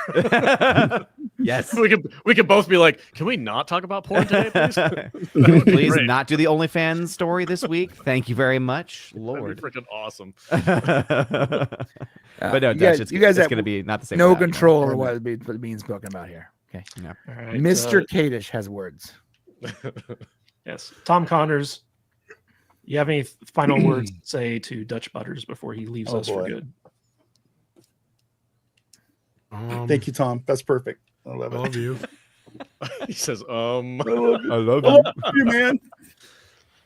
Yes, we could both be like, can we not talk about porn today, please? Please not do the OnlyFans story this week. Thank you very much, Lord. That'd be freaking awesome. But no, Dutch, it's gonna be not the same. No control over what is being spoken about here. Okay. Yeah. All right, Mr. Kadish has words. Yes. Tom Connors, you have any final words to say to Dutch Butters before he leaves us for good? Thank you, Tom. That's perfect. I love it. I love you. He says, I love I love you, man.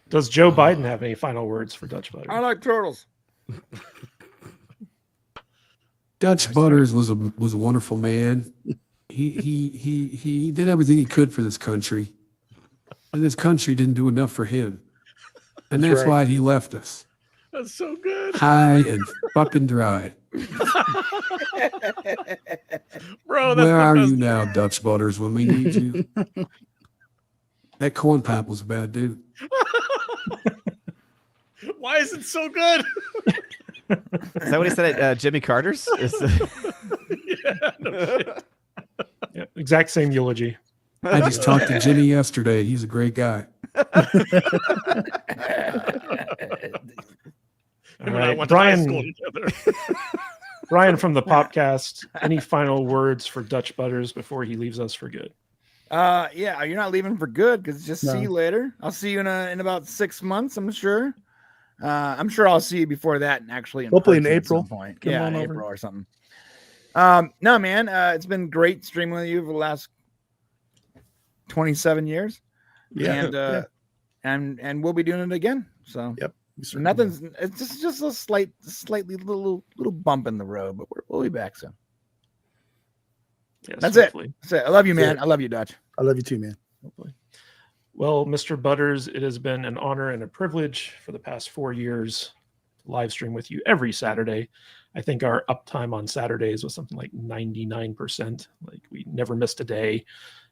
Does Joe Biden have any final words for Dutch Butters? I like turtles. Dutch Butters was a wonderful man. He did everything he could for this country, and this country didn't do enough for him, and that's why he left us that's so good. high and fucking dry. Bro, that's Where are the best. you now, Dutch Butters, when we need you? That corn pop was a bad dude. Why is it so good? Is that what he said at Jimmy Carter's? Yeah, no shit. Yeah, exact same eulogy. I just talked to Jimmy yesterday. He's a great guy. All Him and I right, went to high school Brian. together. Brian from the Popcast. Any final words for Dutch Butters before he leaves us for good? Yeah, you're not leaving for good because just No. see you later. I'll see you in about 6 months, I'm sure. I'm sure I'll see you before that and actually Hopefully in person at some April. point. Come Yeah, on in over. April or something. No, man, it's been great streaming with you for the last 27 years. Yeah. And we'll be doing it again. So Yep. We certainly will. nothing's it's just a slightly little bump in the road, but we'll be back soon. Yes, That's it. hopefully. That's it. I love you, That's man. it. I love you, Dutch. I love you too, man. Hopefully. Well, Mr. Butters, it has been an honor and a privilege for the past 4 years to live stream with you every Saturday. I think our uptime on Saturdays was something like 99%. Like we never missed a day,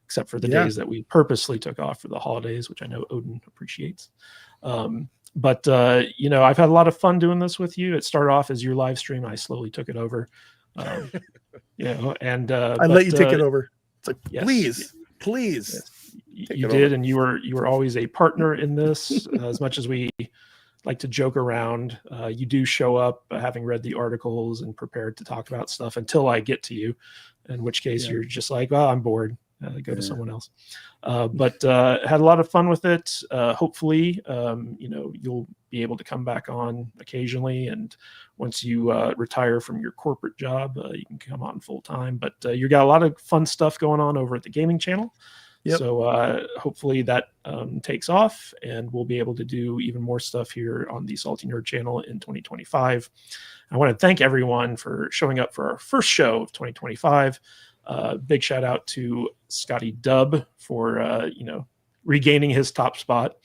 except for the Yeah. days that we purposely took off for the holidays, which I know Odin appreciates. But I've had a lot of fun doing this with you. It started off as your live stream. I slowly took it over. And I let you take it over. It's like, yes. please. You Take it did, over. and you were always a partner in this. As much as we like to joke around, you do show up, having read the articles and prepared to talk about stuff until I get to you, in which case you're just like, well, I'm bored. Go to someone else. But had a lot of fun with it. Hopefully, you'll be able to come back on occasionally. And once you retire from your corporate job, you can come on full time. But you got a lot of fun stuff going on over at the gaming channel. Yep. So hopefully that takes off, and we'll be able to do even more stuff here on the Salty Nerd channel in 2025. I want to thank everyone for showing up for our first show of 2025. Big shout out to Scotty Dubb for regaining his top spot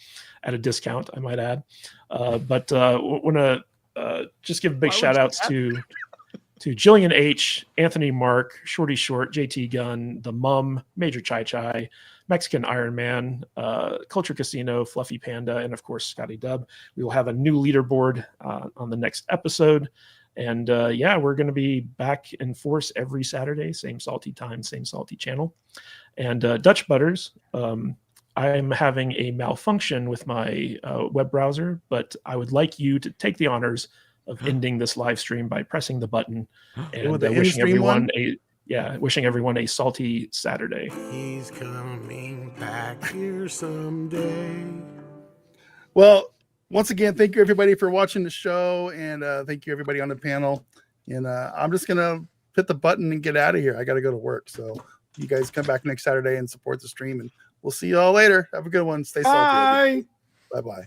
at a discount, I might add. But want to just give big shout outs to Jillian H, Anthony Mark, Shorty Short, JT Gunn, The Mum, Major Chai Chai, Mexican Iron Man, Culture Casino, Fluffy Panda, and of course Scotty Dubb. We will have a new leaderboard on the next episode. And we're going to be back in force every Saturday, same salty time, same salty channel. And Dutch Butters, I'm having a malfunction with my web browser, but I would like you to take the honors of ending this live stream by pressing the button and wishing everyone a salty Saturday. He's coming back here someday. Well, once again, thank you everybody for watching the show, and thank you everybody on the panel. And I'm just gonna hit the button and get out of here. I got to go to work, so you guys come back next Saturday and support the stream, and we'll see you all later. Have a good one. Stay salty. Bye. Bye bye.